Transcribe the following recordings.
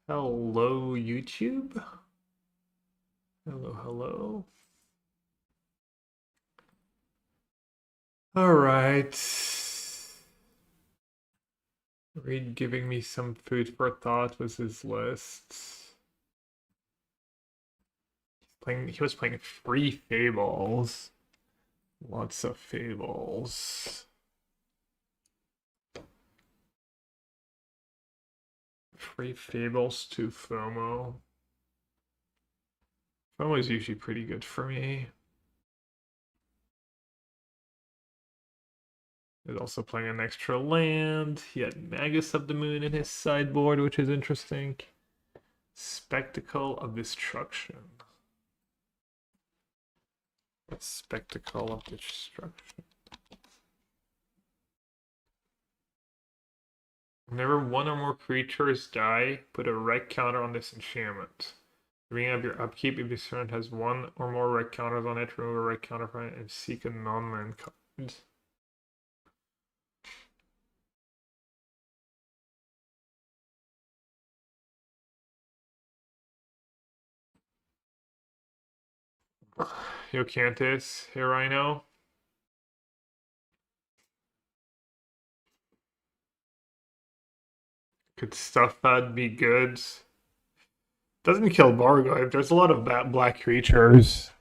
Hello, YouTube. Hello, hello. All right. Reed giving me some food for thought was his list. He was playing free fables. Lots of fables. Free fables to FOMO. FOMO is usually pretty good for me. He's also playing an extra land. He had Magus of the Moon in his sideboard, which is interesting. Spectacle of Destruction. Spectacle of Destruction. Whenever one or more creatures die, put a rec counter on this enchantment. Bring up your upkeep if this turn has one or more rec counters on it, remove a rec counter from it, and seek a non-land card. Yocantis, here Rhino. Could stuff that be good? Doesn't kill Bargoyf. There's a lot of black creatures.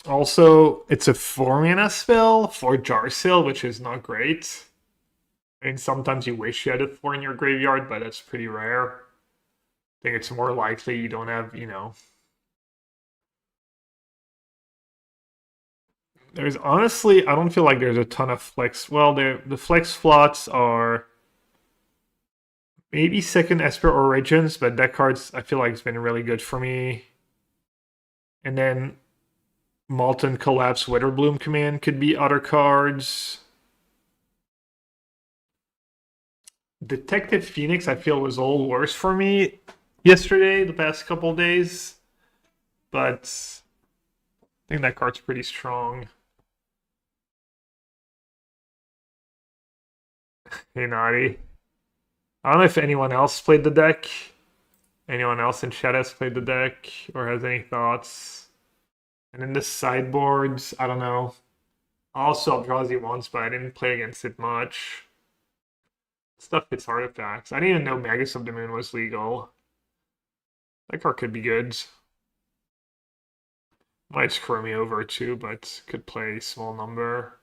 Also, it's a 4-mana spell for Jar Sale, which is not great. I mean, sometimes you wish you had a 4 in your graveyard, but that's pretty rare. I think it's more likely you don't have, There's honestly, I don't feel like there's a ton of flex. Well, the flex slots are maybe second Esper Origins, but that card's I feel like it's been really good for me. And then Molten Collapse Witherbloom Command could be other cards. Detective Phoenix I feel was a little worse for me yesterday, the past couple days. But I think that card's pretty strong. Hey, Naughty. I don't know if anyone else played the deck. Anyone else in chat has played the deck or has any thoughts? And in the sideboards, I don't know. Also, Eldrazi once, but I didn't play against it much. Stuff hits artifacts. I didn't even know Magus of the Moon was legal. That card could be good. Might screw me over too, but could play small number.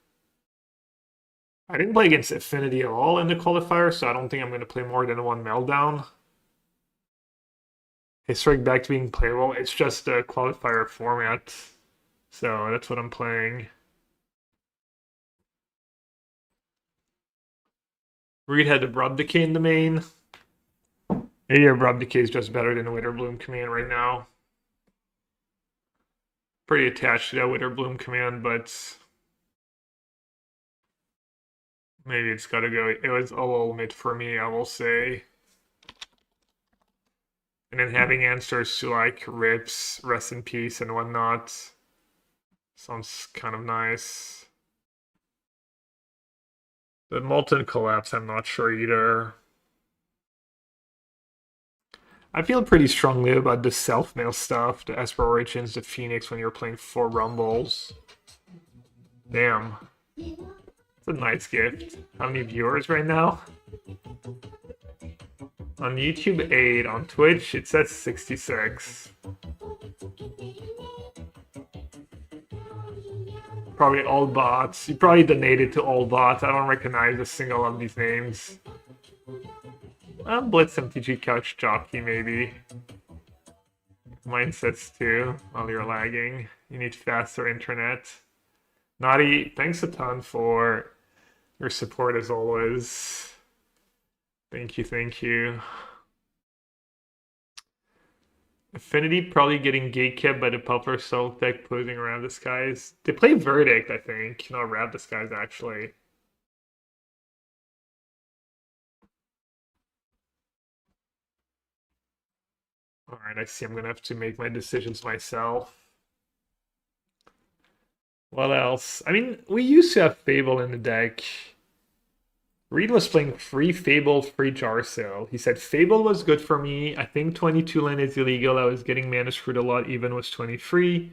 I didn't play against Affinity at all in the qualifier, so I don't think I'm going to play more than one Meltdown. Historic back to being playable. It's just a qualifier format, so that's what I'm playing. Reed had Abrupt Decay in the main. Maybe Abrupt Decay is just better than Witherbloom Command right now. Pretty attached to that Witherbloom Command, but maybe it's got to go. It was a little mid for me, I will say. And then having answers to like Rips, Rest in Peace, and whatnot sounds kind of nice. The Molten Collapse, I'm not sure either. I feel pretty strongly about the self-mail stuff, the Esper Origins, the Phoenix when you're playing 4 Rumbles. Damn. It's a nice gift. How many viewers right now? On YouTube, 8. On Twitch, it says 66. Probably all bots. You probably donated to all bots. I don't recognize a single of these names. Blitz MTG Couch Jockey, maybe. Mine says 2 while you're lagging. You need faster internet. Naughty, thanks a ton for your support as always. Thank you, thank you. Affinity probably getting gatekept by the Puffer Soul deck posing around the skies. They play Verdict, I think, not Around the Skies actually. Alright, I see I'm gonna have to make my decisions myself. What else? I mean, we used to have Fable in the deck. Reed was playing free Fable, free Jar Sale. He said Fable was good for me. I think 22 land is illegal. I was getting mana screwed a lot, even was 23.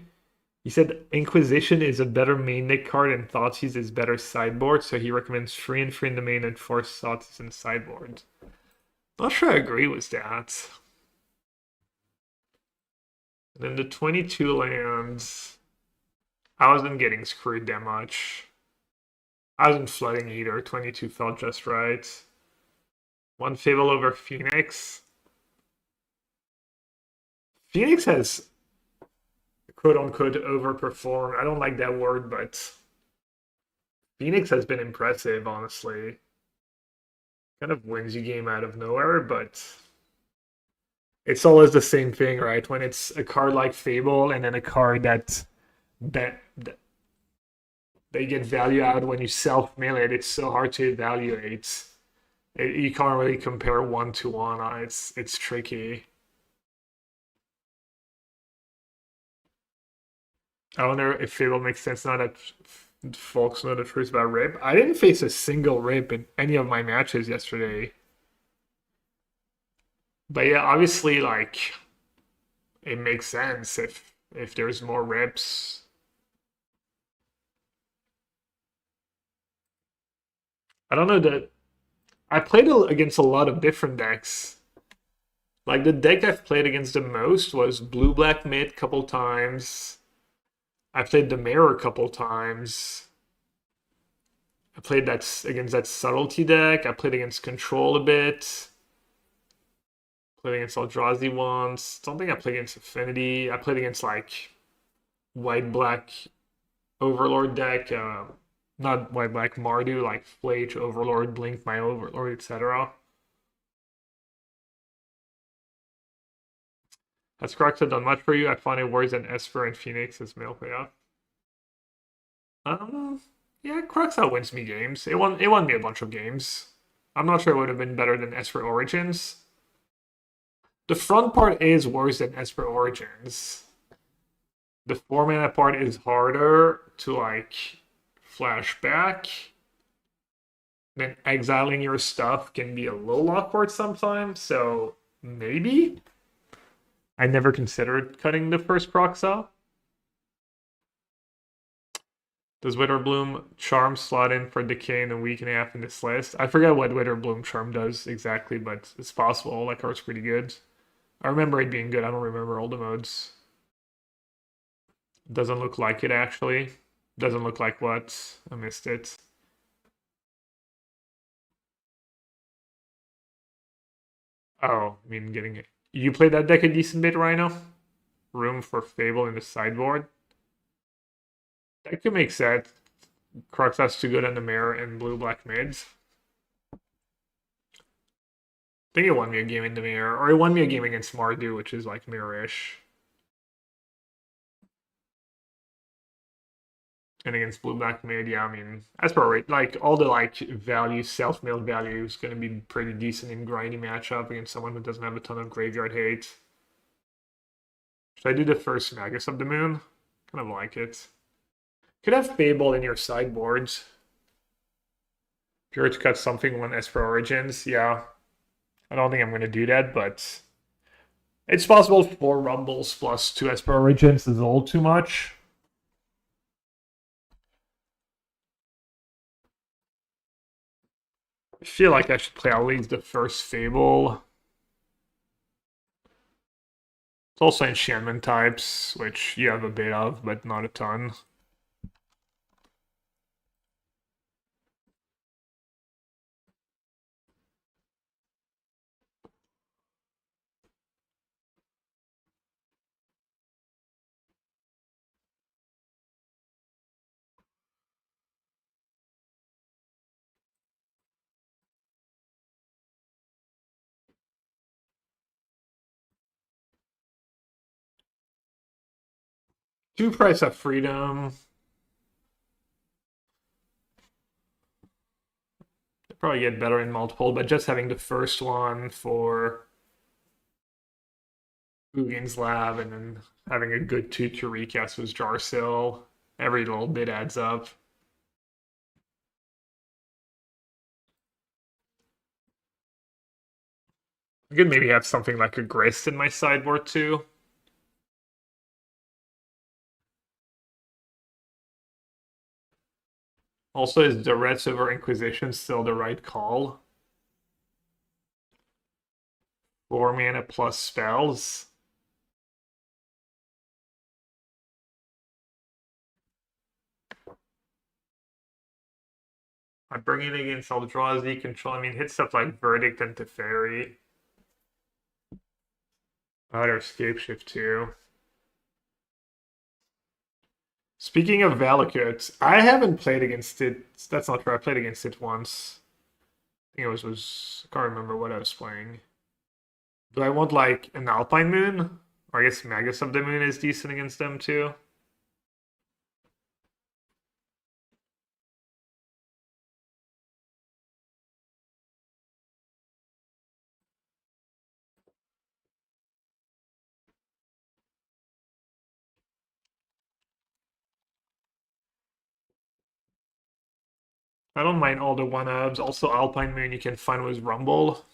He said Inquisition is a better main deck card and Thoughtseize is better sideboard, so he recommends free and free in the main and force Thoughtseize in the sideboard. Not sure I agree with that. And then the 22 lands, I wasn't getting screwed that much. I wasn't flooding either. 22 felt just right. One Fable over Phoenix. Phoenix has quote-unquote overperformed. I don't like that word, but Phoenix has been impressive, honestly. Kind of wins you game out of nowhere, but it's always the same thing, right? When it's a card like Fable and then a card that they get value out when you self-mill it, it's so hard to evaluate. You can't really compare one to one. It's tricky. I wonder if Fable makes sense now that folks know the truth about Rip. I didn't face a single Rip in any of my matches yesterday. But yeah, obviously, like, it makes sense if there's more Rips. I don't know that I played against a lot of different decks. Like the deck I've played against the most was blue black mid a couple times. I played the mirror a couple times. I played that against that subtlety deck. I played against control a bit. Played against Eldrazi once. Don't think I played against Affinity. I played against like white black Overlord deck. Not white black Mardu, like Flage, Overlord, Blink, my Overlord, etc. Has Croxa done much for you? I find it worse than Esper and Phoenix as male playoff. Yeah, Croxa wins me games. It won me a bunch of games. I'm not sure it would have been better than Esper Origins. The front part is worse than Esper Origins. The 4-mana part is harder to like flash back. Then exiling your stuff can be a little awkward sometimes, so maybe. I never considered cutting the first Croxa. Does Witterbloom Charm slot in for Decay in a week and a half in this list? I forget what Witterbloom Charm does exactly, but it's possible. That card's pretty good. I remember it being good. I don't remember all the modes. Doesn't look like it, actually. Doesn't look like what? I missed it. Oh, I mean, getting it. You played that deck a decent bit, Rhino? Room for Fable in the sideboard? That could make sense. Crux has too good on the mirror and blue-black mids. I think it won me a game in the mirror, or it won me a game against Mardu, which is like mirror-ish. And against blue-black mid, yeah, I mean, as per rate, like all the like value, self-milled value is going to be pretty decent in grindy matchup against someone who doesn't have a ton of graveyard hate. Should I do the first Magus of the Moon? Kind of like it. Could have Fable in your sideboards. If you were to cut something on Esper Origins, yeah. I don't think I'm going to do that, but it's possible 4 Rumbles plus 2 Esper Origins is a little too much. I feel like I should play at least the first Fable. It's also enchantment types, which you have a bit of, but not a ton. Two Price of Freedom. They probably get better in multiple, but just having the first one for Ugin's Lab and then having a good 2 to recast with Jarsil, every little bit adds up. I could maybe have something like a Grist in my sideboard too. Also, is the Reds over Inquisition still the right call? 4 mana plus spells. I'm bringing it against Eldrazi control. I mean, hit stuff like Verdict and Teferi. Or Scapeshift too. Speaking of Valakut, I haven't played against it. That's not true. I played against it once. I think it was I can't remember what I was playing. Do I want like an Alpine Moon? Or I guess Magus of the Moon is decent against them too. I don't mind all the one-ups. Also, Alpine Moon you can find with Rumble.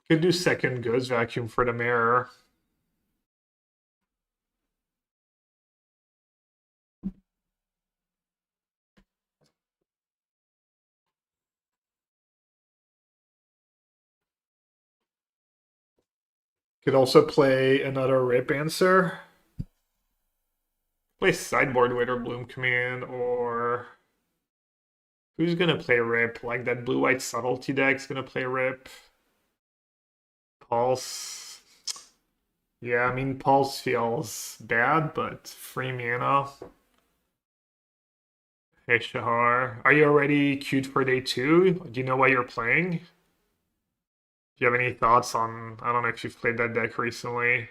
Could do second Goes Vacuum for the mirror. Could also play another Rip Answer. Play Sideboard Wither Command, or who's gonna play Rip? Like that blue-white subtlety deck's gonna play Rip. Pulse. Yeah, I mean Pulse feels bad, but free mana. Hey Shahar, are you already queued for day 2? Do you know what you're playing? Do you have any thoughts on? I don't know if you've played that deck recently.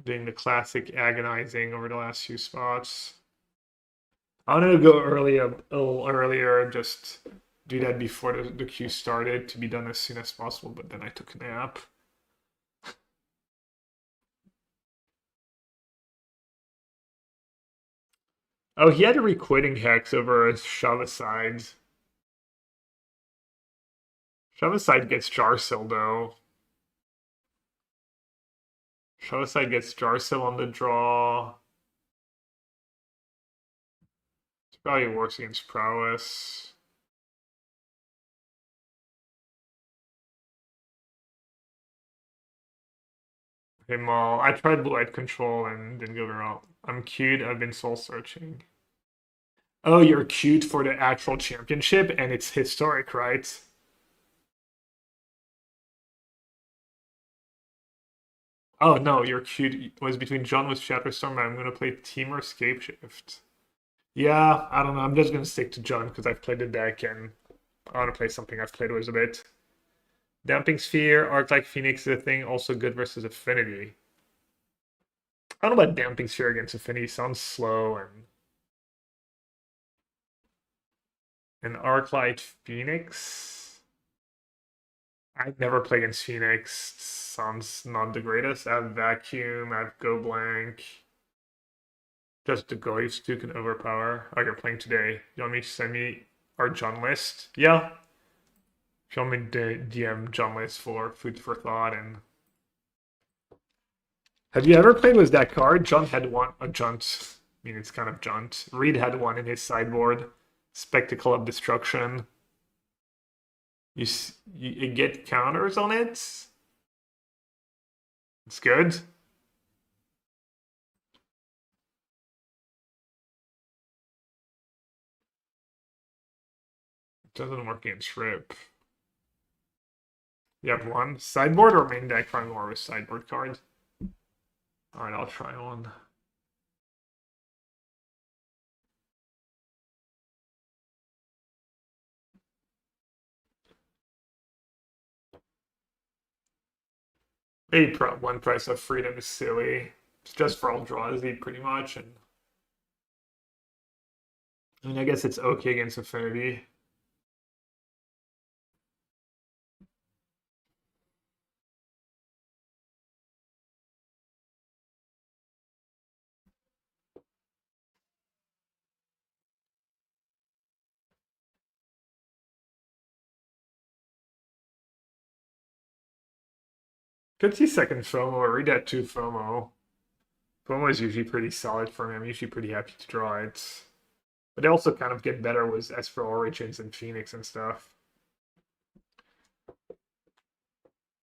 Doing the classic agonizing over the last few spots. I wanted to go early, a little earlier, just do that before the queue started to be done as soon as possible, but then I took a nap. Oh, he had a requiting hex over a shove aside. Shove aside gets Jarsil though. Shove aside gets Jarsil on the draw. It's probably worse against prowess. Hey Maul, I tried blue-white control and didn't go very well. I'm cute, I've been soul searching. Oh, you're cute for the actual championship and it's historic, right? Oh no, you're cute. It was between John with Shatterstorm and I'm gonna play Team or Scapeshift. Yeah, I don't know. I'm just gonna stick to John because I've played the deck and I want to play something I've played with a bit. Damping Sphere, Arc-like Phoenix is a thing, also good versus Affinity. I don't know about Damping Sphere against Affinity. Sounds slow and Arc-light Phoenix. I'd never play against Phoenix. Sounds not the greatest. I have Vacuum, I have Go Blank. Just the Goyfs too can overpower. Oh, you're playing today. You want me to send me our John list? Yeah. If you want me to DM John list for food for thought and have you ever played with that card? John had one, a Junt. I mean, it's kind of Junt. Reed had one in his sideboard. Spectacle of Destruction. You get counters on it. It's good. It doesn't work against Rip. You have one sideboard or main deck running more with sideboard cards. All right, I'll try one. Maybe one price of freedom is silly. It's just for Eldrazi pretty much, and I mean I guess it's okay against Affinity. Could see second FOMO or read that 2 FOMO. FOMO is usually pretty solid for me. I'm usually pretty happy to draw it. But they also kind of get better with as for Origins and Phoenix and stuff.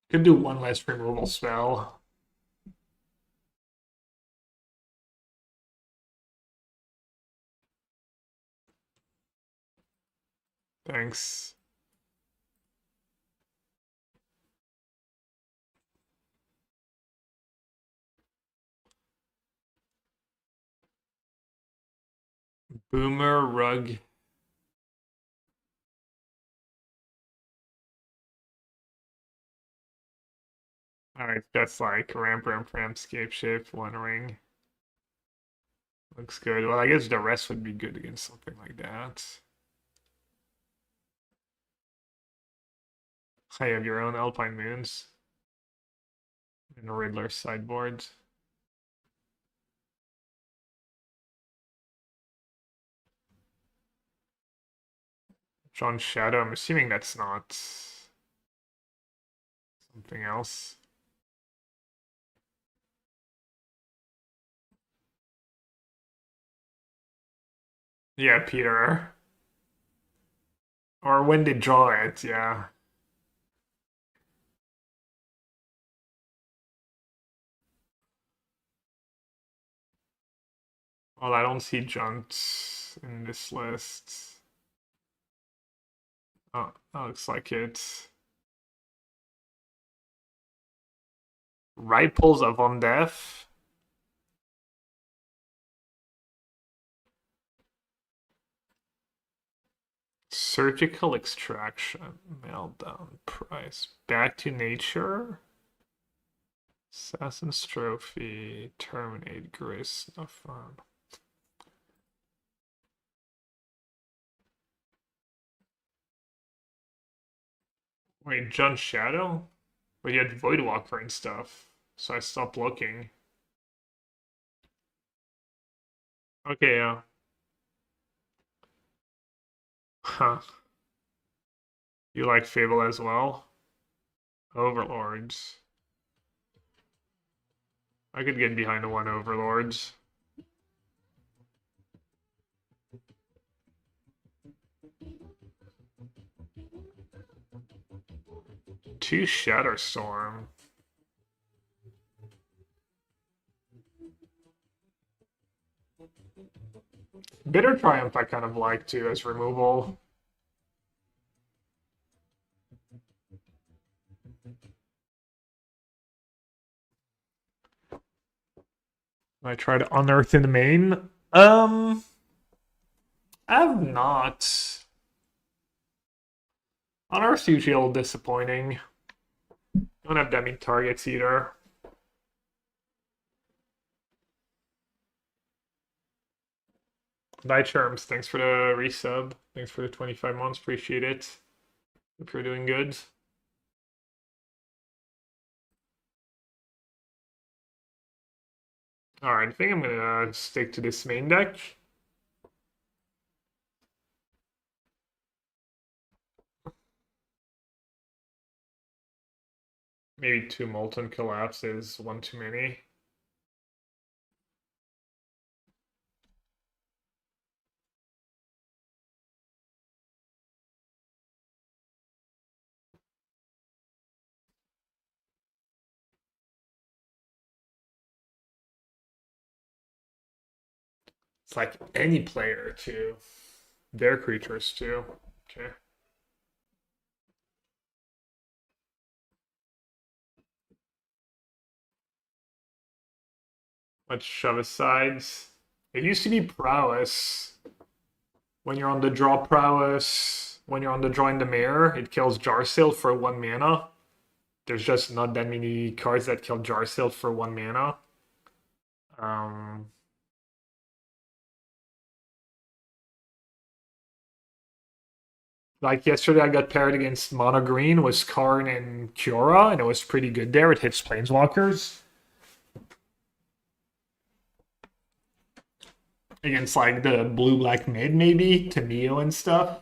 Could do one less removal spell. Thanks. Boomer Rug. Alright, that's like ramp, scape shift, one ring. Looks good. Well, I guess the rest would be good against something like that. I have your own Alpine Moons. And a Riddler sideboard. John Shadow, I'm assuming that's not something else. Yeah, Peter. Or when they draw it, yeah. Well, I don't see Junts in this list. Oh, that looks like it. Riples of Undeath. Surgical Extraction. Meltdown Price. Back to Nature. Assassin's Trophy. Terminate Grace. No fun. Wait, John Shadow? But he had Voidwalker and stuff, so I stopped looking. Okay, yeah. Huh. You like Fable as well? Overlords. I could get behind the one Overlords. Two Shatterstorm. Bitter Triumph I kind of like too as removal. I try to unearth in the main. I have not. Unearth's usually a little disappointing. Don't have that many targets either. Night Charms, thanks for the resub. Thanks for the 25 months. Appreciate it. Hope you're doing good. Alright, I think I'm gonna stick to this main deck. Maybe 2 Molten Collapses, 1 too many. It's like any player too. Their creatures too. Okay. Let's shove aside. It used to be prowess. When you're on the draw prowess, when you're on the draw in the mirror, it kills Jarsil for 1 mana. There's just not that many cards that kill Jarsil for 1 mana. Like yesterday, I got paired against Mono Green with Karn and Kiora, and it was pretty good there. It hits Planeswalkers. Against like the blue-black mid, maybe, to Neo and stuff.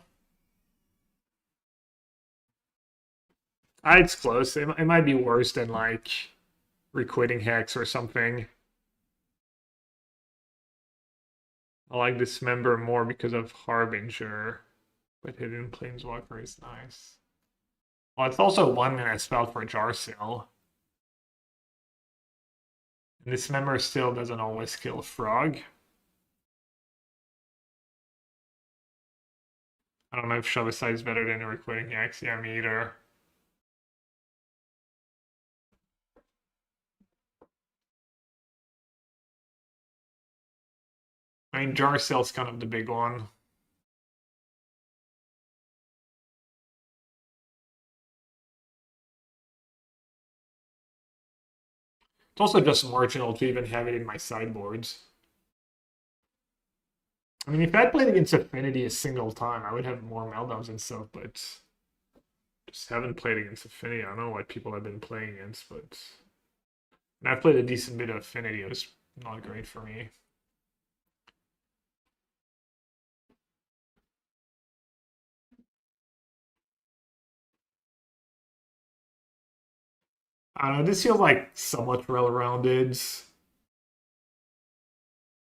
It's close. It might be worse than like Requiting Hex or something. I like Dismember more because of Harbinger, but Hidden Planeswalker is nice. Well, it's also 1 minute spell for Jar Seal. And Dismember still doesn't always kill Frog. I don't know if Shovicide is better than Requiting Hex. Yeah, me either. I mean, Jar Seal's kind of the big one. It's also just marginal to even have it in my sideboards. I mean, if I played against Affinity a single time, I would have more meltdowns and stuff, but just haven't played against Affinity. I don't know what people have been playing against, but and I've played a decent bit of Affinity. It was not great for me. I don't know. This feels like somewhat well-rounded.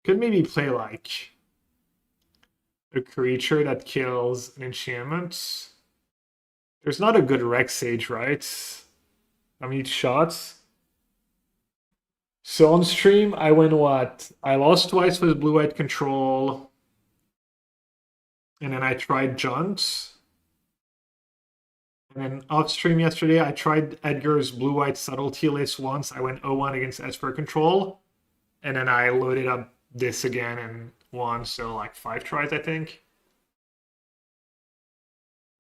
Could maybe play like a creature that kills an enchantment. There's not a good Rex Sage, right? How many shots? So on stream, I went what? I lost twice with blue-white control. And then I tried Junt. And then off stream yesterday, I tried Edgar's blue-white subtlety list once. I went 0-1 against Esper control. And then I loaded up this again and won. So like 5 tries, I think.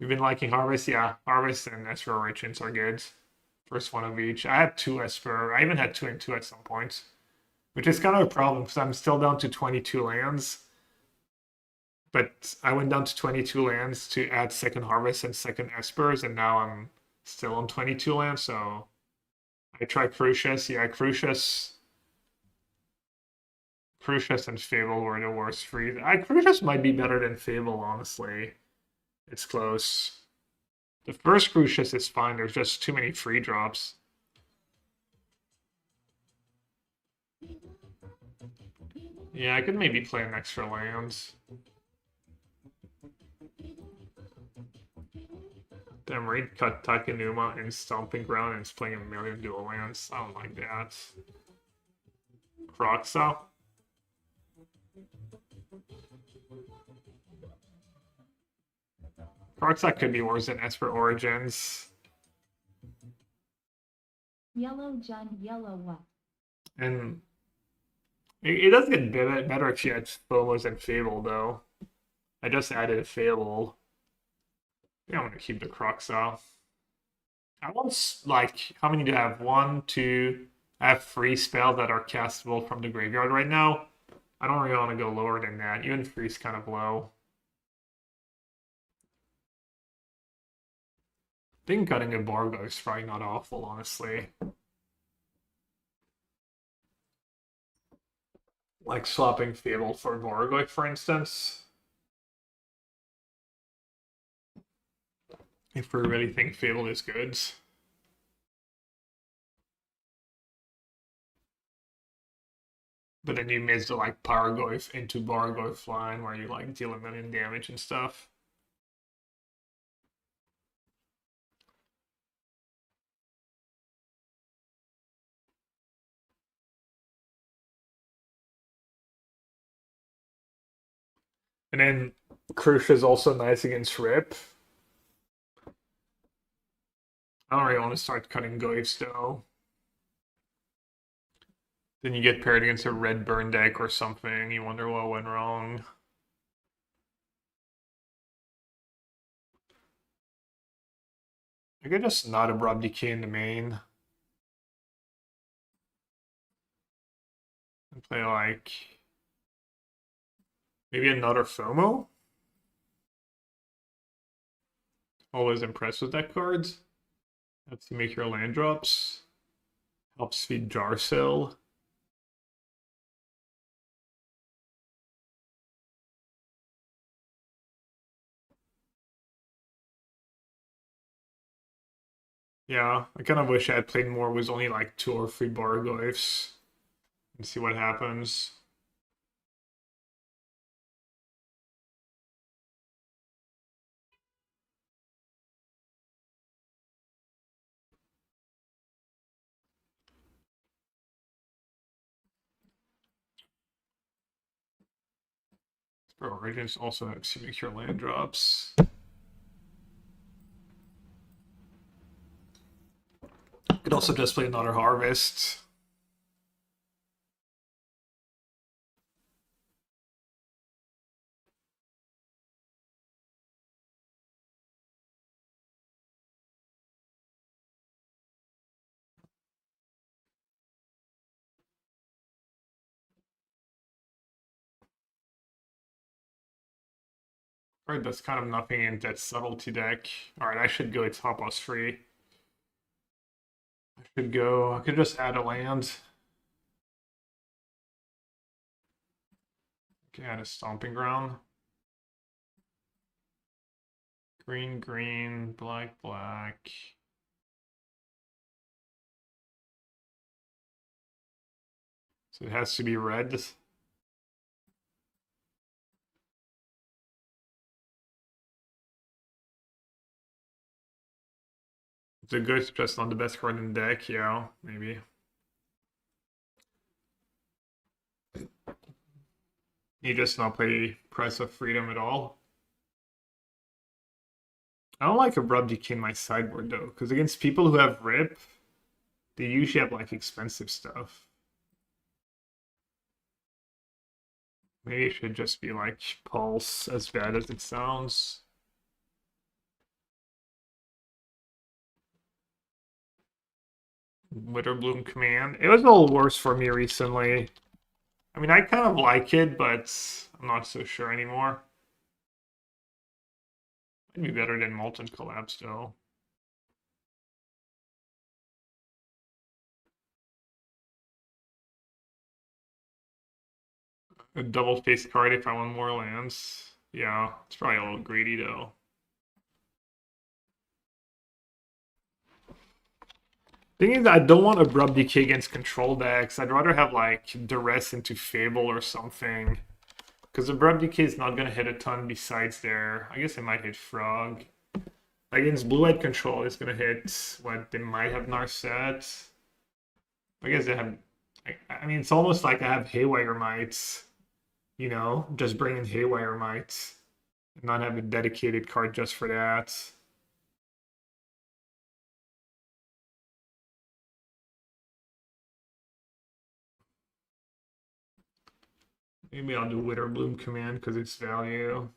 You've been liking Harvest? Yeah, Harvest and Esper Origins are good. First one of each. I had 2 Esper. I even had 2 and 2 at some point. Which is kind of a problem because I'm still down to 22 lands. But I went down to 22 lands to add second Harvest and second Espers, and now I'm still on 22 lands, so I tried Crucius. Yeah, Crucius and Fable were the worst free. Crucius might be better than Fable, honestly. It's close. The first Crucius is fine, there's just too many free drops. Yeah, I could maybe play an extra lands. Damn, Raid cut Takenuma in Stomping Ground and it's playing a million dual lands. I don't like that. Kroxa. Kroxa could be worse than Esper Origins. Yellow John, yellow what? And it does get better if you add Phomos and Fable, though. I just added a Fable. I think I'm gonna keep the Kroxa. I want, like, how many do I have? 1, 2. I have 3 spells that are castable from the graveyard right now. I don't really want to go lower than that. Even 3 is kind of low. I think cutting a Borgo is probably not awful, honestly. Like swapping Fable for Borgo, for instance. If we really think Fable is good. But then you miss the like Power Goyf into Bar Goyf line where you like deal a million damage and stuff. And then Crush is also nice against Rip. I don't really want to start cutting Goyfs though. Then you get paired against a red burn deck or something. You wonder what went wrong. I could just not Abrupt Decay in the main. And play like maybe another FOMO. Always impressed with that cards. Lets you make your land drops. Helps feed Jarsil. Yeah, I kind of wish I had played more with only like 2 or 3 bar Goyfs and see what happens. Origins also have secure land drops. Could also just play another Harvest. Alright, that's kind of nothing in that subtlety deck. Alright, I should go top us free. I could just add a land. Okay, add a stomping ground. Green, green, black, black. So it has to be red. It's a good, just not the best card in the deck, yeah, maybe. You just not play Price of Freedom at all. I don't like Abrupt Decay in my sideboard though, because against people who have Rip, they usually have like expensive stuff. Maybe it should just be like Pulse, as bad as it sounds. Witterbloom Command. It was a little worse for me recently. I mean, I kind of like it, but I'm not so sure anymore. Might be better than Molten Collapse, though. A double face card if I want more lands. Yeah, it's probably a little greedy, though. Thing is, I don't want Abrupt Decay against control decks. I'd rather have, like, Duress into Fable or something. Because Abrupt Decay is not going to hit a ton besides there. I guess it might hit Frog. Against blue-white control, it's gonna hit what they might have Narset. I guess they have. I mean, it's almost like I have Haywire Mites. You know, just bring in Haywire Mites and not have a dedicated card just for that. Maybe I'll do Witterbloom Command because it's value.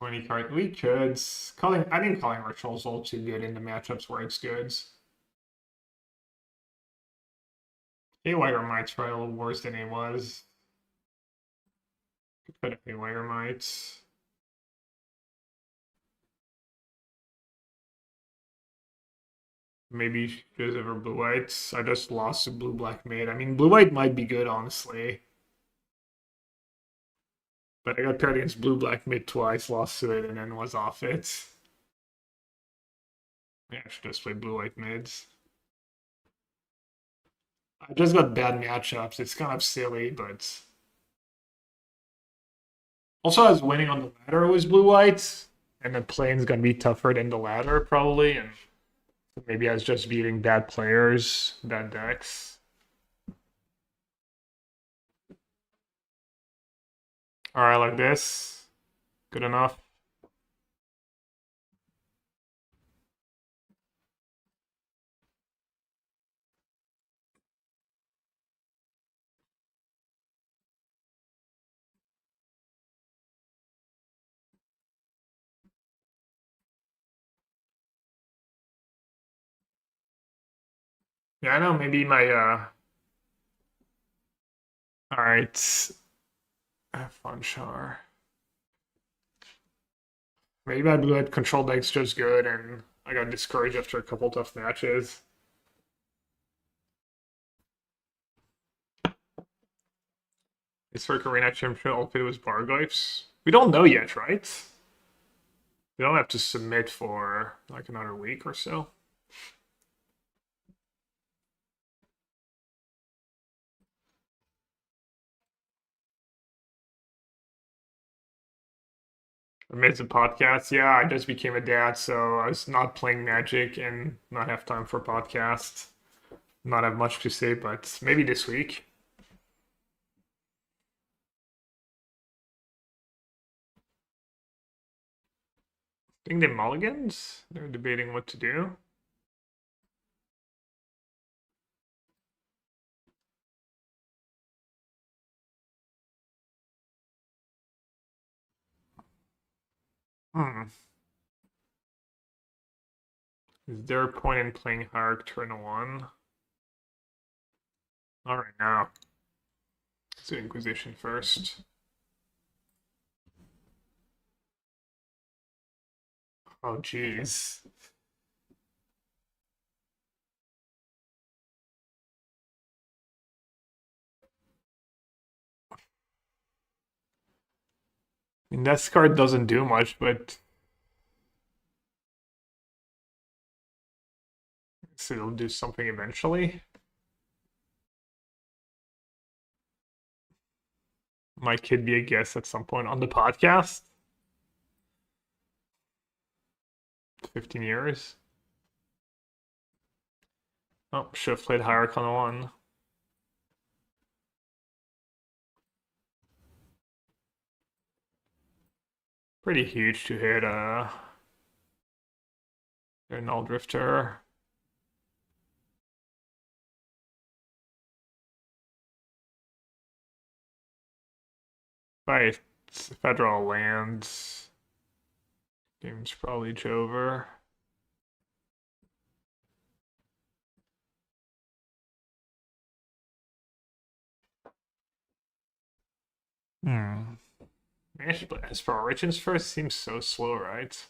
$20 card. We could. I think Calling Ritual is all too good in the matchups where it's good. Haywire Mite's probably a little worse than it was. Could put a Haywire Mite. Maybe she goes over blue white. I just lost to blue black mid. I mean, blue white might be good, honestly. But I got paired against blue black mid twice, lost to it, and then was off it. Yeah, I should just play blue white mids. I just got bad matchups. It's kind of silly, but. Also, I was winning on the ladder with blue white, and the plane's gonna be tougher than the ladder, probably, and maybe I was just beating bad players, bad decks. Alright, like this. Good enough. Yeah, I know, maybe my, Alright. Have fun, Char. Maybe my blue-eyed control deck's just good, and I got discouraged after a couple tough matches. Historic Arena Championship outfit was bar Goyfs. We don't know yet, right? We don't have to submit for like another week or so. Amidst the podcast, yeah, I just became a dad, so I was not playing Magic and not have time for podcast. Not have much to say, but maybe this week. I think they mulligans. They're debating what to do. Hmm. Is there a point in playing Hark turn 1? Alright, now. Let's do Inquisition first. Oh, jeez. I mean, this card doesn't do much, but so it'll do something eventually. My kid be a guest at some point on the podcast. 15 years. Oh, should have played Hierarch on 1. Pretty huge to hit a Null Drifter. By federal lands. Game's probably over. Hmm. Maybe I should play as for Origins first. Seems so slow, right?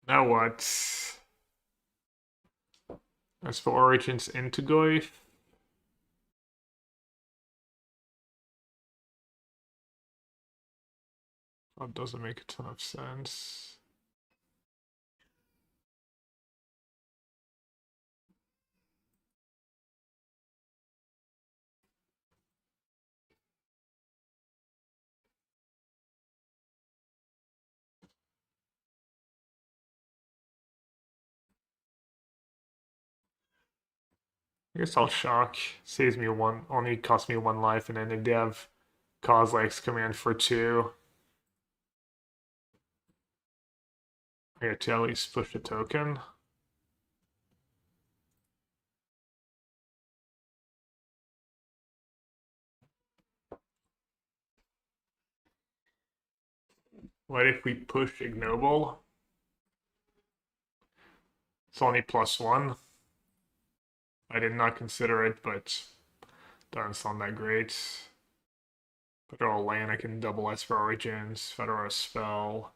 Now what? As for Origins into Goyf. That doesn't make a ton of sense. I guess I'll shock. Saves me one, only costs me 1 life, and then if they have Kozilek's command for 2, I get to at least push the token. What if we push Ignoble? It's only +1. I did not consider it, but doesn't sound that great. Federal land, I can double S for Origins. Federal spell.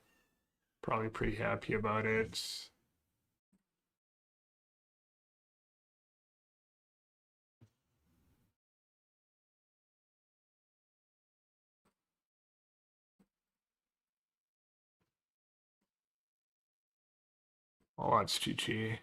Probably pretty happy about it. Oh, that's GG.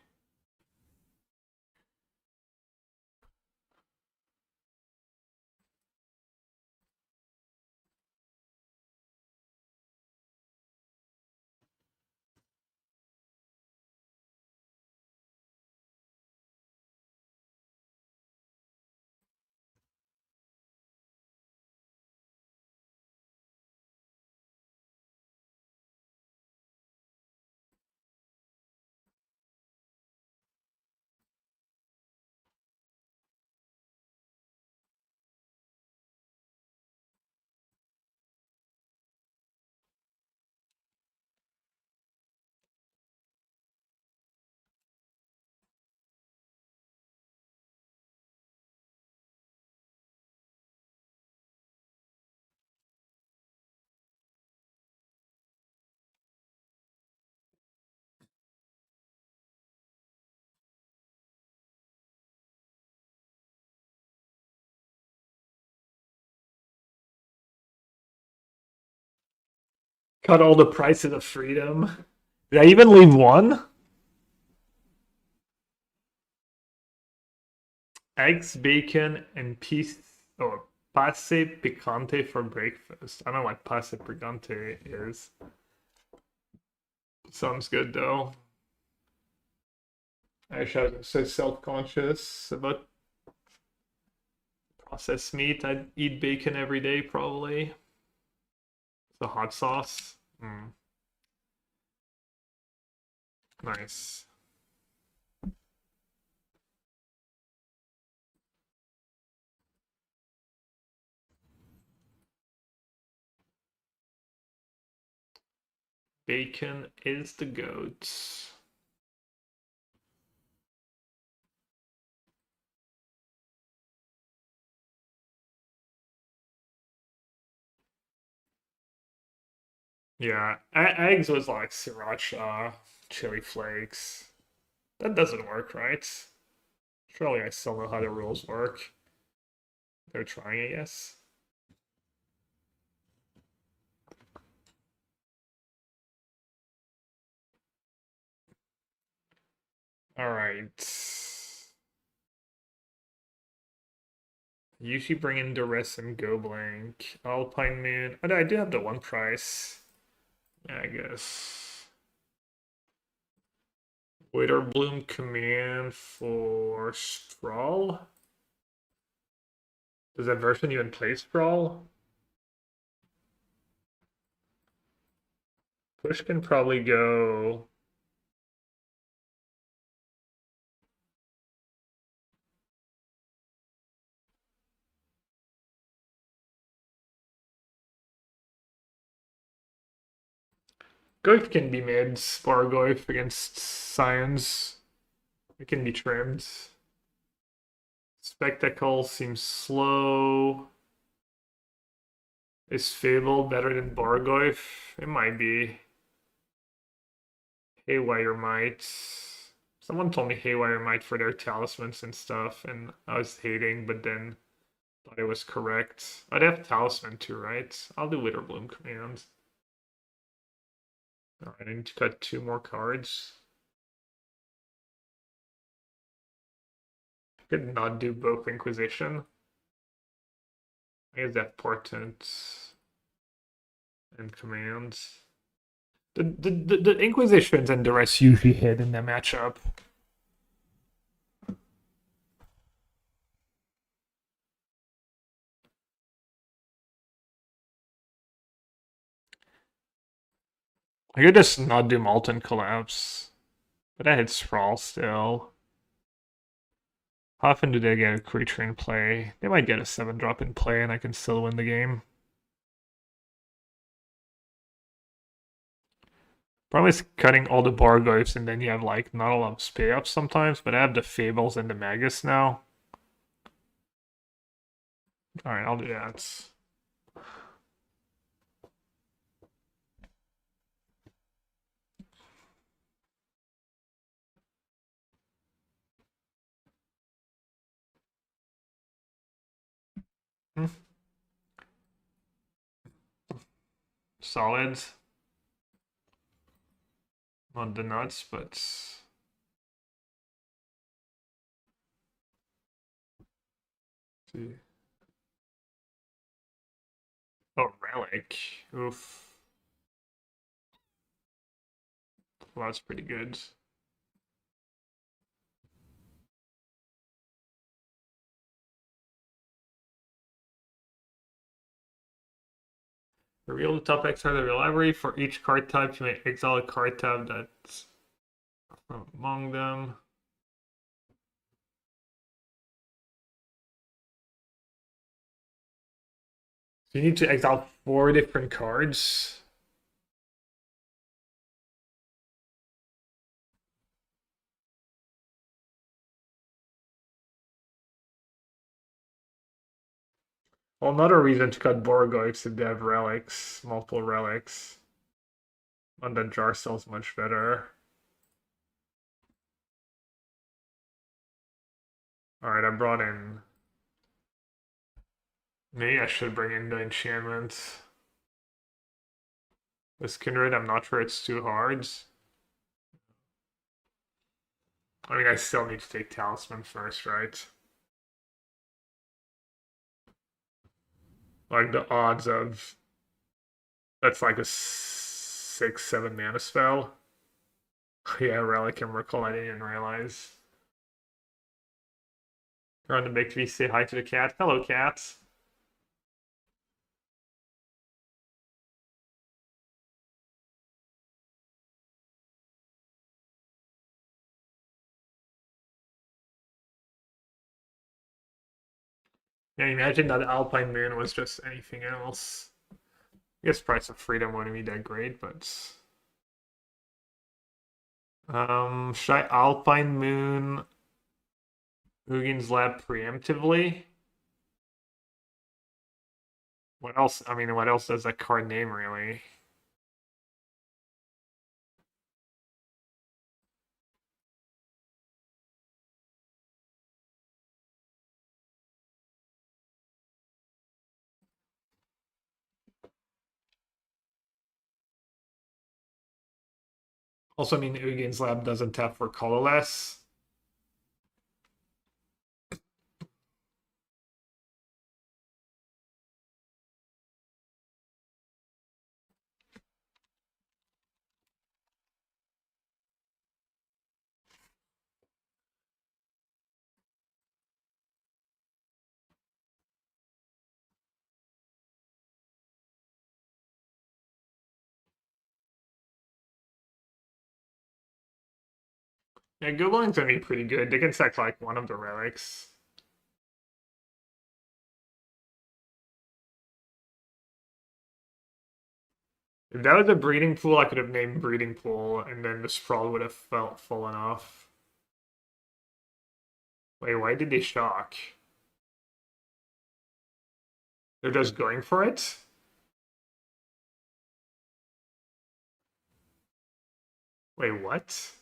Cut all the prices of freedom. Did I even leave one? Eggs, bacon, and passe picante for breakfast. I don't know what passe picante is. Sounds good though. I should so self-conscious about processed meat. I'd eat bacon every day probably. The hot sauce. Nice. Bacon is the goat. Yeah, eggs was like sriracha, chili flakes. That doesn't work, right? Surely I still know how the rules work. They're trying, I guess. All right. Usually bring in Duress and Go Blank. Alpine Moon. Oh, I do have the one price. Yeah, I guess. Waiter Bloom command for Sprawl. Does that version even play Sprawl? Push can probably go. Goyf can be mid. Spar Goyf against Scions. It can be trimmed. Spectacle seems slow. Is Fable better than Bargoyf? It might be. Haywire might. Someone told me Haywire might for their talismans and stuff, and I was hating, but then thought it was correct. I'd have talisman too, right? I'll do Witterbloom command. Alright, I need to cut 2 more cards. I could not do both Inquisition. I guess that Portent and command. The Inquisitions and the rest usually hit in the matchup. I could just not do Molten Collapse. But I hit Sprawl still. How often do they get a creature in play? They might get a 7-drop in play and I can still win the game. Probably is cutting all the Bargoyfs and then you have like not a lot of pay ups sometimes, but I have the Fables and the Magus now. Alright, I'll do that. Solid. Not the nuts, but see. Oh, Relic. Oof. Well, that's pretty good. Reveal the top X card of your library. For each card type, you may exile a card type that's from among them. So you need to exile 4 different cards. Well, another reason to cut Borgoyfs if they have relics, multiple relics. And then jar sells much better. Alright, I brought in. Maybe I should bring in the enchantment. This Kindred, I'm not sure it's too hard. I mean, I still need to take Talisman first, right? Like the odds of that's like a 6-7 mana spell. Yeah, Relic and Recall, I didn't even realize. Run to make me say hi to the cat. Hello, cat. Yeah, imagine that Alpine Moon was just anything else. I guess Price of Freedom wouldn't be that great, but should I Alpine Moon Hugin's Lab preemptively? What else? I mean, what else does that card name really? Also, I mean, Hugin's Lab doesn't tap for colorless. Yeah, Goblins gonna be pretty good. They can sack like one of the relics. If that was a breeding pool, I could have named breeding pool, and then the sprawl would have fallen off. Wait, why did they shock? They're just going for it? Wait, what?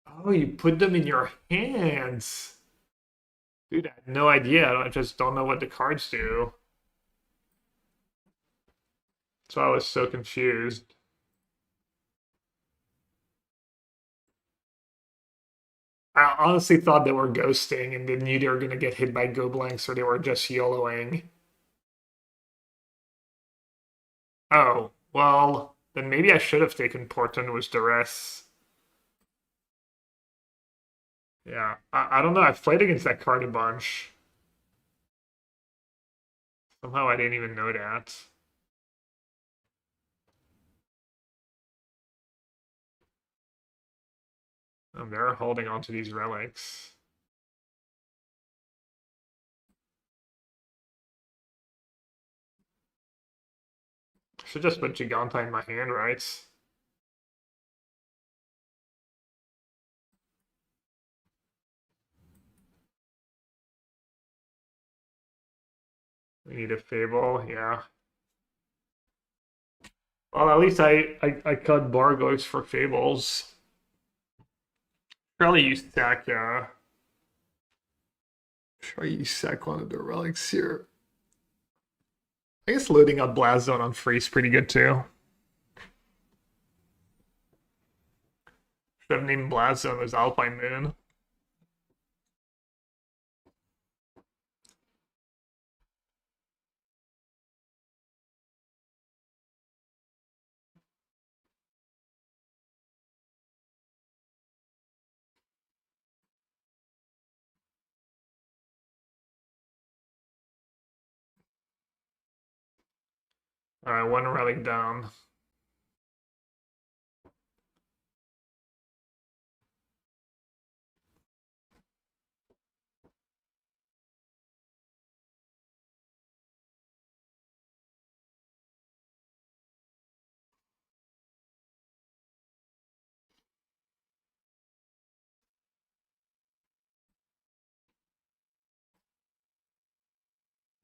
Oh, you put them in your hands. Dude, I had no idea. I just don't know what the cards do. So I was so confused. I honestly thought they were ghosting and they knew they were going to get hit by Goblinks or they were just YOLOing. Oh, well, then maybe I should have taken Portent with Duress. Yeah, I don't know. I've played against that card a bunch. Somehow I didn't even know that. They're holding on to these relics. Should just put Giganta in my hand, right? We need a Fable, yeah. Well, at least I cut Bargoys for Fables. Probably use Sack, try use Sack one of the relics here. I guess loading up Blast Zone on free is pretty good too. Should have named Blast Zone as Alpine Moon. Alright, one relic down.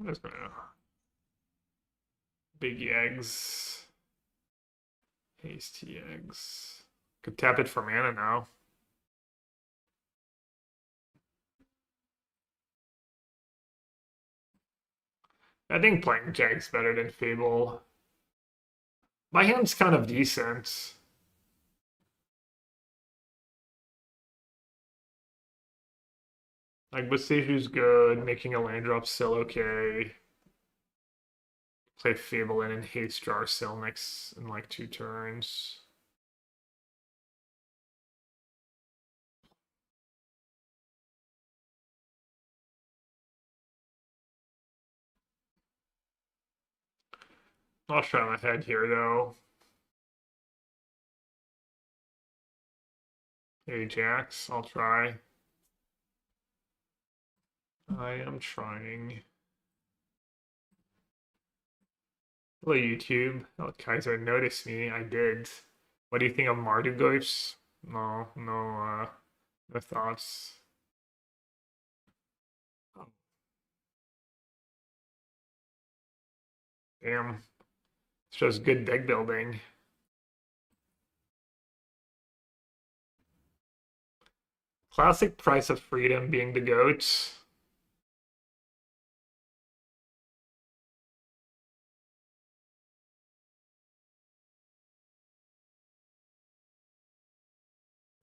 I'm just gonna big eggs. Hasty eggs. Could tap it for mana now. I think playing Jack's better than Fable. My hand's kind of decent. Like Besiju's good, making a land drop still okay. Play Fable in and haste Jar Cell next in like 2 turns. I'll try my head here though. Ajax, I'll try. I am trying. Hello YouTube. Oh, Kaiser noticed me. I did. What do you think of Mardu Goyfs? No thoughts. Oh, damn. Shows good deck building. Classic Price of Freedom being the GOAT.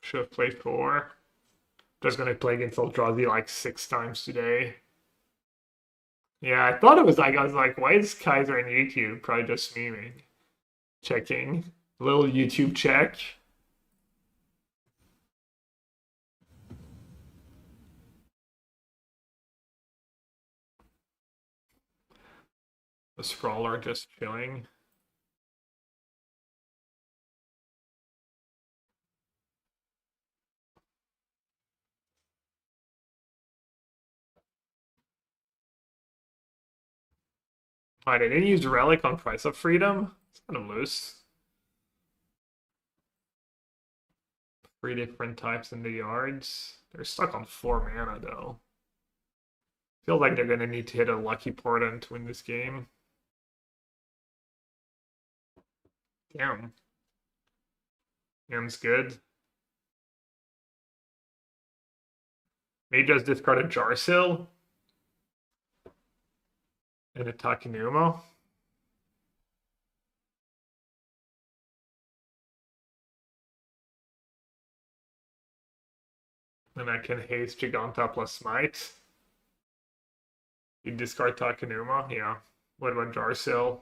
Should have played 4. Just gonna play against Eldrazi like 6 times today. Yeah, I thought it was like, I was like, why is Kaiser on YouTube? Probably just memeing. Checking. Little YouTube check. The Sprawler just chilling. I didn't use Relic on Price of Freedom. It's kind of loose. 3 different types in the yards. They're stuck on 4 mana though. Feel like they're gonna need to hit a lucky portent to win this game. Damn. Hand's good. May just discard a Jarsil and a Takenuma. Then I can haste Giganta plus Smite. You discard Takenuma, yeah. What about Jarsil?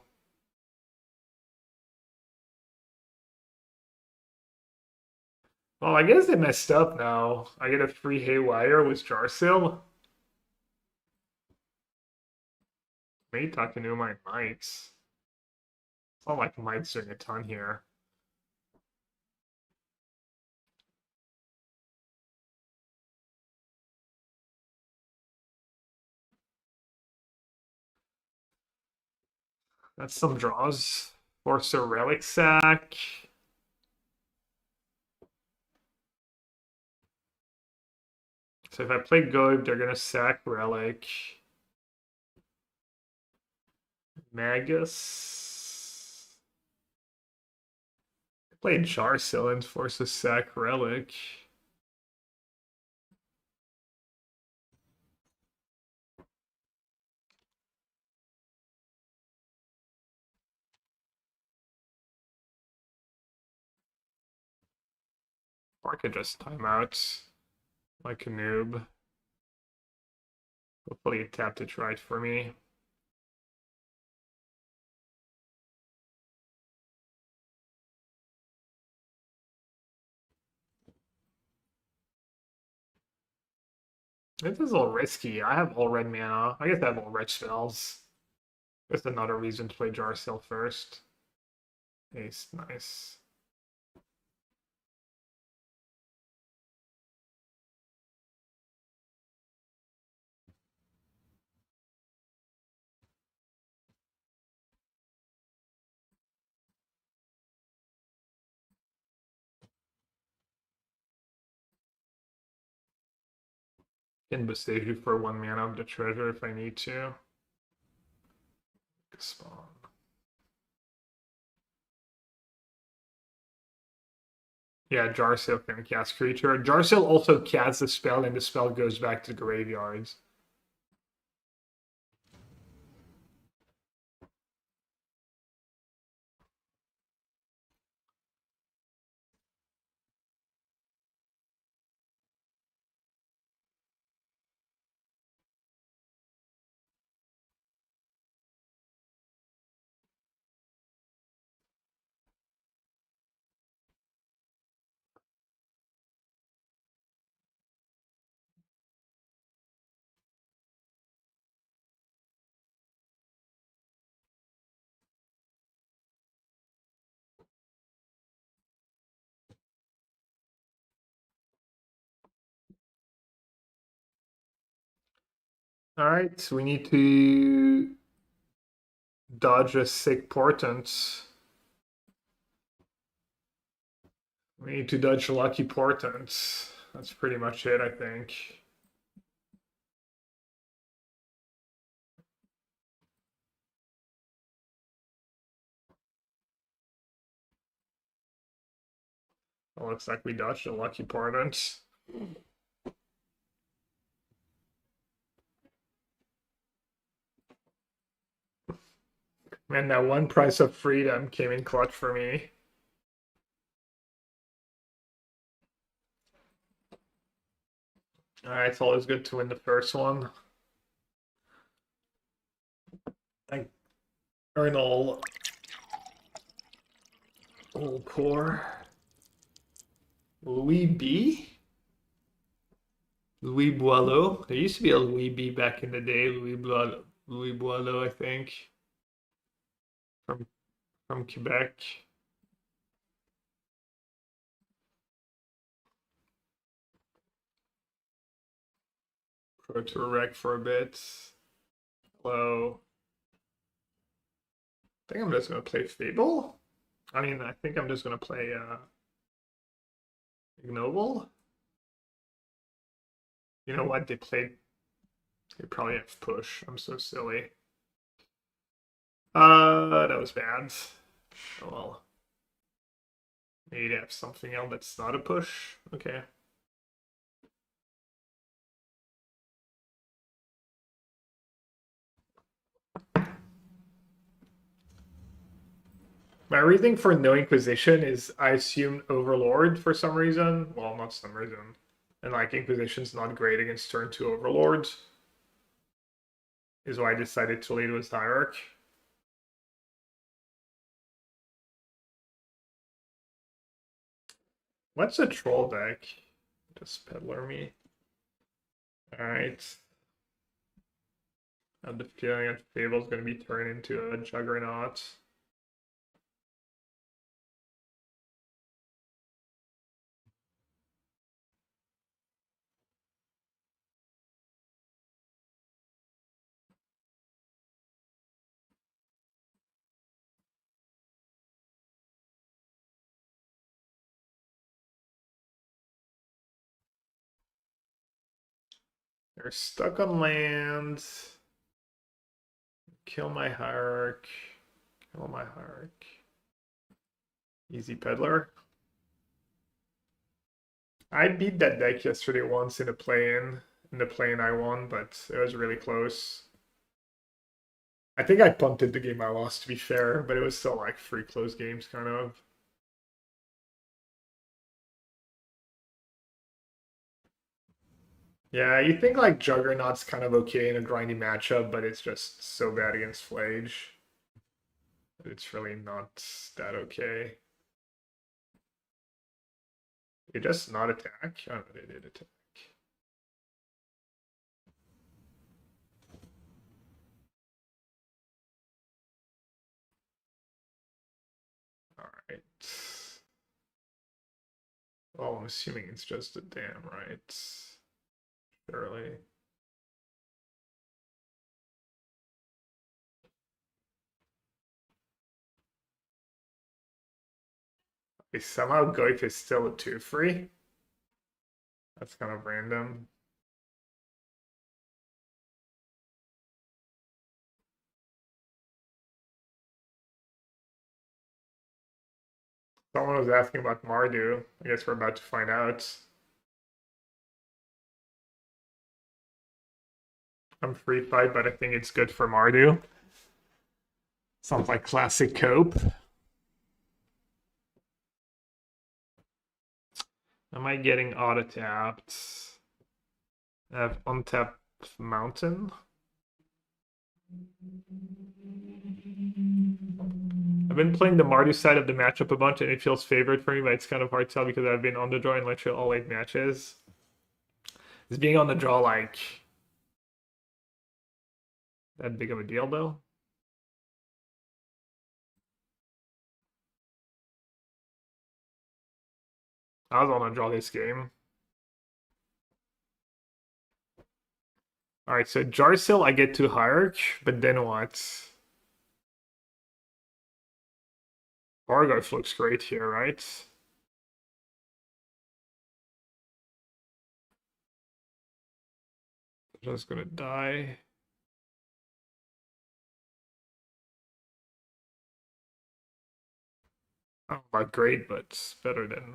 Well, I guess they messed up now. I get a free Haywire with Jarsil. Maybe Takenuma and Mites. It's not like Mites doing a ton here. That's some draws. Force a Relic Sack. So if I play Goyf, they're gonna sack Relic. Magus. I played Jarsil and force a sack Relic. Or I could just time out like a noob. Hopefully it tapped it right for me. This is a little risky. I have all red mana. I guess I have all red spells. That's another reason to play Jarsil first. Ace, nice. Can Boseiju for 1 mana of the treasure if I need to. Spawn. Yeah, Jarsil can cast creature. Jarsil also casts the spell, and the spell goes back to the graveyards. All right, so we need to dodge a sick portent. We need to dodge a lucky portent. That's pretty much it, I think. It looks like we dodged a lucky portent. Man, that one price of freedom came in clutch for me. Alright, it's always good to win the first one. I earn all core. Louis B? Louis Boileau. There used to be a Louis B back in the day. Louis Boileau, I think. From Quebec. Pro Tour Rec for a bit. Hello. I think I'm just gonna play Fable. I mean, I think I'm just gonna play Ignoble. You know what? They probably have push. I'm so silly. That was bad. Oh well. Maybe they have something else that's not a push. Okay. My reasoning for no Inquisition is I assumed Overlord for some reason. Well, not some reason. And like Inquisition's not great against turn 2 Overlords. Is why I decided to lead with Hierarch. What's a troll deck? Just peddler me. Alright. I have the feeling that Fable's gonna be turned into a Juggernaut. They're stuck on land. Kill my Hierarch. Kill my Hierarch. Easy peddler. I beat that deck yesterday once in a play-in. In the play-in I won, but it was really close. I think I punted the game I lost, to be fair, but it was still like 3 close games, kind of. Yeah, you think like Juggernaut's kind of okay in a grindy matchup, but it's just so bad against Flage. It's really not that okay. They just not attack? Oh, no, they did attack. Alright. Well, I'm assuming it's just a dam, right? Surely. Okay, somehow Goyf is still a 2-free. That's kind of random. Someone was asking about Mardu. I guess we're about to find out. I'm free fight, but I think it's good for Mardu. Sounds like classic cope. Am I getting auto tapped? I have untapped mountain. I've been playing the Mardu side of the matchup a bunch and it feels favored for me, but it's kind of hard to tell because I've been on the draw in literally all 8 matches. Is being on the draw like that big of a deal though? I was on the draw this game. Alright, so Jarsil I get to Hierarch, but then what? Goyf looks great here, right? Just gonna die. I don't know about great, but it's better than.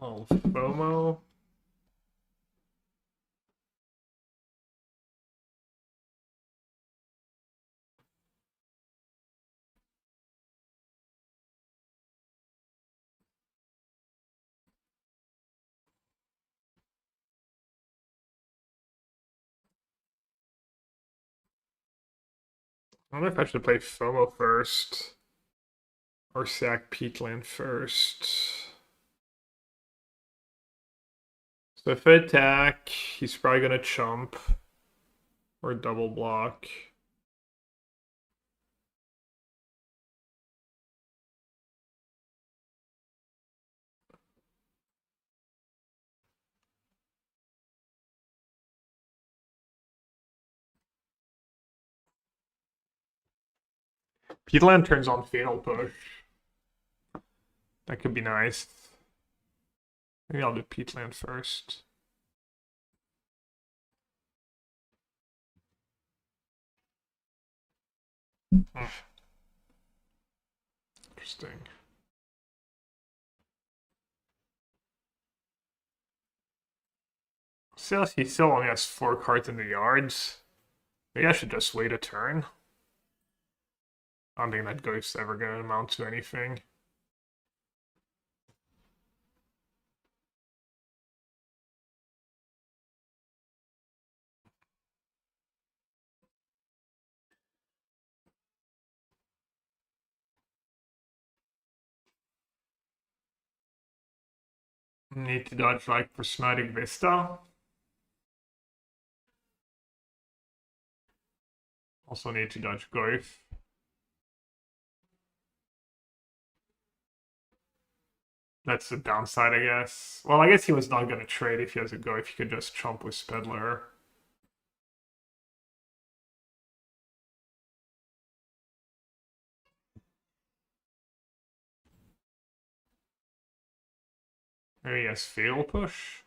Oh, FOMO. I wonder if I should play FOMO first. Or sack Peatland first. So if I attack, he's probably gonna chump. Or double block. Peatland turns on Fatal Push. That could be nice. Maybe I'll do Peatland first. Interesting. So he still only has 4 cards in the yards. Maybe I should just wait a turn. I don't think that Goyf's ever gonna amount to anything. Need to dodge like Prismatic Vista. Also need to dodge Goyf. That's the downside, I guess. Well, I guess he was not going to trade if he has a Goyf. He could just chump with Spedler. Maybe he has Fatal Push.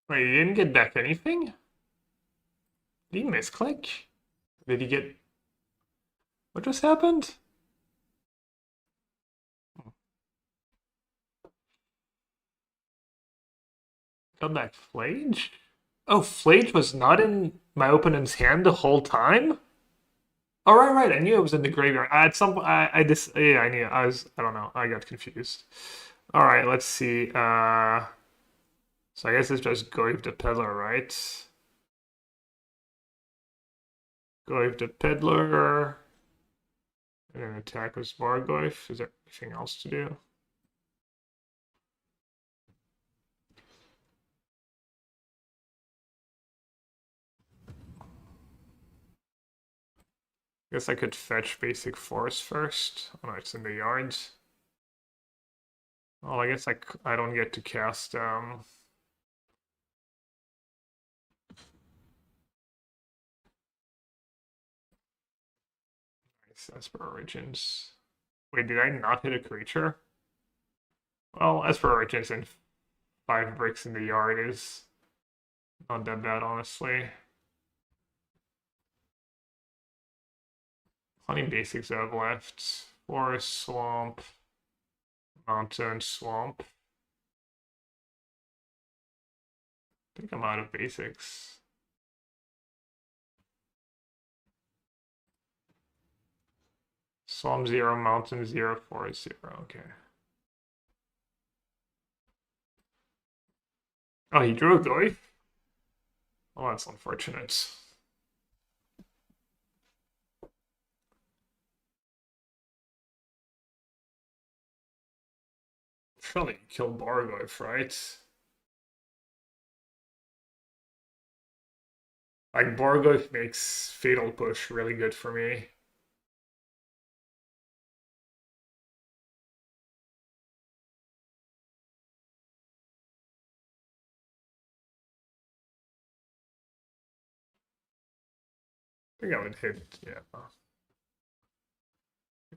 Wait, he didn't get back anything? Did he misclick? Did he get... What just happened? Got back Flage? Oh, Flage was not in my opponent's hand the whole time? Oh, right. I knew it was in the graveyard. At some point, yeah, I knew. I don't know. I got confused. All right, let's see. So I guess it's just Goyf the Peddler, right? Goyf the Peddler. And then attack with Goyf. Is there anything else to do? Guess I could fetch basic force first. Oh no, it's in the yards. Well, I guess I don't get to cast as per Origins. Wait, did I not hit a creature? Well, as per Origins and 5 bricks in the yard is not that bad, honestly. Plenty basics I have left. Forest, swamp, mountain, swamp. I think I'm out of basics. Swamp 0, mountain 0, forest 0. Okay. Oh, he drew a Goyf? Oh, that's unfortunate. Surely kill Goyf, right? Like, Goyf makes Fatal Push really good for me. I think I would hit, yeah.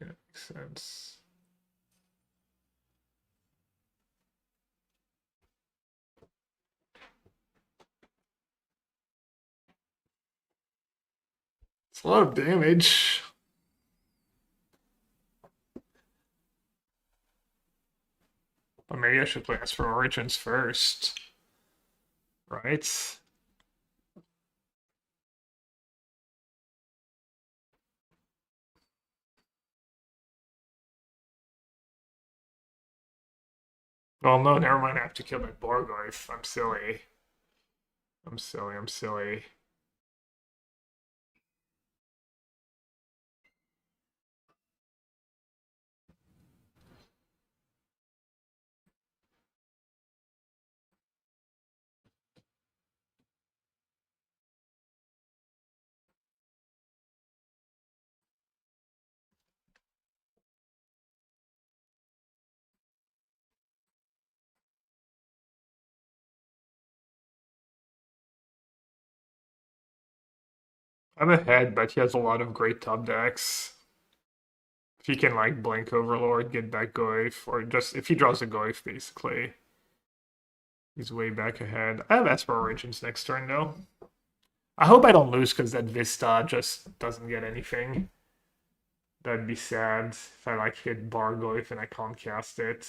Yeah, makes sense. It's a lot of damage. But maybe I should play as for Origins first. Right? Well, no, never mind. I have to kill my Goyf. I'm silly. I'm silly. I'm ahead, but he has a lot of great top decks. If he can like Blink Overlord, get back Goyf, or just if he draws a Goyf, basically, he's way back ahead. I have Esper Origins next turn though. I hope I don't lose because that Vista just doesn't get anything. That'd be sad if I like hit Goyf and I can't cast it.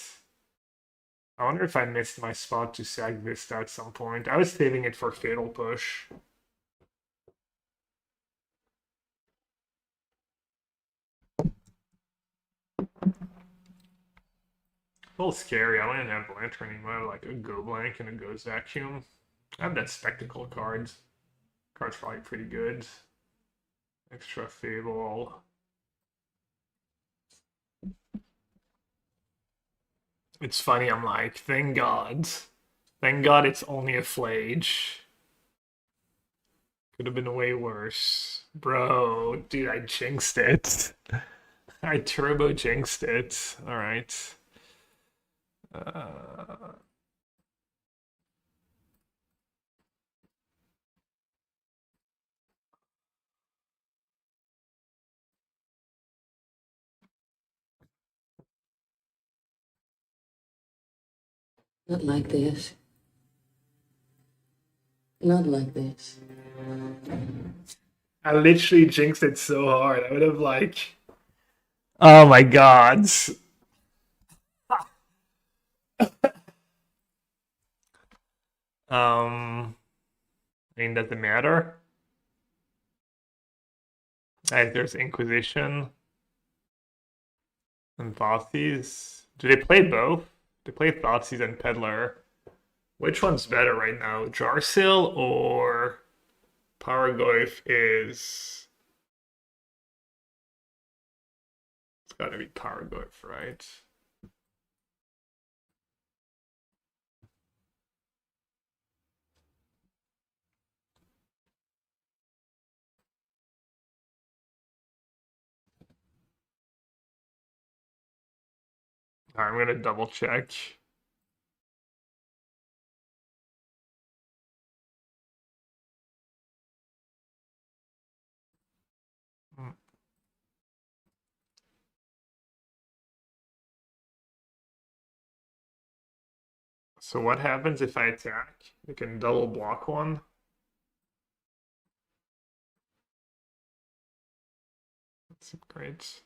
I wonder if I missed my spot to sack Vista at some point. I was saving it for Fatal Push. A little scary. I don't even have Lantern anymore. I have like a Go Blank and a Ghost Vacuum. I have that Spectacle card. Card's probably pretty good. Extra Fable. It's funny, I'm like, thank God. Thank God it's only a Flage. Could have been way worse. Bro, dude, I jinxed it. I turbo jinxed it. Alright. Not like this. Not like this. I literally jinxed it so hard. I would have like, oh my God. Um, I mean, does it matter? There's Inquisition and Thoughtseize. Do they play both? They play Thoughtseize and Peddler. Which one's better right now? Jarsil or Power Goyf is... It's gotta be Power Goyf, right? I'm gonna double check. So what happens if I attack? I can double block one. That's great.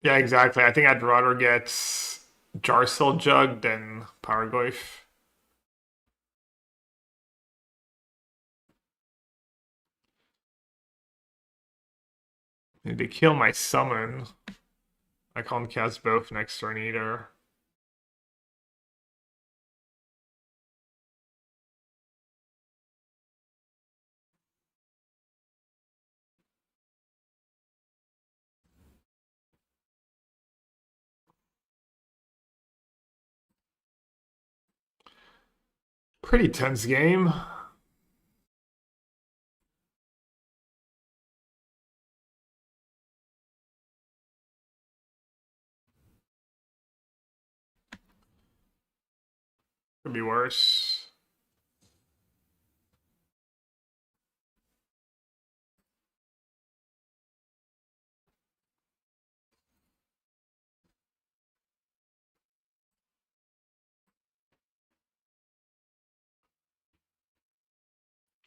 Yeah, exactly. I think I'd rather get Jarsil Jug than Power Goyf. If they kill my summon, I can't cast both next turn either. Pretty tense game. Could be worse.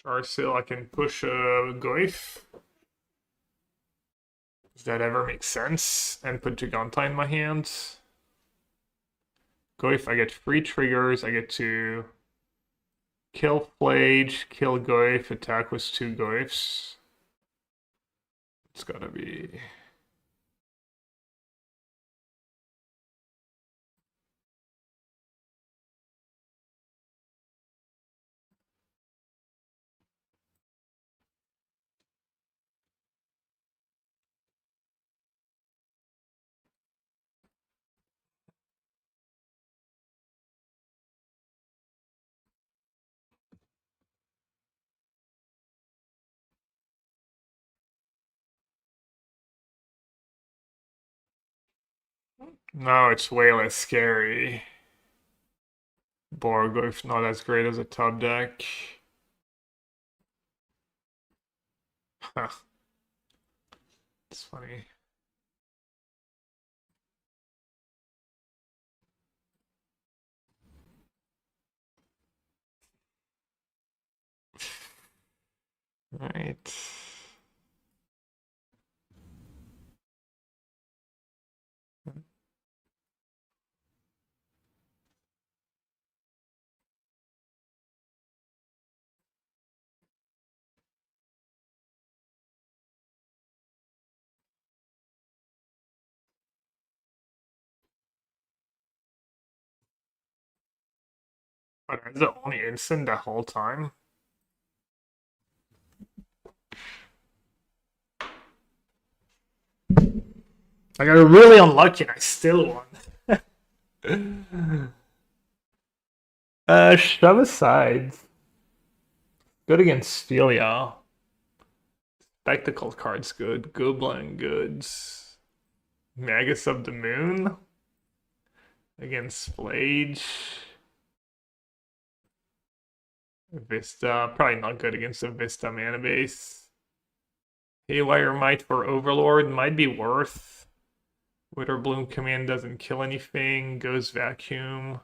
Jarsil, I can push a Goyf. Does that ever make sense? And put Giganta in my hand. Goyf, I get 3 triggers. I get to kill Flage, kill Goyf, attack with 2 Goyfs. It's gotta be... No, it's way less scary. Borgoyf not as great as a top deck. Huh. It's funny. Right. But is it only instant the whole time? I got really unlucky and I still won. Shove aside. Good against Philia. Spectacle card's good. Goblin goods. Magus of the Moon. Against Flage. Vista. Probably not good against a Vista mana base. Haywire Might for Overlord might be worth. Witterbloom command doesn't kill anything. Goes Vacuum.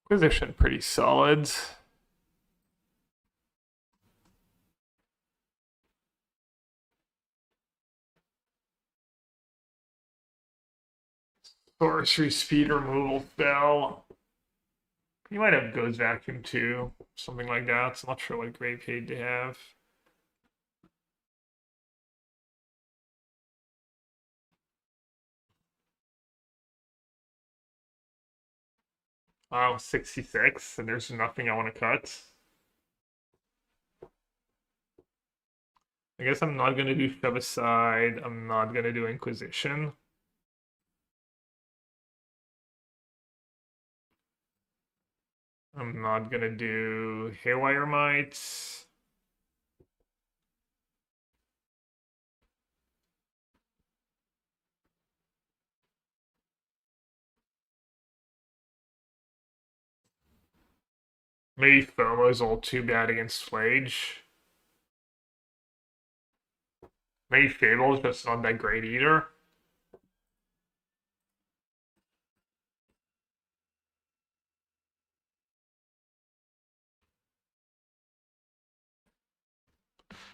Inquisition pretty solid. Sorcery speed removal spell. You might have Goes Vacuum too, something like that. I'm not sure what grave paid to have. Wow, 66, and there's nothing I want to cut. I guess I'm not gonna do Shove Aside. I'm not gonna do Inquisition. I'm not gonna do Haywire Mites. Maybe FOMO's all too bad against Flage. Maybe Fable's just not that great either.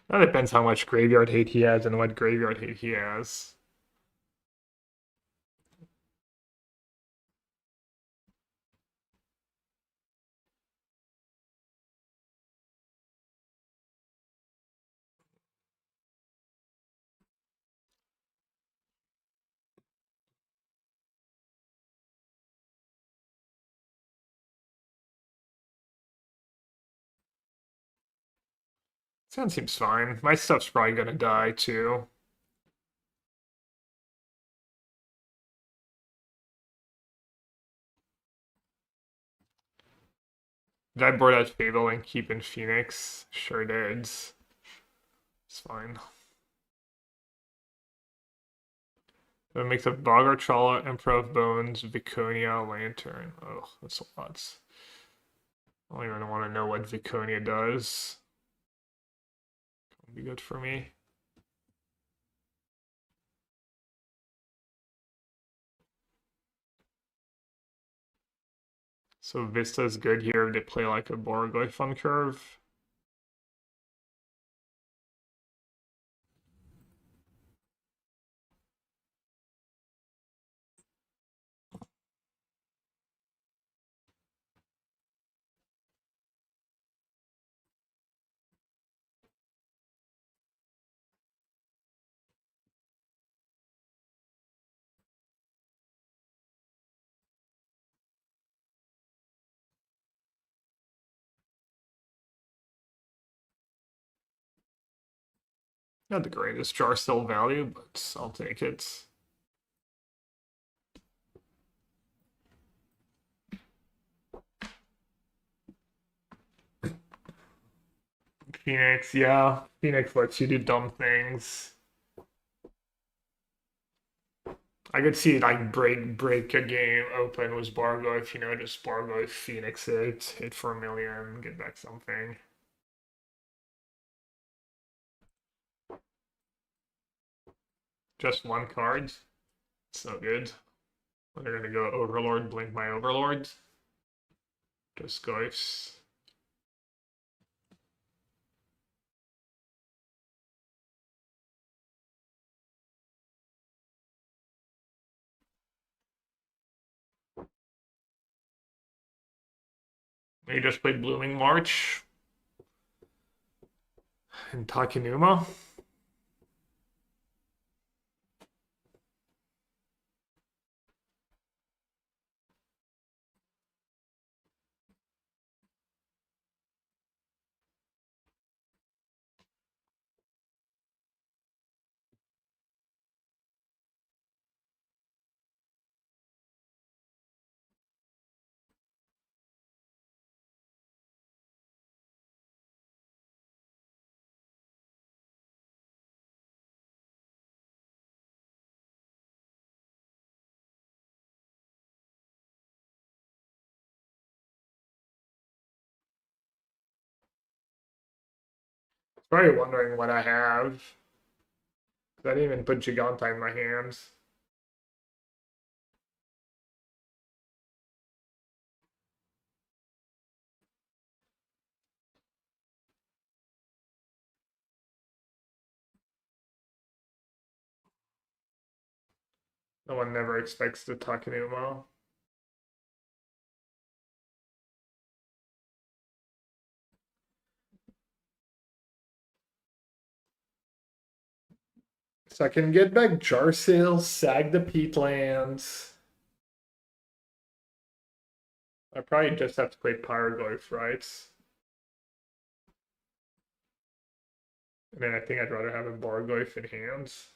That depends how much graveyard hate he has and what graveyard hate he has. Sound seems fine. My stuff's probably gonna die too. Did I board out Fable and keep in Phoenix? Sure did. It's fine. A mix of Bogger, Chala, Emperor of Bones, Viconia, Lantern. Oh, that's a lot. I don't even want to know what Viconia does. It'll be good for me. So Vista's good here if they play like a Goyf on curve. Not the greatest jar still value, but I'll take it. Phoenix, yeah. Phoenix lets you do dumb things. I could see like break a game open with Bargo if just Bargo Phoenix it, hit for 1,000,000, get back something. Just one card. So good. They're gonna go Overlord, blink my Overlord. Just Goyfs. They just played Blooming March and Takenuma. Probably wondering what I have. I didn't even put Giganta in my hands. No one never expects the Takenuma. So I can get back Jarsil, sag the peatlands. I probably just have to play Pyrogoyf, right? And then I think I'd rather have a Bargoyf in hands.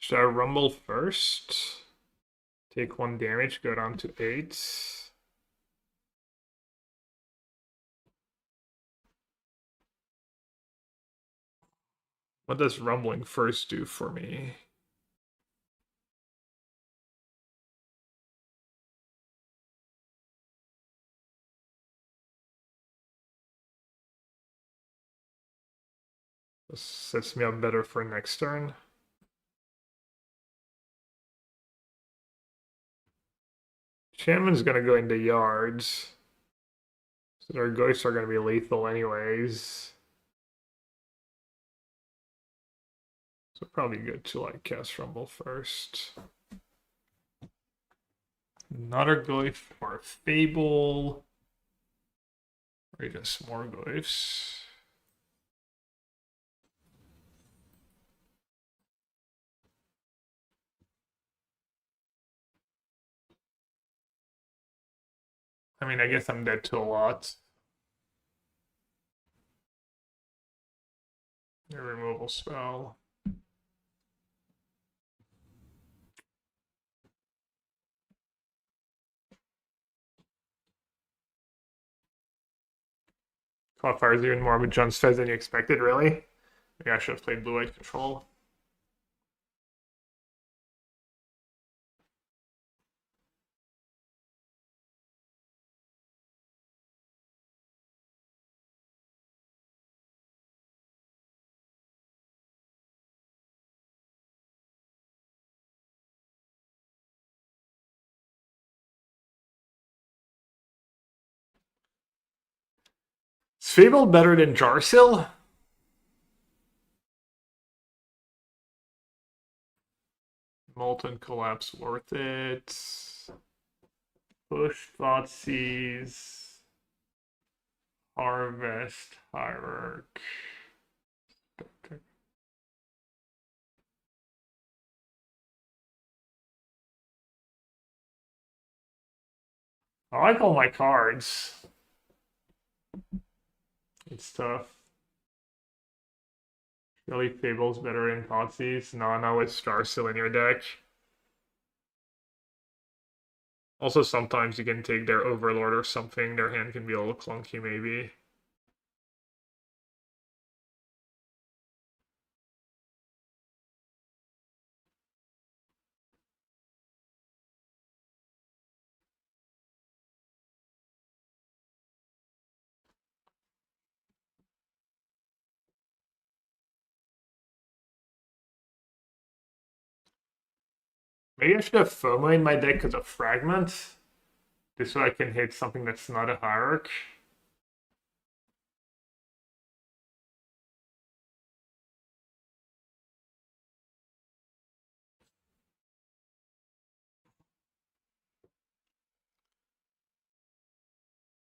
Should I rumble first? Take 1 damage, go down to 8. What does rumbling first do for me? This sets me up better for next turn. Shaman's gonna go into yards. So their ghosts are gonna be lethal anyways. So probably good to like cast Rumble first. Another Goyf or a Fable. Or just more Goyfs. I mean, I guess I'm dead to a lot. A removal spell. Qualifier is even more of a Jones Fez than you expected, really? Maybe I should have played Blue White Control. Is Fable better than Jarsil? Molten Collapse worth it. Push Thoughtseize. Harvest Hierarch. I like all my cards. It's tough. Really, Fable's better in Thoughtseize. No, not with Starsill in your deck. Also, sometimes you can take their Overlord or something. Their hand can be a little clunky, maybe. Maybe I should have FOMO in my deck because of Fragment. This way I can hit something that's not a Hierarch.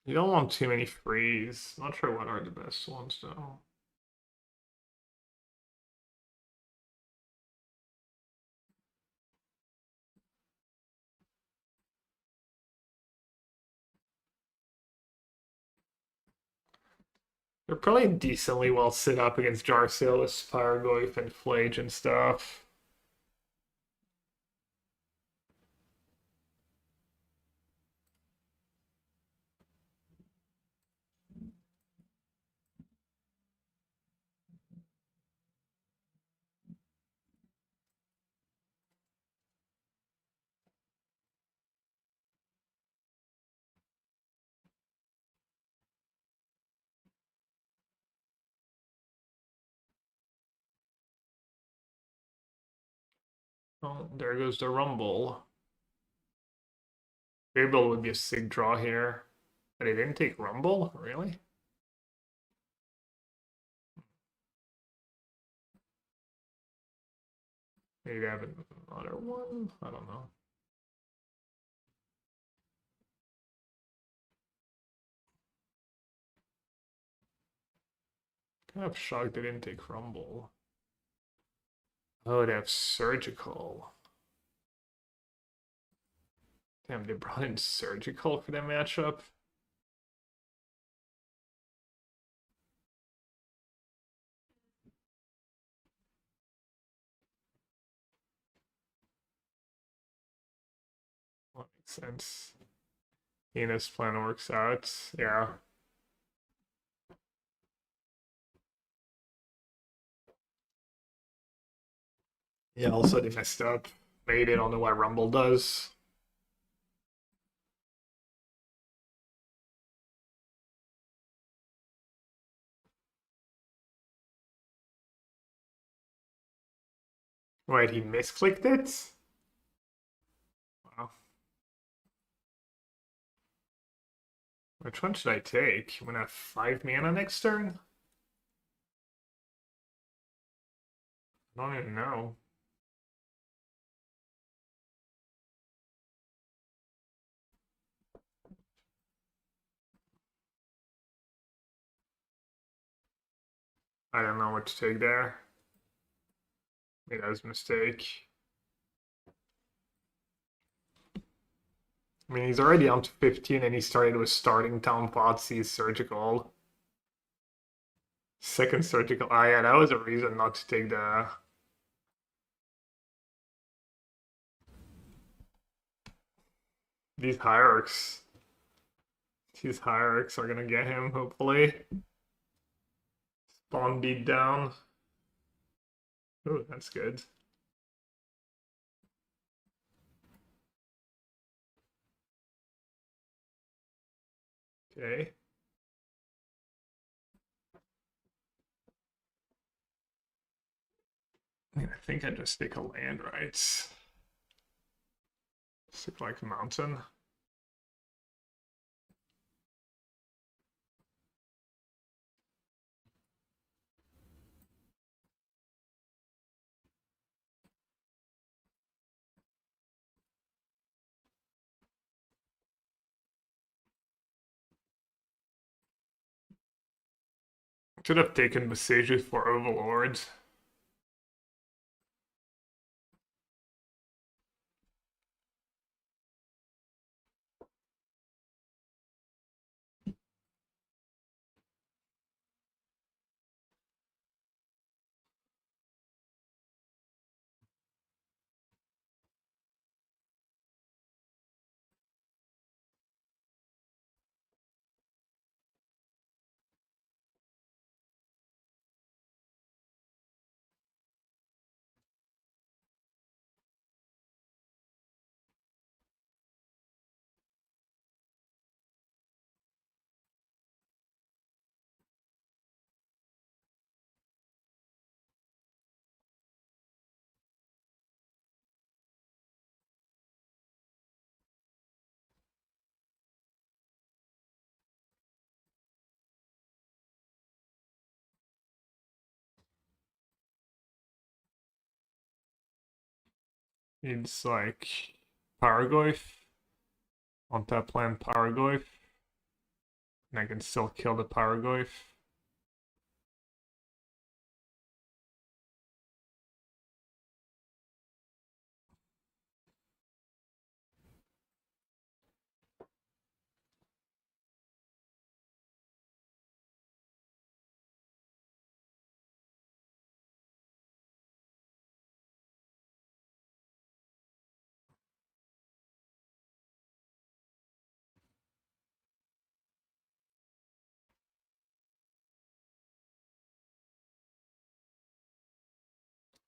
You don't want too many frees. Not sure what are the best ones though. They're probably decently well set up against Jarsil, Pyrogoyf, and Flage and stuff. Oh, there goes the rumble. Variable would be a sig draw here. But it didn't take rumble? Really? Maybe I have another one? I don't know. Kind of shocked they didn't take rumble. Oh, they have surgical. Damn, they brought in surgical for that matchup. That makes sense. Venus plan works out. Yeah. Yeah, also they messed up. Maybe they don't know what rumble does. Wait, he misclicked it? Wow. Which one should I take? I'm gonna have 5 mana next turn? I don't even know. I don't know what to take there. Maybe that was a mistake. I mean, he's already on to 15 and he started with starting town Potsy's surgical. Second surgical. Ah, yeah, that was a reason not to take the. These hierarchs. These hierarchs are gonna get him, hopefully. Spawn beat down. Oh, that's good. Okay. I mean, I think I just take a land, right? Stick like a mountain. Should have taken Besieges for Overlord. It's like Paragoyf. On top land Paragoyf. And I can still kill the Paragoyf.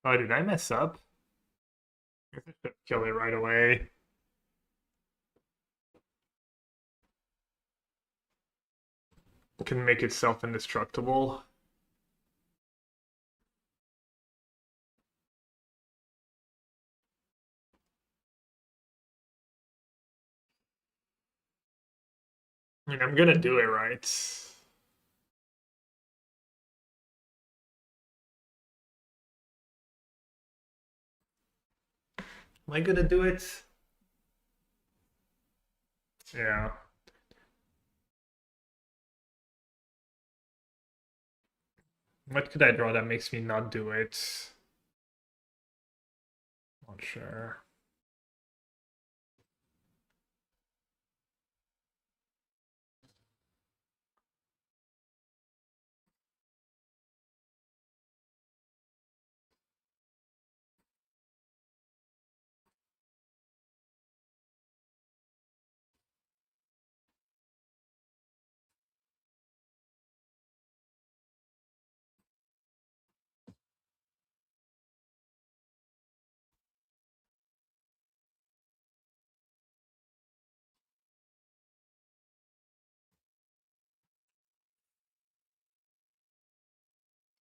Oh, did I mess up? I should kill it right away. It can make itself indestructible. I mean, I'm gonna do it right. Am I gonna do it? Yeah. What could I draw that makes me not do it? Not sure.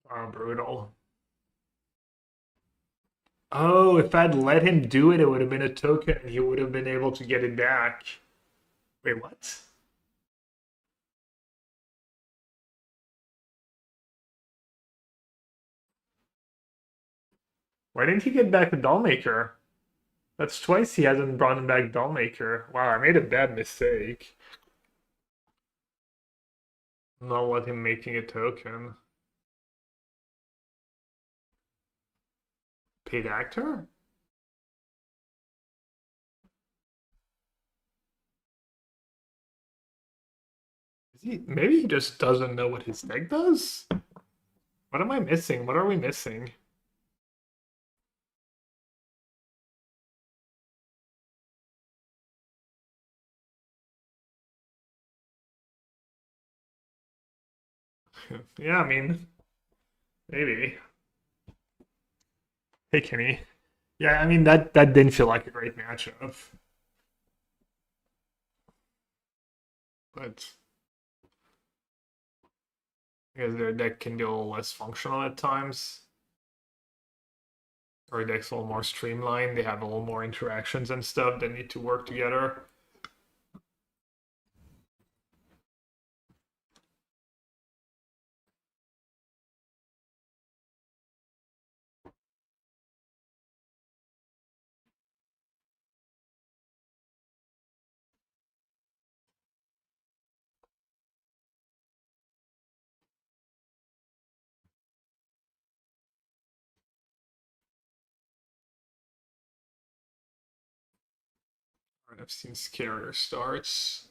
Oh, brutal. Oh, if I'd let him do it, it would have been a token and he would have been able to get it back. Wait, what? Why didn't he get back the Dollmaker? That's twice he hasn't brought him back Dollmaker. Wow, I made a bad mistake. Not let him making a token. Paid actor? Is he? Maybe he just doesn't know what his deck does? What am I missing? What are we missing? Yeah, I mean, maybe. Hey, Kenny. Yeah, I mean that didn't feel like a great matchup, but I guess their deck can be a little less functional at times. Or deck's a little more streamlined. They have a little more interactions and stuff that need to work together. Alright, I've seen scarier starts.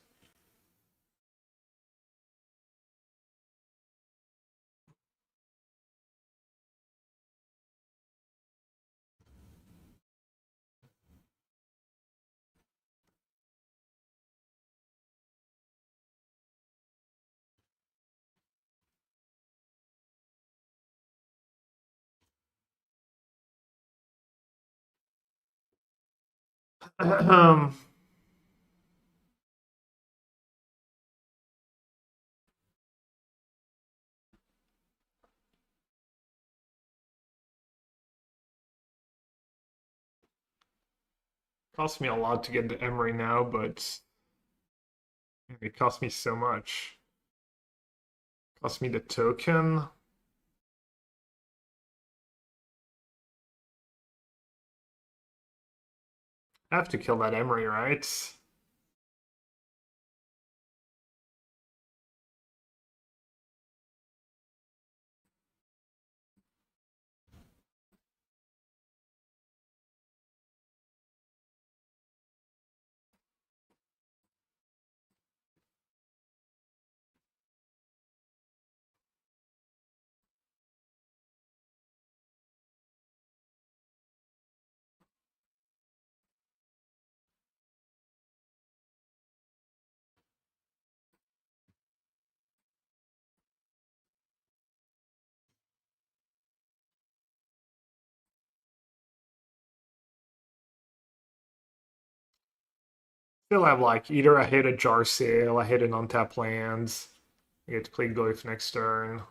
Cost me a lot to get the Emery now, but it cost me so much. Cost me the token. I have to kill that Emery, right? Still have like either I hit a jar sale, I hit an untap lands. I get to play Goyf next turn.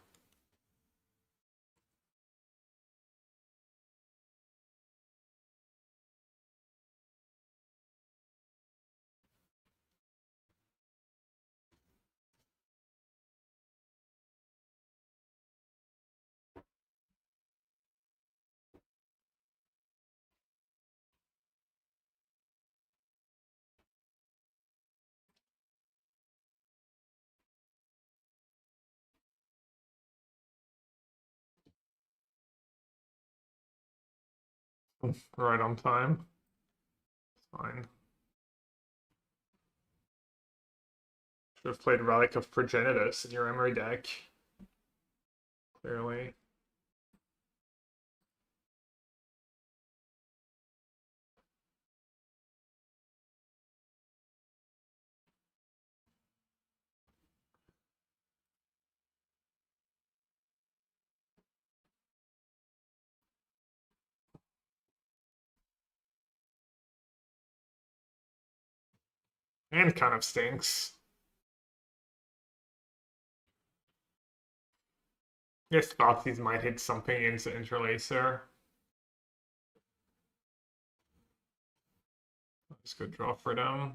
Right on time. Fine. Should have played Relic of Progenitus in your Emery deck. Clearly. And kind of stinks. I guess Thoughtseize might hit something into Interlacer. That's a good draw for them.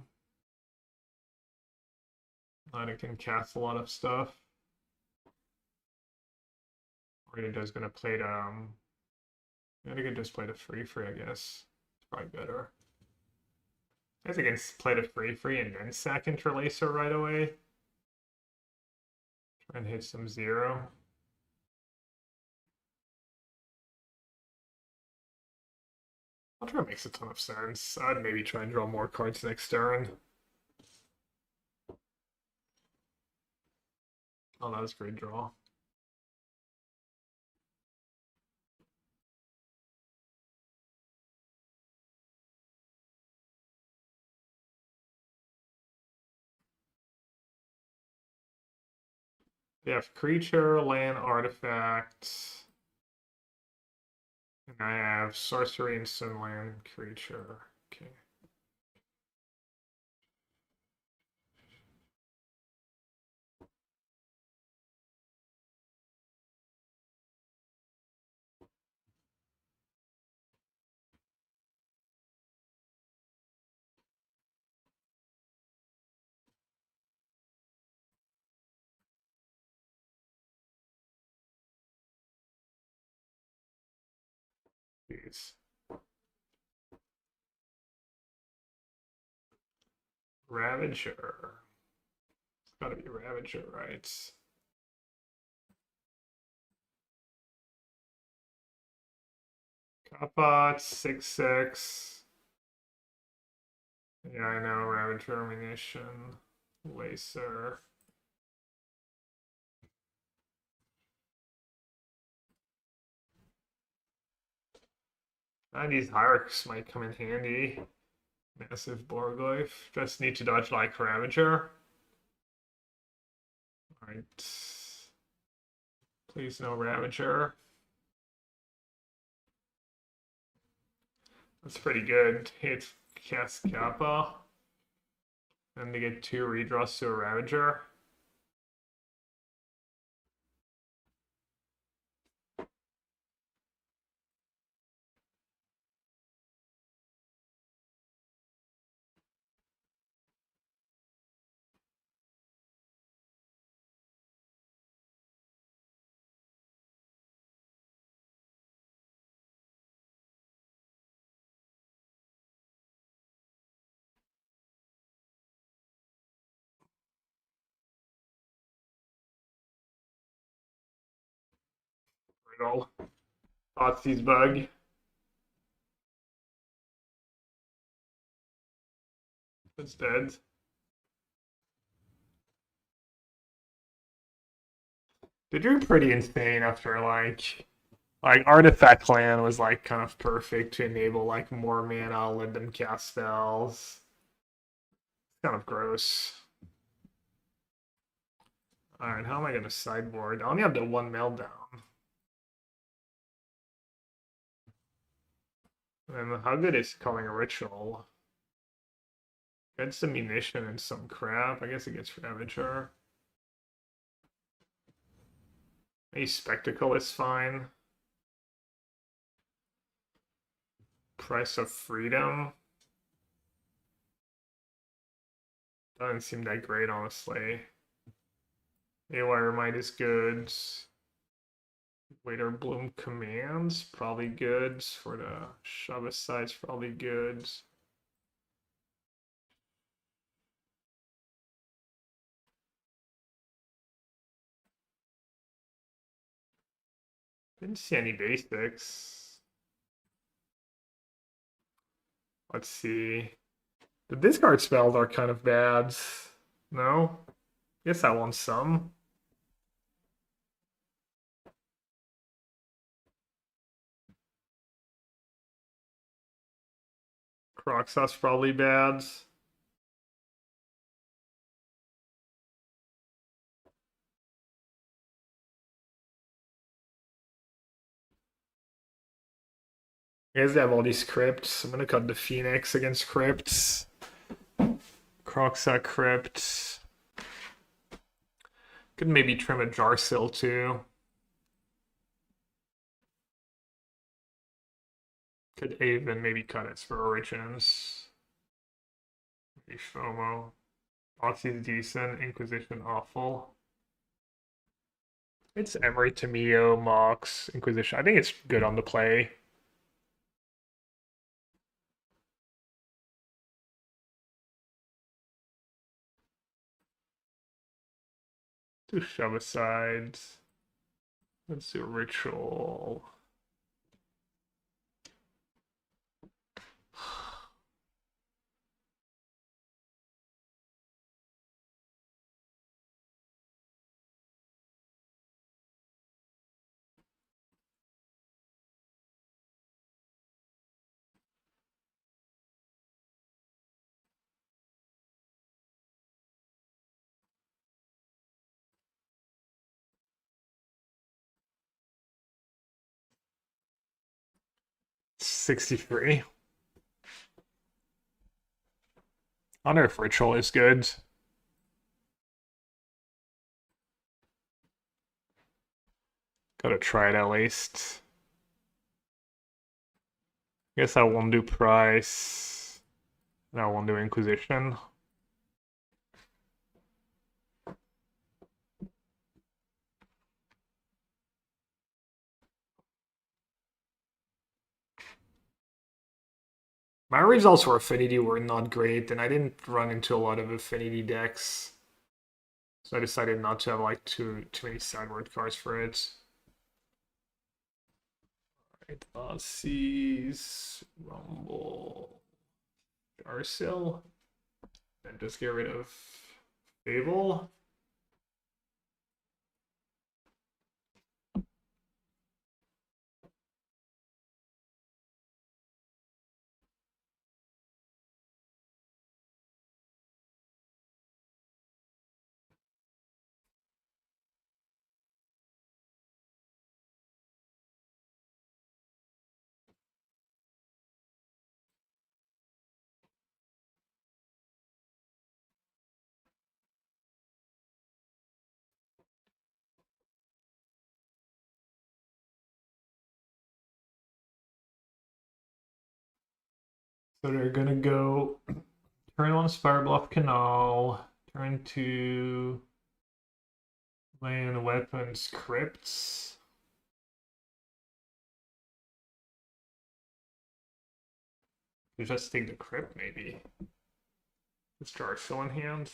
And it can cast a lot of stuff. Or it is gonna play I think it just played a free, I guess. It's probably better. I guess I can play the free and then sack Interlacer right away. Try and hit some 0. Ultra makes a ton of sense. I'd maybe try and draw more cards next turn. Oh, that was a great draw. They have creature, land, artifact. And I have sorcery and sunland creature. Okay. Jeez. Ravager. It's gotta be Ravager, right? Copbot, 6/6. Yeah, I know, Ravager ammunition. Lacer. These hierarchs might come in handy. Massive Goyf. Just need to dodge like Ravager. Alright. Please no Ravager. That's pretty good. Hit cast Kappa. And they get 2 redraws to a Ravager. Brutal. Thoughtseize bug. It's dead. They drew pretty insane after like Artifact Land was like kind of perfect to enable like more mana, let them cast spells. Kind of gross. Alright, how am I gonna sideboard? I only have the 1 meltdown. And how good is calling a ritual? Gets some munition and some crap. I guess it gets Ravager. A spectacle is fine. Price of freedom. Doesn't seem that great, honestly. Haywire Might is good. Waiter Bloom commands, probably good. For the Shabba side's probably good. Didn't see any basics. Let's see. The discard spells are kind of bad. No? Guess I want some. Croxos probably bad. I guess they have all these crypts. I'm gonna cut the Phoenix against crypts. Croxa crypt. Could maybe trim a Jarsil too. Could even maybe cut it for Origins. Maybe FOMO. Oxy's decent. Inquisition awful. It's Emery, Tamio, Mox, Inquisition. I think it's good on the play. To shove aside. Let's do a ritual. $63. I wonder if ritual is good. Gotta try it at least. Guess I won't do price. And I won't do Inquisition. My results for Affinity were not great, and I didn't run into a lot of Affinity decks. So I decided not to have like too many sideboard cards for it. Alright, Aussies, Rumble, Jarsil, and just get rid of Fable. So they're gonna go turn on Spirebluff Canal, turn to land weapons crypts. You just take the crypt maybe. Let's start fill in hand.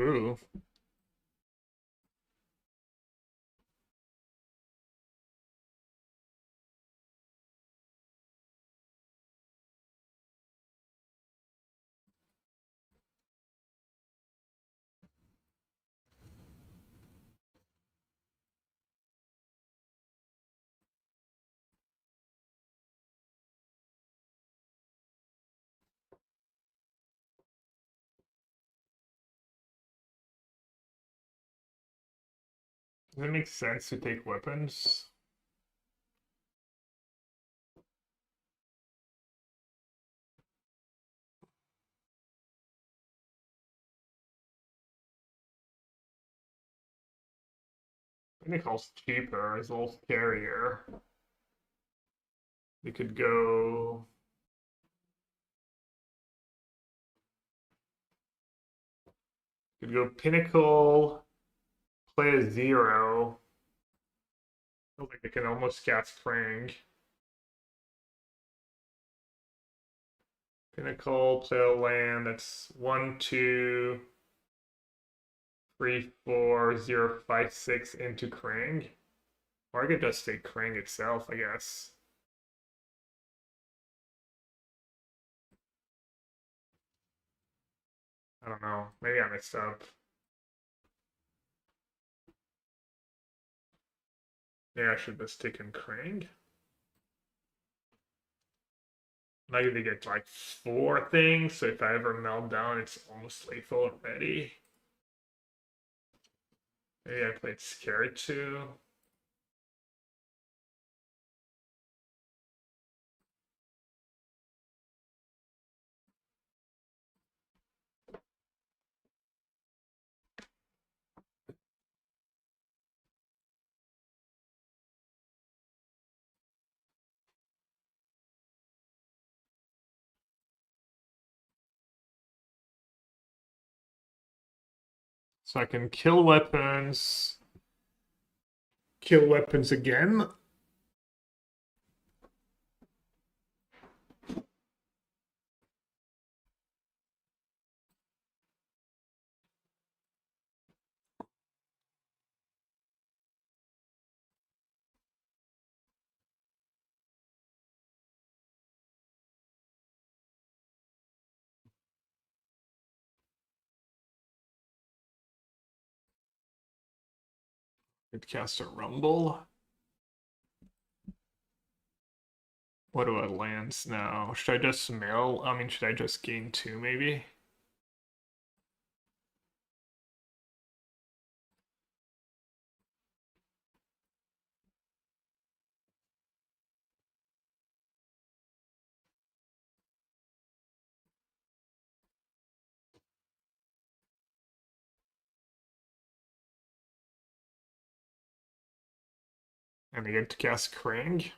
Ooh. Does it make sense to take weapons? Pinnacle's cheaper, it's a little scarier. We could go. Could go Pinnacle, play a 0. Feels like I can almost cast Krang. Pinnacle, play a land. That's 1, 2, 3, 4, 0, 5, 6 into Krang. Or I could just say Krang itself, I guess. I don't know. Maybe I messed up. Maybe I should just take in Krang. Now you get like 4 things, so if I ever melt down, it's almost lethal already. Maybe I played Scared too. So I can kill weapons again. Could cast a Rumble. What do I lands now? Should I just mill? I mean, should I just gain 2 maybe? And I get to cast Krang.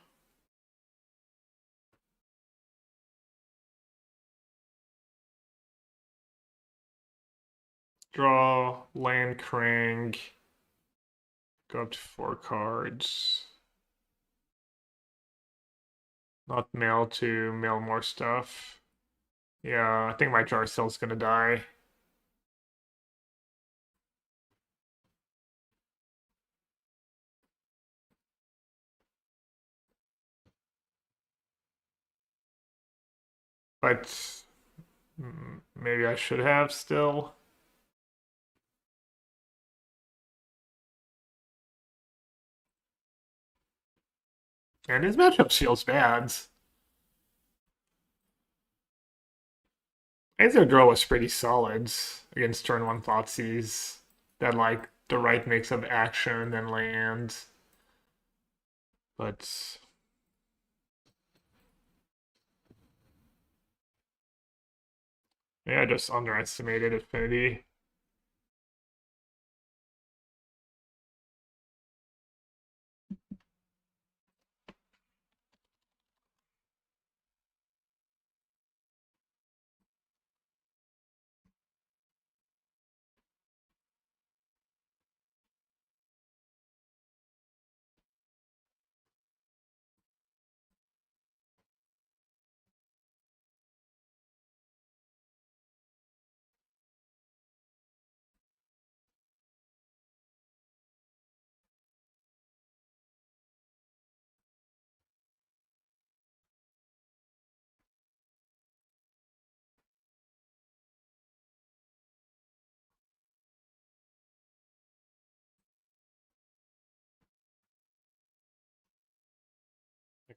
Draw, land Krang. Go up to 4 cards. Not mill to mill more stuff. Yeah, I think my jar cell's gonna die. But maybe I should have still. And his matchup feels bad. Aether Draw was pretty solid against turn 1 Thoughtseize. That like the right mix of action and land. But yeah, I just underestimated Affinity.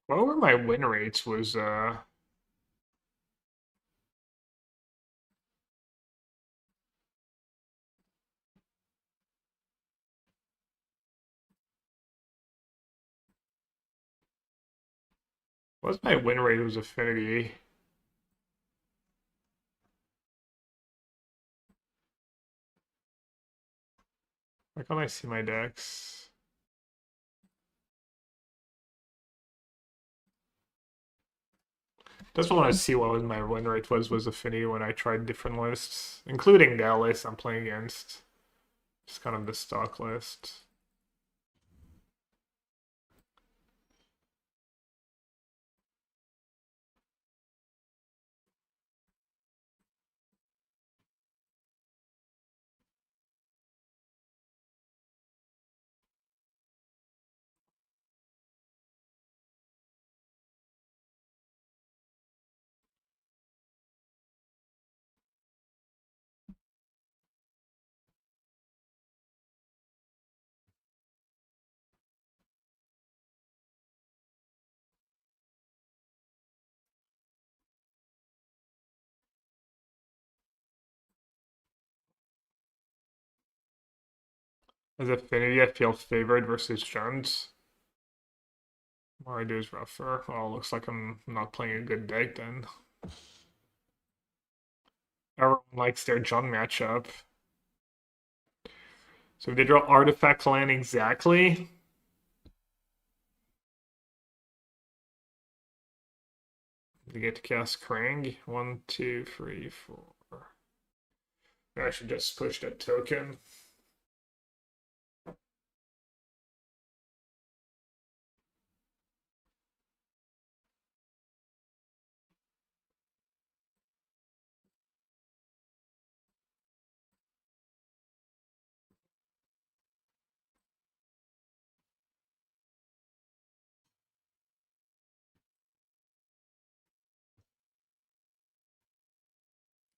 What were my win rates? What's my win rate was Affinity? Why can't I see my decks? Just want to see what my win rate was Affinity when I tried different lists, including the list I'm playing against. Just kind of the stock list. As Affinity, I feel favored versus Jones. What I do is rougher. Oh, looks like I'm not playing a good deck then. Everyone likes their John matchup. So if they draw Artifact land exactly. They get to cast Krang. 1, 2, 3, 4. I should just push that token.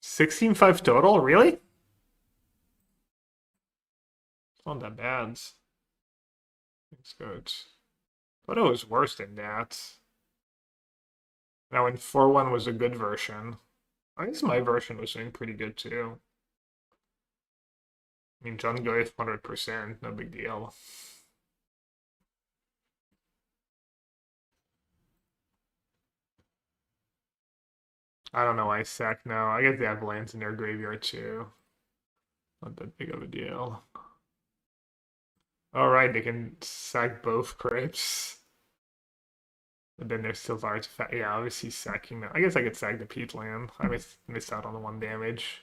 $16,500 total? Really? It's not that bad. It's good. Thought it was worse than that. Now, when 4-1 was a good version. I guess my version was doing pretty good too. I mean, John Goyf 100%, no big deal. I don't know why I sack now. I guess they have lands in their graveyard too. Not that big of a deal. Alright, they can sack both crypts. But then there's still artifact. Yeah, obviously sacking them. I guess I could sack the Pete land. I missed out on the 1 damage.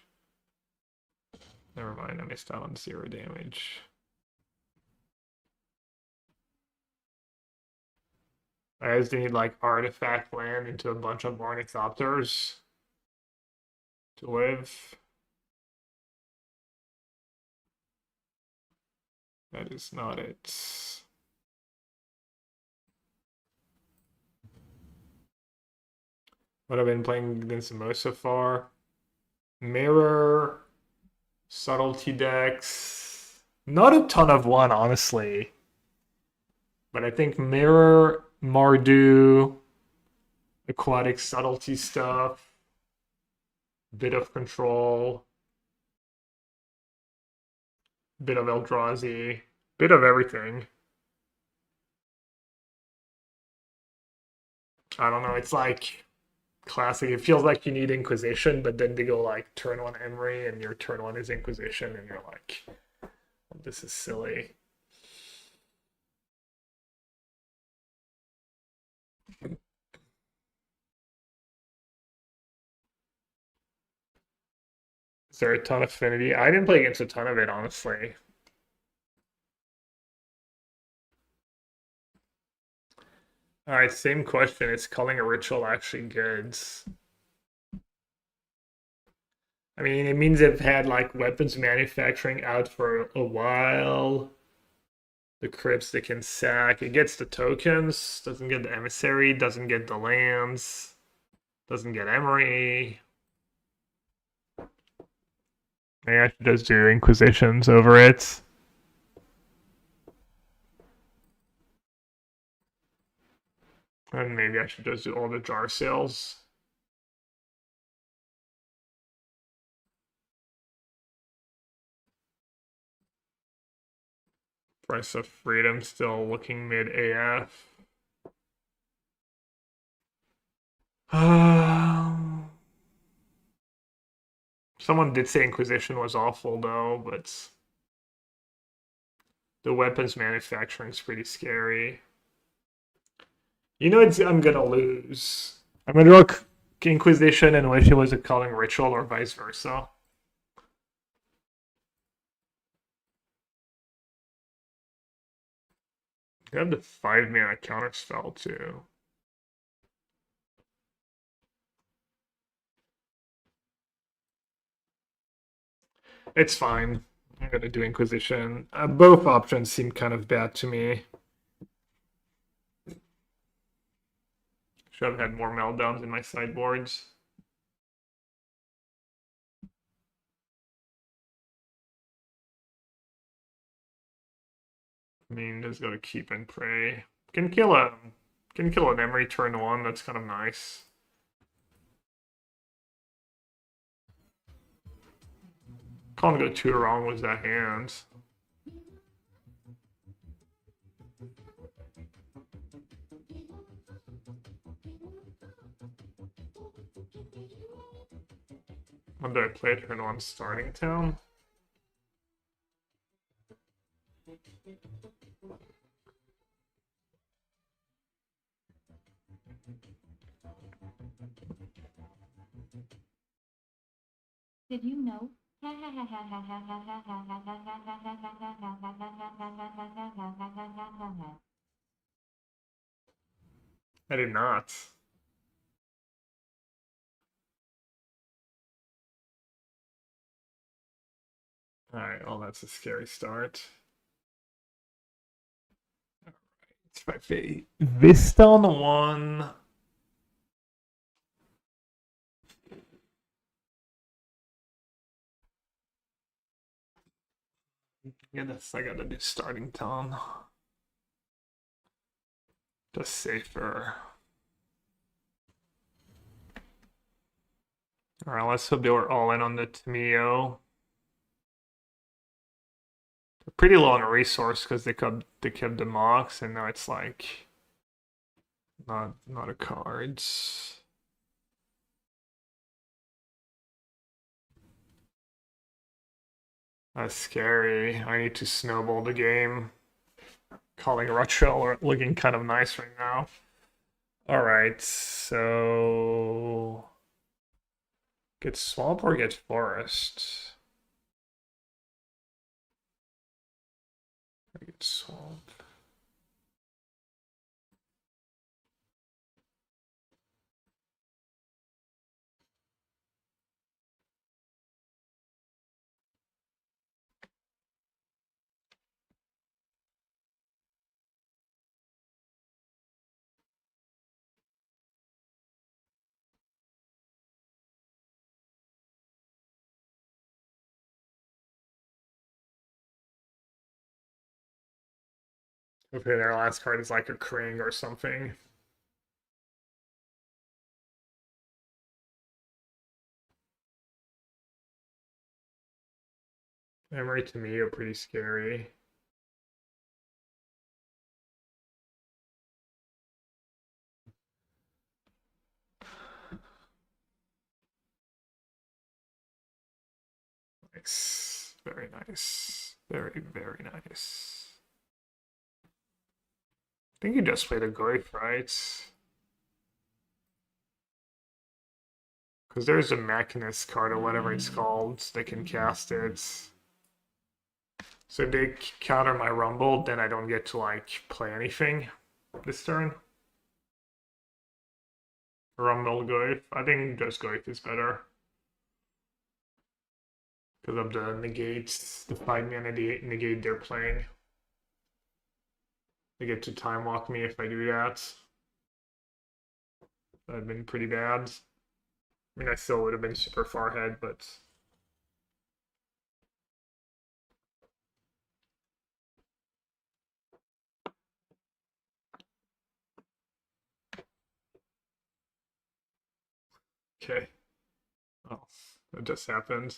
Never mind, I missed out on 0 damage. I just need like artifact land into a bunch of Ornithopters to live. That is not it. What I've been playing against the most so far? Mirror, subtlety decks. Not a ton of one, honestly. But I think Mirror, Mardu, aquatic subtlety stuff, bit of control, bit of Eldrazi, bit of everything. I don't know, it's like classic. It feels like you need Inquisition, but then they go like turn 1 Emery and your turn 1 is Inquisition, and you're like, oh, this is silly. Is there a ton of affinity? I didn't play against a ton of it, honestly. Alright, same question. Is Culling a Ritual actually good? I mean, it means they've had like weapons manufacturing out for a while. The crypts they can sack. It gets the tokens, doesn't get the emissary, doesn't get the lands, doesn't get Emery. Maybe I should just do Inquisitions over it. And maybe I should just do all the jar sales. Price of Freedom still looking mid AF. Someone did say Inquisition was awful though, but the weapons manufacturing is pretty scary. You know, I'm gonna lose. I'm gonna draw Inquisition and wish it was a culling ritual or vice versa. You have the 5-mana counter spell too. It's fine. I'm gonna do Inquisition. Both options seem kind of bad to me. Should have had more meltdowns in my sideboards. I mean, just gotta keep and pray. Can kill an Emery turn 1. That's kind of nice. Can't go too wrong with that hand. When do I play turn 1 starting town? Did you know? I did not. Alright, well, that's a scary start. Alright, Vista on the 1. Yeah, I gotta do starting town. Just safer. Alright, let's hope they were all in on the Tamio. They're pretty low on resource because they kept the Mox, and now it's like not a cards. That's scary. I need to snowball the game. Calling Rutshell looking kind of nice right now. Alright, so get swamp or get forest? I get swamp. Okay, their last card is like a Kring or something. Emery to me are pretty scary. Nice. Very nice. Very, very nice. I think you just played a Goyf, right? Because there's a Machinist card or whatever it's called that can cast it. So if they counter my Rumble, then I don't get to like play anything this turn. Rumble Goyf. I think just Goyf is better. Because of the negates, the 5-mana negate they're playing. They get to time walk me if I do that. That'd been pretty bad. I mean, I still would have been super far ahead, but okay. Oh, that just happened.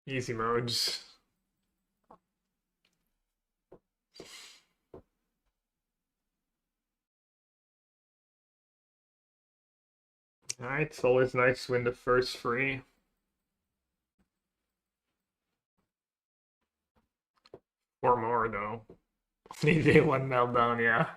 Easy modes. Alright, it's always nice to win the first free. Or more, though. Need day one meltdown, yeah.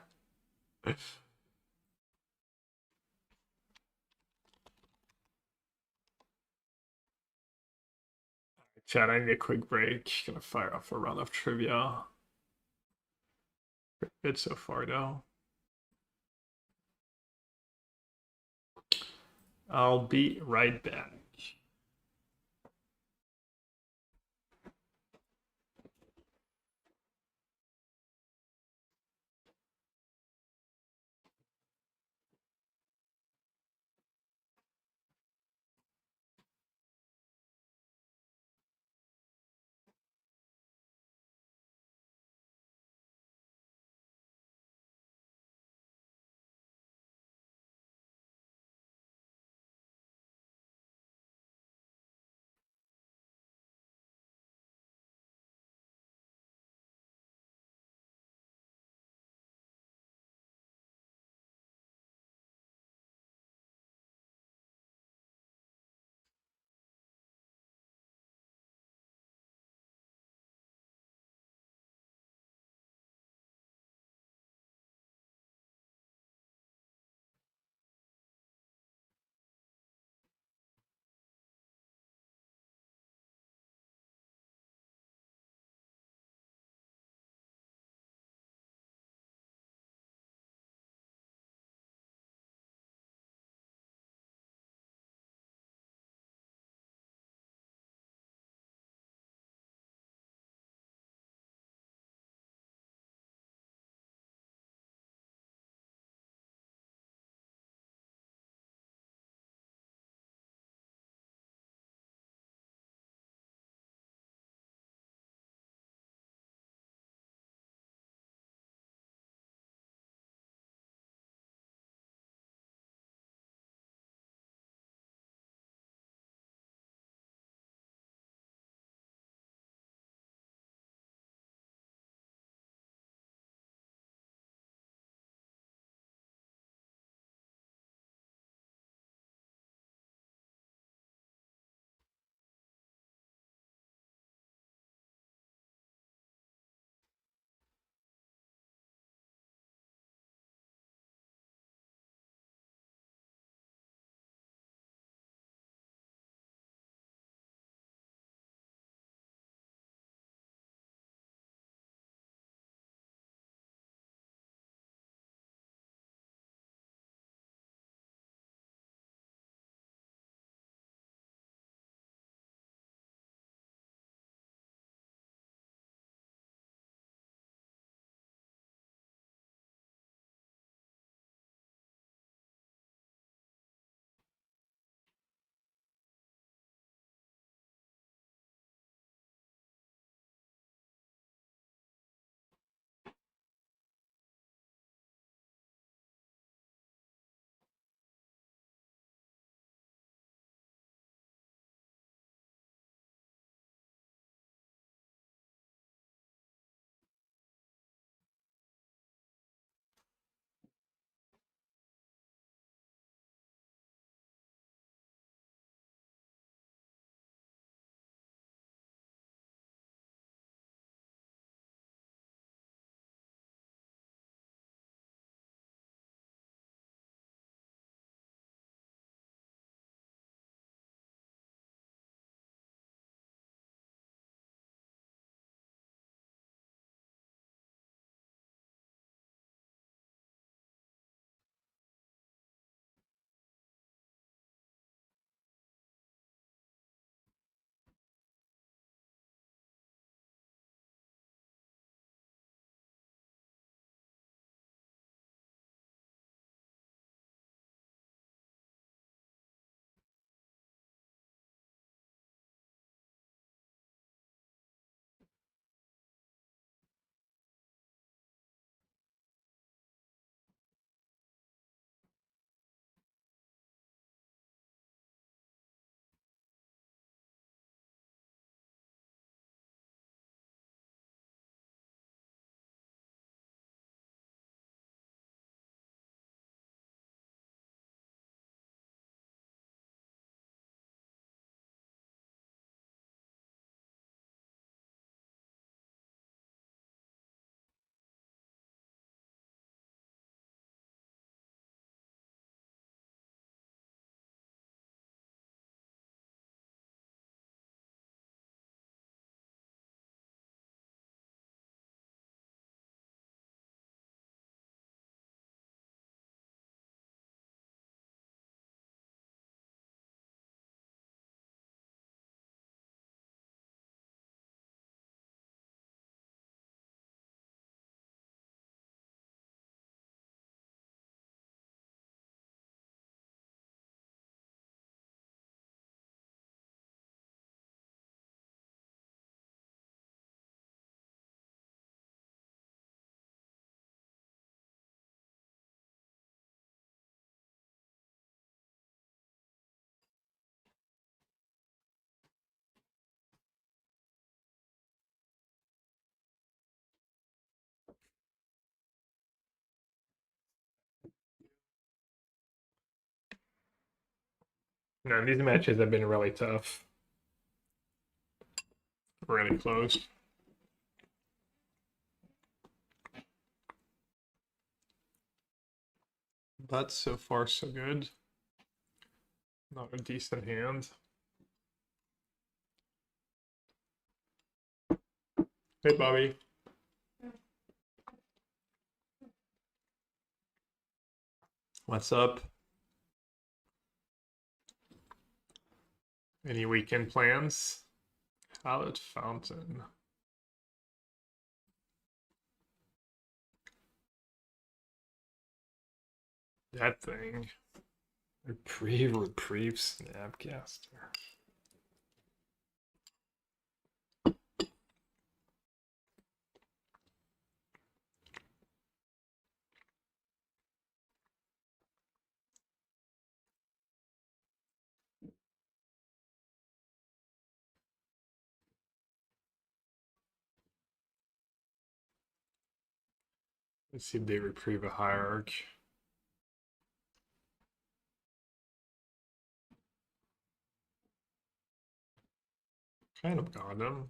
Chat, I need a quick break. Gonna fire off a round of trivia. Good so far, though. I'll be right back. No, these matches have been really tough. Really close. But so far, so good. Not a decent hand. Hey, Bobby. What's up? Any weekend plans? Palette Fountain. That thing. Reprieve Snapcaster. Let's see if they reprieve a hierarch. Kind of got him.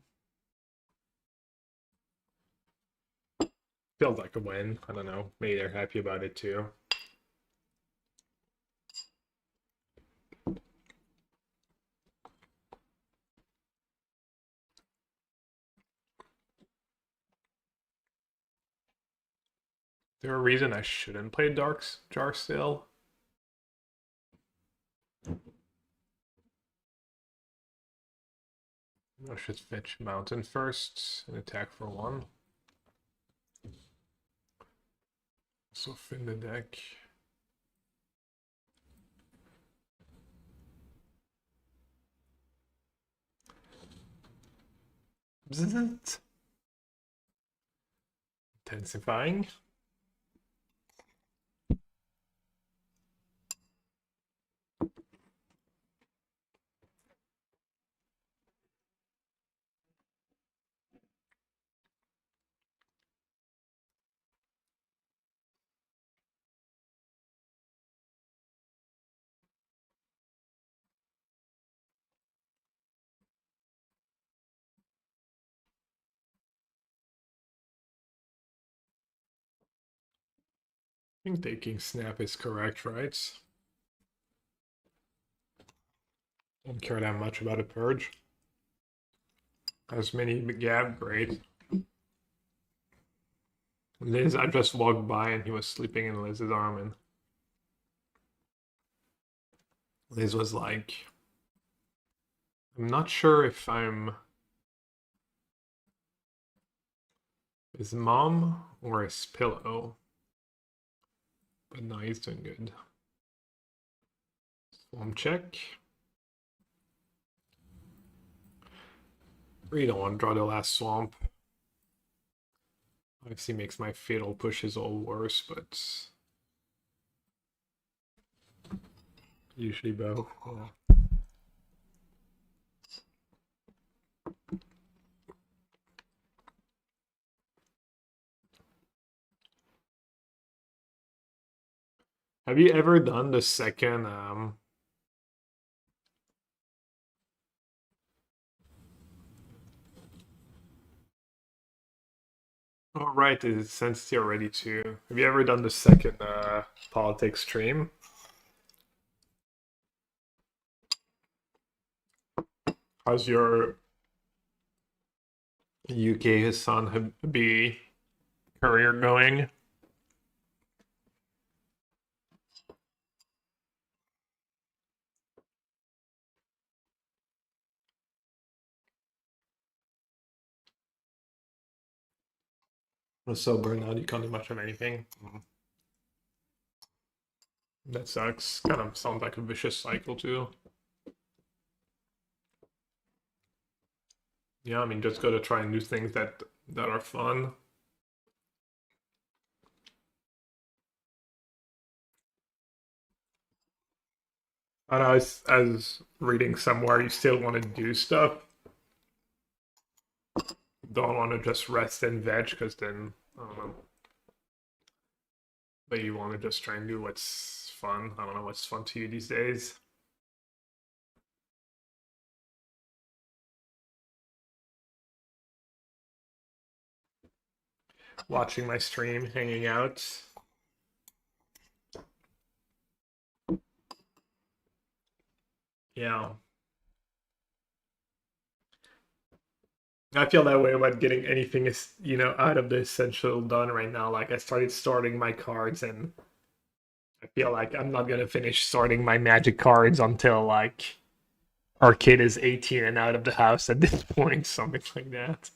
Feels like a win. I don't know. Maybe they're happy about it too. Is there a reason I shouldn't play Dark's Jar still? I should fetch Mountain first and attack for 1. So fin the deck. Bzzzt. Intensifying. I think taking snap is correct, right? Don't care that much about a purge. As many gab, great. Liz, I just walked by and he was sleeping in Liz's arm, and Liz was like, I'm not sure if I'm his mom or his pillow. But no, he's doing good. Swamp check. Really don't want to draw the last swamp. Obviously makes my fatal pushes all worse, but usually bow. Oh. Have you ever done the second oh right, it's sensitive already too. Have you ever done the second politics stream? How's your UK Hassan Habibi career going? I'm so burned out, you can't do much of anything. That sucks. Kind of sounds like a vicious cycle too. Yeah, I mean, just gotta try and do things that are fun. I know, as reading somewhere, you still want to do stuff. Don't want to just rest and veg, because then, I don't know. But you want to just try and do what's fun. I don't know what's fun to you these days. watching my stream, hanging out. Yeah. I feel that way about getting anything is out of the essential done right now. Like I started sorting my cards and I feel like I'm not gonna finish sorting my magic cards until like our kid is 18 and out of the house at this point, something like that.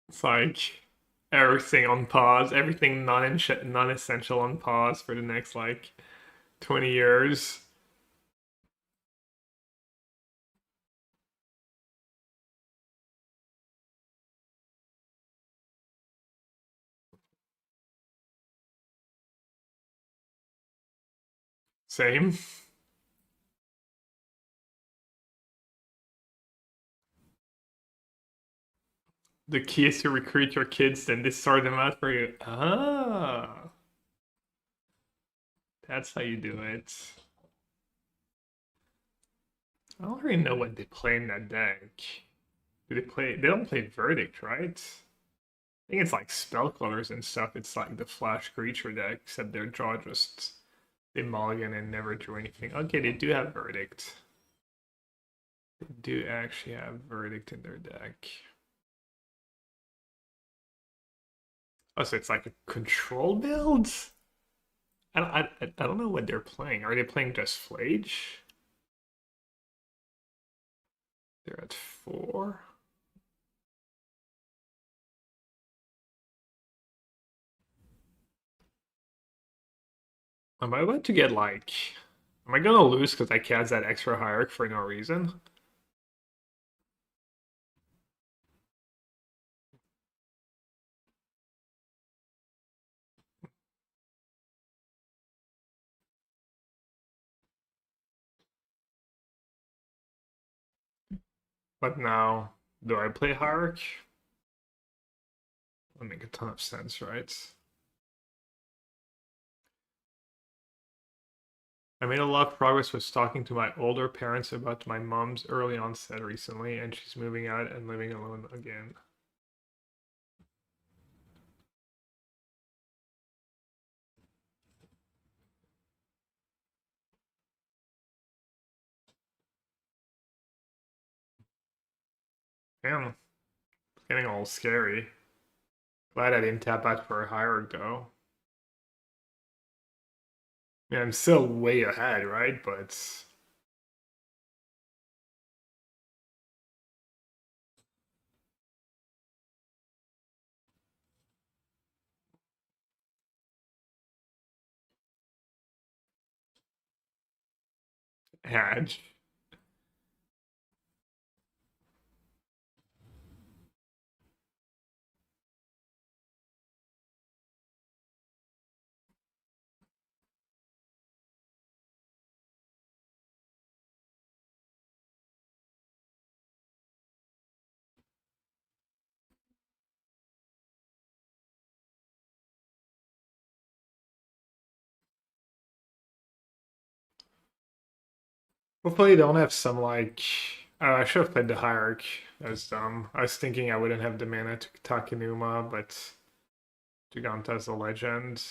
It's like everything on pause, everything non-essential on pause for the next like 20 years. Same. The key is to recruit your kids, then they sort them out for you. Ah, that's how you do it. I don't really know what they play in that deck. Do they play? They don't play Verdict, right? I think it's like spell colors and stuff. It's like the flash creature deck, except their draw just they mulligan and never drew anything. Okay, they do have Verdict. They do actually have Verdict in their deck. Oh, so it's like a control build? I don't know what they're playing. Are they playing just Flage? They're at 4. Am I about to get like... Am I gonna lose because I cast that extra hierarch for no reason? But now, do I play hierarch? That make a ton of sense, right? I made a lot of progress with talking to my older parents about my mom's early onset recently, and she's moving out and living alone again. Damn, it's getting all scary. Glad I didn't tap out for a hierarch though. Yeah, I'm still way ahead, right? But Hadge. Hopefully, they don't have some like. Oh, I should have played the hierarch. That was dumb. I was thinking I wouldn't have the mana to Takenuma, but Giganta's a legend.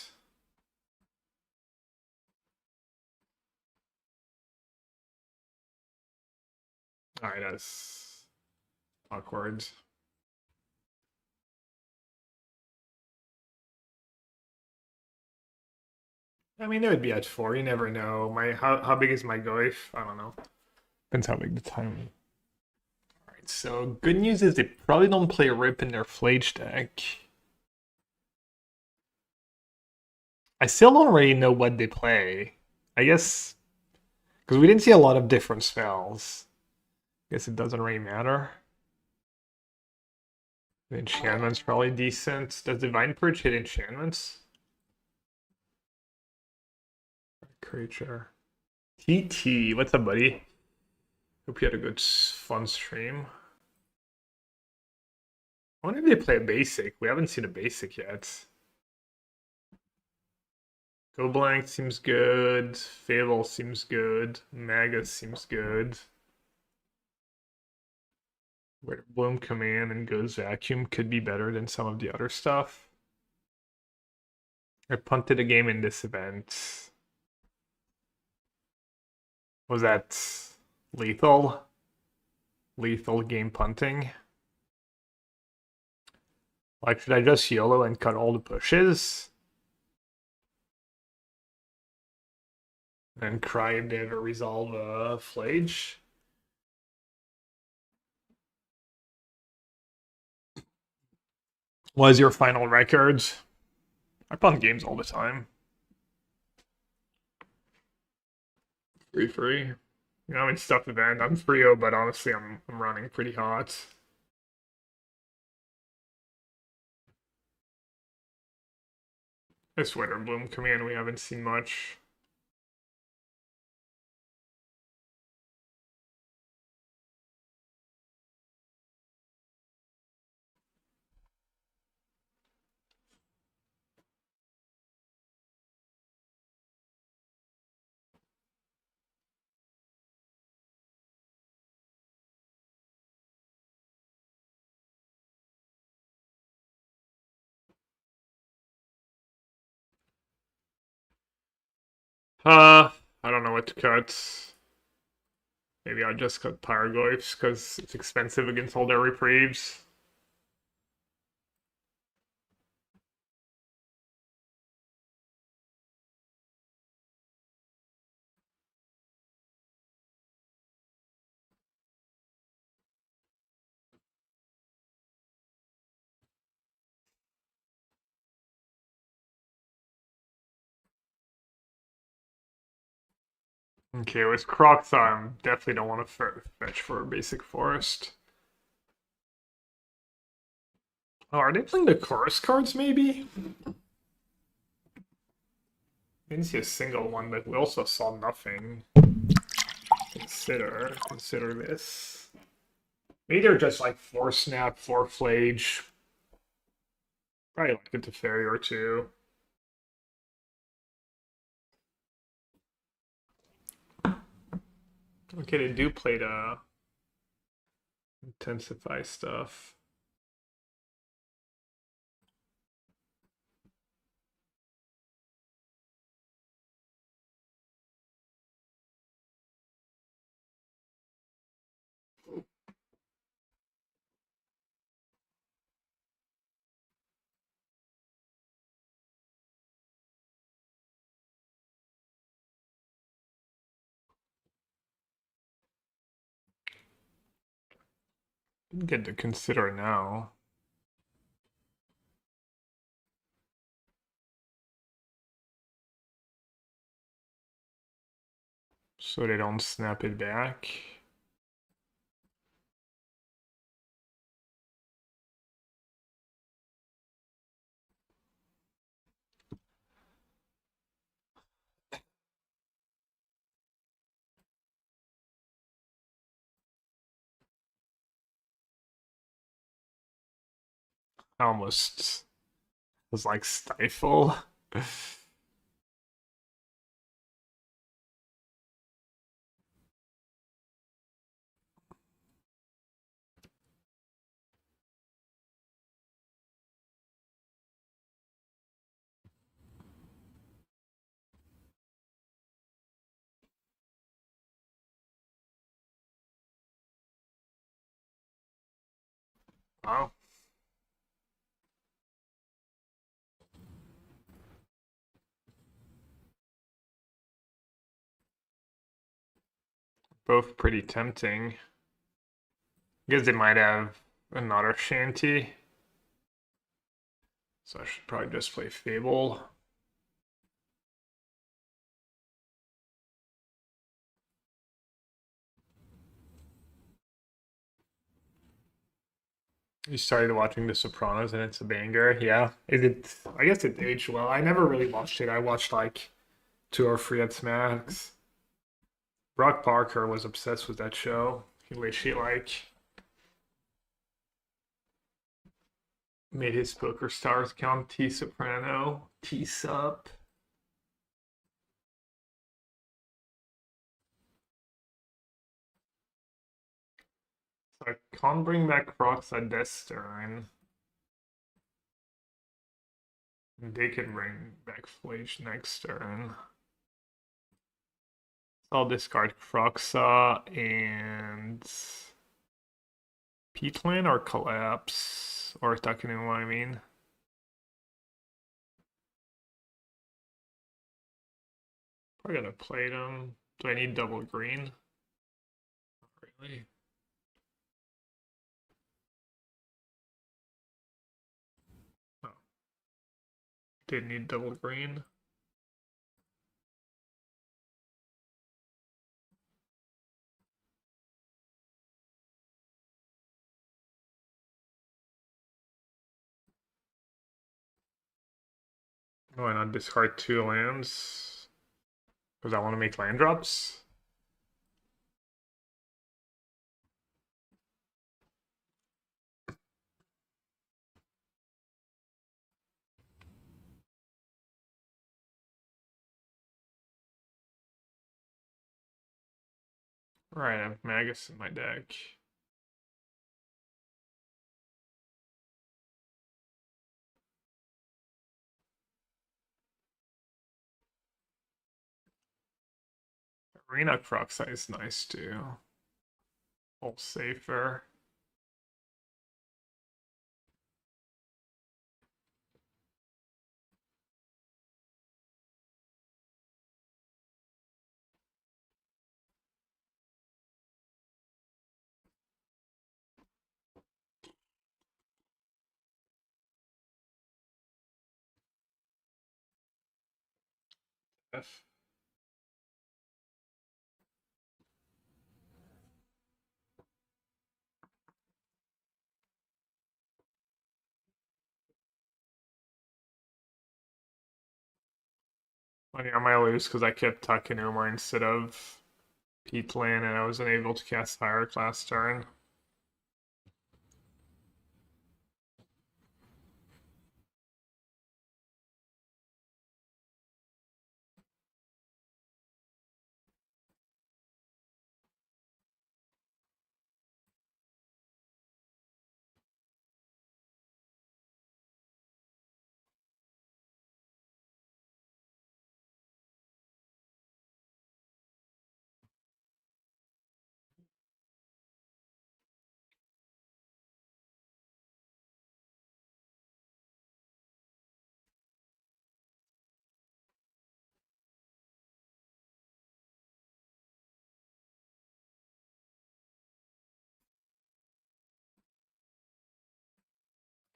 Alright, that's awkward. I mean, it would be at 4. You never know. How big is my Goyf? I don't know. Depends how big the time. Alright, so good news is they probably don't play Rip in their Flage deck. I still don't really know what they play. I guess because we didn't see a lot of different spells. I guess it doesn't really matter. The enchantment's probably decent. Does Divine Purge hit enchantments? Creature. TT, what's up, buddy? Hope you had a good, fun stream. I wonder if they play a basic. We haven't seen a basic yet. Go Blank seems good. Fable seems good. Magus seems good. Where Bloom Command and Goes Vacuum could be better than some of the other stuff. I punted a game in this event. Was that lethal? Lethal game punting? Like, should I just YOLO and cut all the pushes? And cry if they ever resolve a flage? What is your final record? I punt games all the time. Free. You know, it's tough event. I'm 3-0, but honestly, I'm running pretty hot. This Winter Bloom Command we haven't seen much. I don't know what to cut. Maybe I'll just cut Goyfs because it's expensive against all their reprieves. Okay, with Crocs, I definitely don't want to fetch for a basic forest. Oh, are they playing the chorus cards, maybe? I didn't see a single one, but we also saw nothing. Consider this. Maybe they're just like 4 snap, 4 flage. Probably like a Teferi or 2. Okay, they do play the intensify stuff. Get to consider now. So they don't snap it back. I almost was like stifle. Wow. Both pretty tempting. I guess they might have another shanty. So I should probably just play Fable. You started watching The Sopranos and it's a banger. Yeah. I guess it aged well. I never really watched it. I watched like 2 or 3 at Max. Brock Parker was obsessed with that show. He literally like made his Poker Stars account T Soprano, T Sup. So I can't bring back rocks at this turn. They can bring back Flage next turn. I'll discard Croxa and Peatland or Collapse or Takenu, I mean. Probably gonna play them. Do I need double green? Not really. Oh. Did need double green. Why not discard 2 lands? Because I want to make land drops. Alright, I have Magus in my deck. Arena Croxa is nice too. All safer. F. Funny, I might lose because I kept Takenuma instead of Peatland and I wasn't able to cast higher class turn.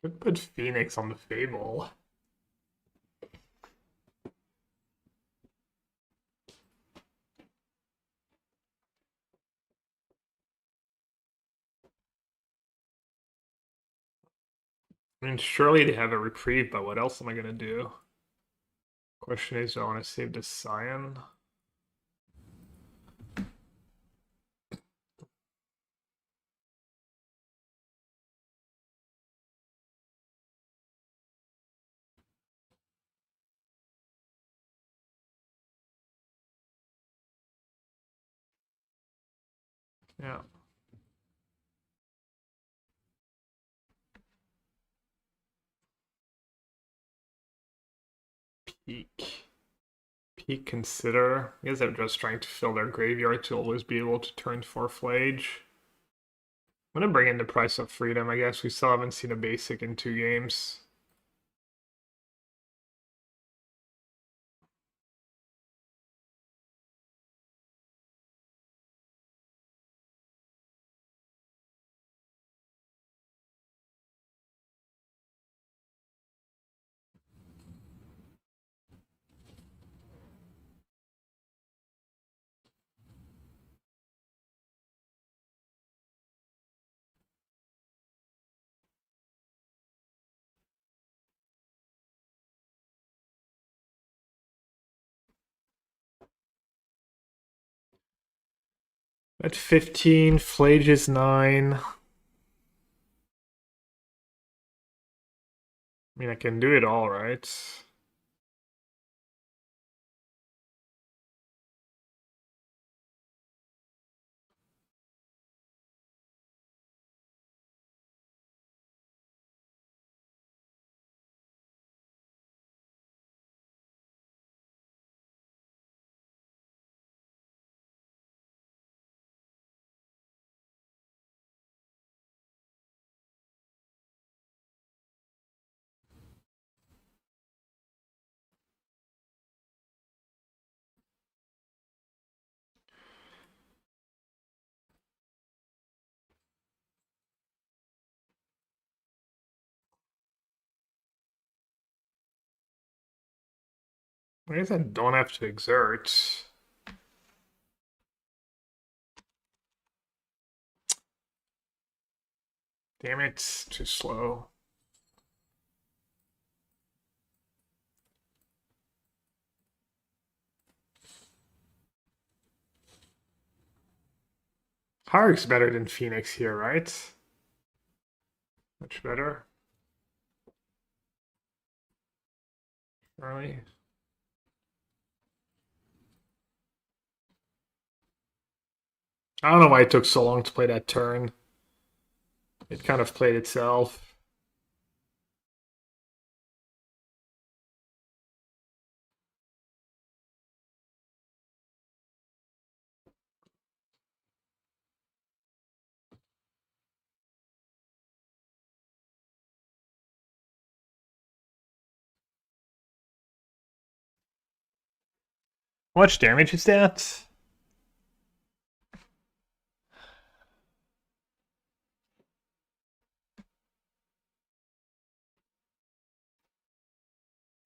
Could put Phoenix on the Fable. I mean, surely they have a reprieve, but what else am I gonna do? Question is, do I want to save the Scion? Yeah. Peak. Peak Consider. I guess they're just trying to fill their graveyard to always be able to turn 4 Flage. I'm gonna bring in the Price of Freedom. I guess we still haven't seen a basic in 2 games. At 15, Flage is 9. I mean, I can do it all, right? I guess I don't have to exert. Damn it, too slow. Hark's better than Phoenix here, right? Much better. Really? I don't know why it took so long to play that turn. It kind of played itself. How much damage is that?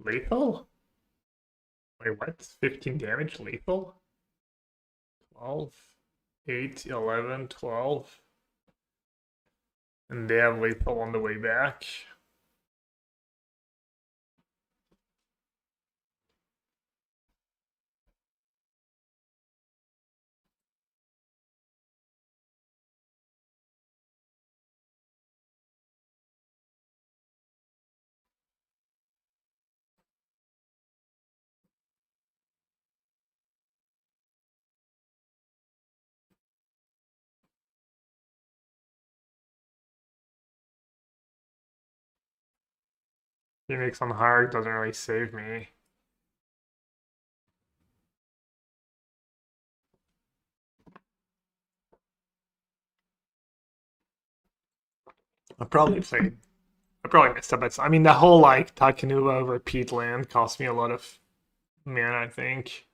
Lethal? Wait, what? 15 damage lethal? 12, 8, 11, 12. And they have lethal on the way back. Phoenix on hard doesn't really save me. I probably messed up. I mean, the whole like Takanuva repeat land cost me a lot of mana, I think.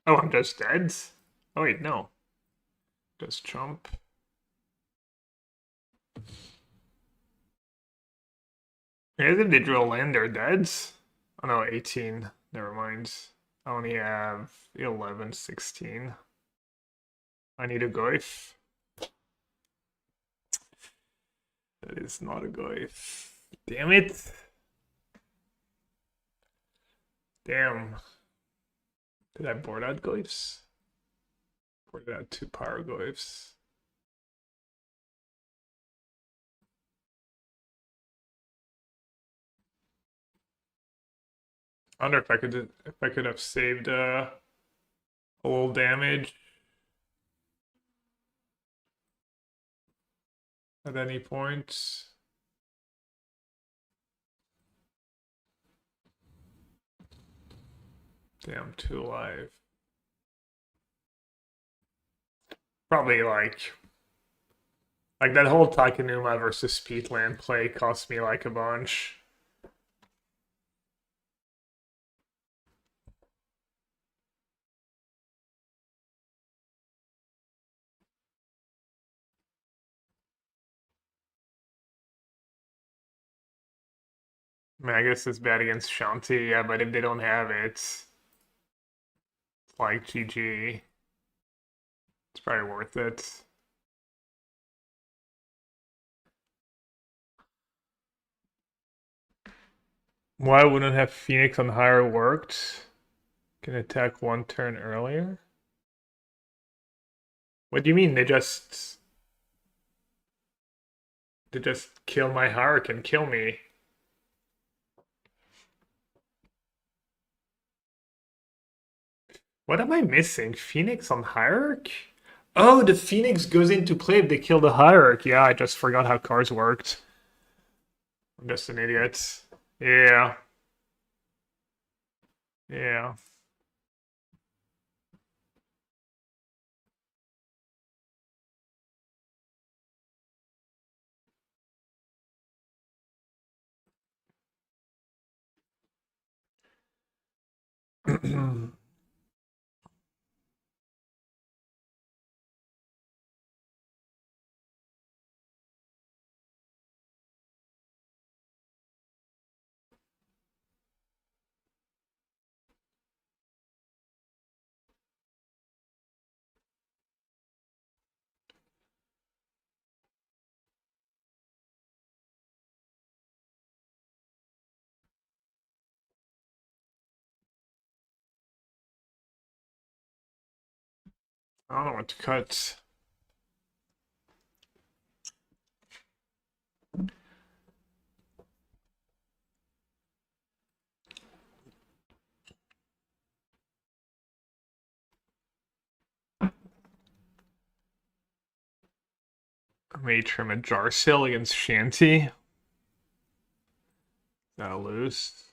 Oh, I'm just dead? Oh wait, no. Just jump. Here's a digital land, they're dead. Oh no, 18. Never mind. I only have 11, 16. I need a Goyf. That is not a Goyf. Damn it. Damn. Did I board out Goyfs? Boarded out 2 power Goyfs. I wonder if I could have saved a little damage at any point. Damn, 2 alive. Probably like that whole Taikanuma versus Peatland play cost me like a bunch. Magus is bad against Shanti, yeah, but if they don't have it, it's like GG. It's probably worth it. Why wouldn't have Phoenix on higher worked? Can attack 1 turn earlier? What do you mean? They just kill my Hierarch and kill me. What am I missing? Phoenix on Hierarch? Oh, the Phoenix goes into play if they kill the Hierarch. Yeah, I just forgot how cards worked. I'm just an idiot. Yeah. Yeah. I don't know what to cut. I may trim a jar sale against Shanty. That'll lose.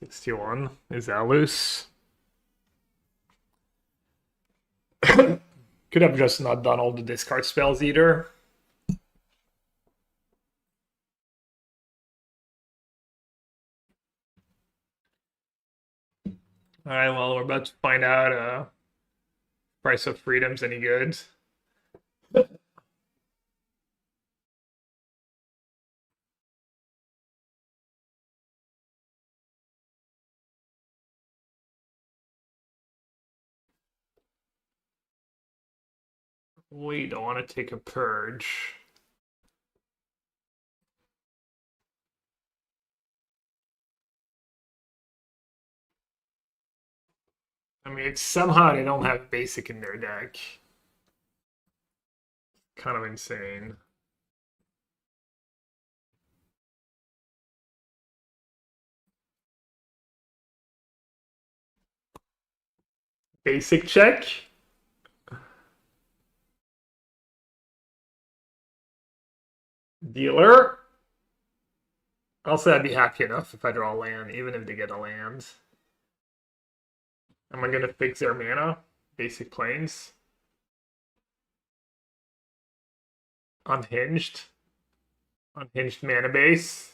61. Is that loose? Could have just not done all the discard spells either. Alright, well, we're about to find out price of freedom's any good. We don't want to take a purge. I mean, it's somehow they don't have basic in their deck. Kind of insane. Basic check. Dealer. Also, I'd be happy enough if I draw a land, even if they get a land. Am I gonna fix their mana? Basic planes. Unhinged. Unhinged mana base.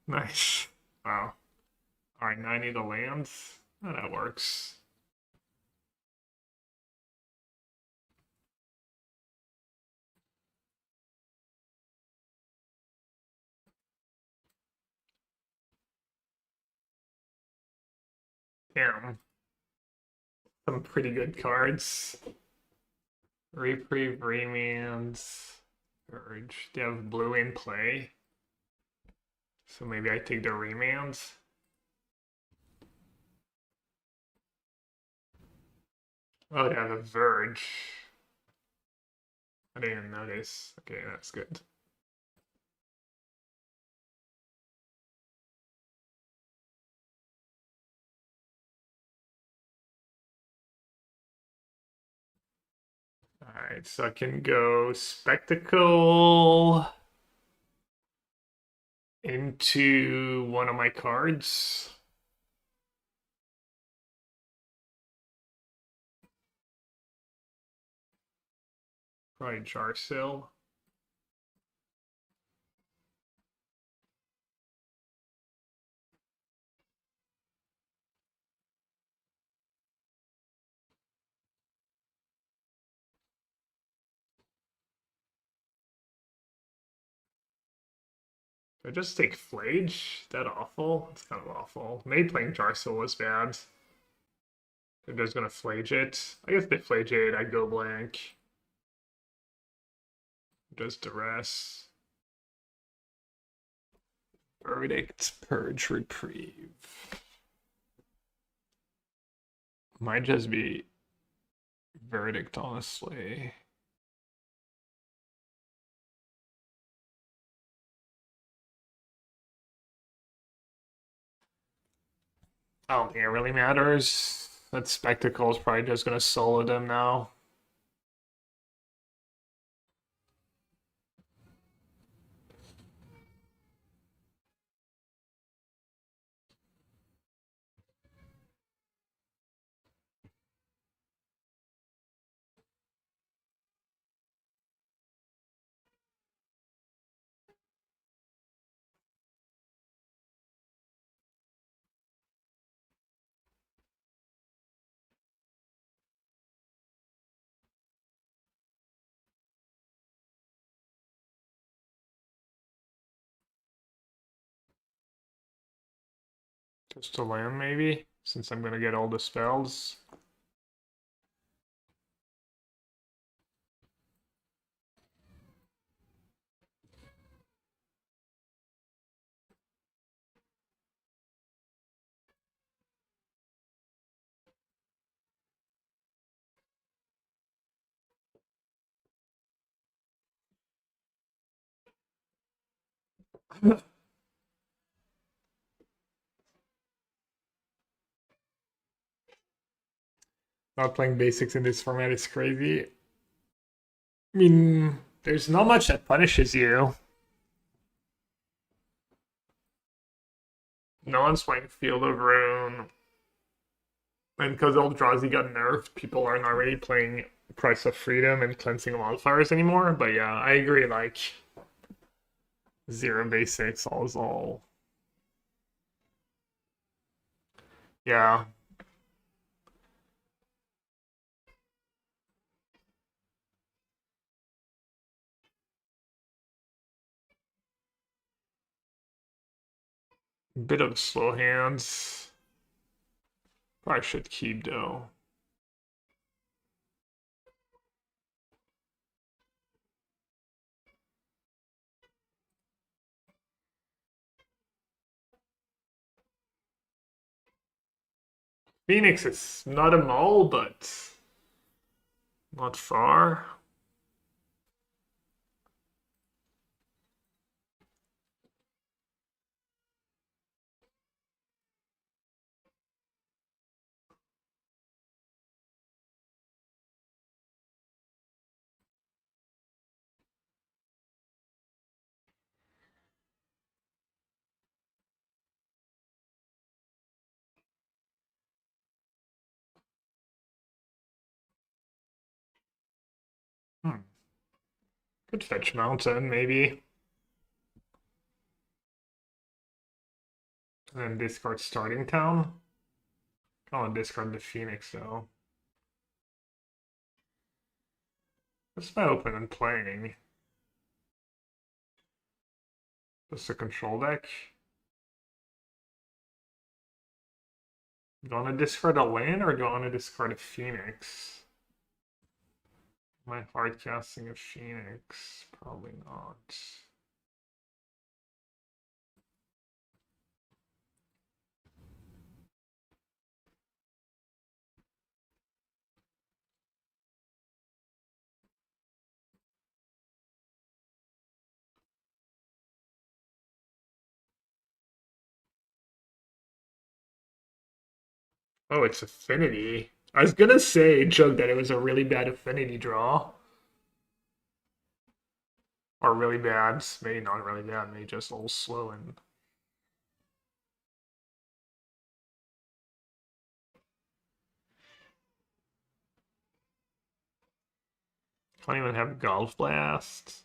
Nice. Wow. Alright, 90 to lands. Oh, that works. Damn. Some pretty good cards. Reprieve, remands, Urge. They have blue in play. So maybe I take the remands. Oh, they have a Verge. I didn't even notice. Okay, that's good. Alright, so I can go Spectacle into one of my cards. Probably Jarsil. I just take Flage? That awful? It's kind of awful. Maybe playing Jarsil was bad. They're just gonna Flage it. I guess they Flage it, I go blank. Just duress. Verdict, Purge, Reprieve. Might just be Verdict, honestly. I don't think it really matters. That Spectacle is probably just gonna solo them now. Just a land, maybe, since I'm gonna get all the spells. Not playing basics in this format is crazy. I mean, there's not much that punishes you. No one's playing Field of Ruin. And because Eldrazi got nerfed, people aren't already playing Price of Freedom and Cleansing Wildfires anymore. But yeah, I agree, like, zero basics, all is all. Yeah. Bit of slow hands. Probably should keep though. Phoenix is not a mole, but not far. Hmm. Could fetch Mountain, maybe. And then discard Starting Town. Can't discard the Phoenix though. What's my opponent playing? Just a control deck? Do I want to discard a land or do I want to discard a Phoenix? Am I hard casting a Phoenix? Probably not. Oh, it's Affinity. I was gonna say, joke that it was a really bad Affinity draw. Or really bad. Maybe not really bad, maybe just a little slow and can't even have Golf Blast.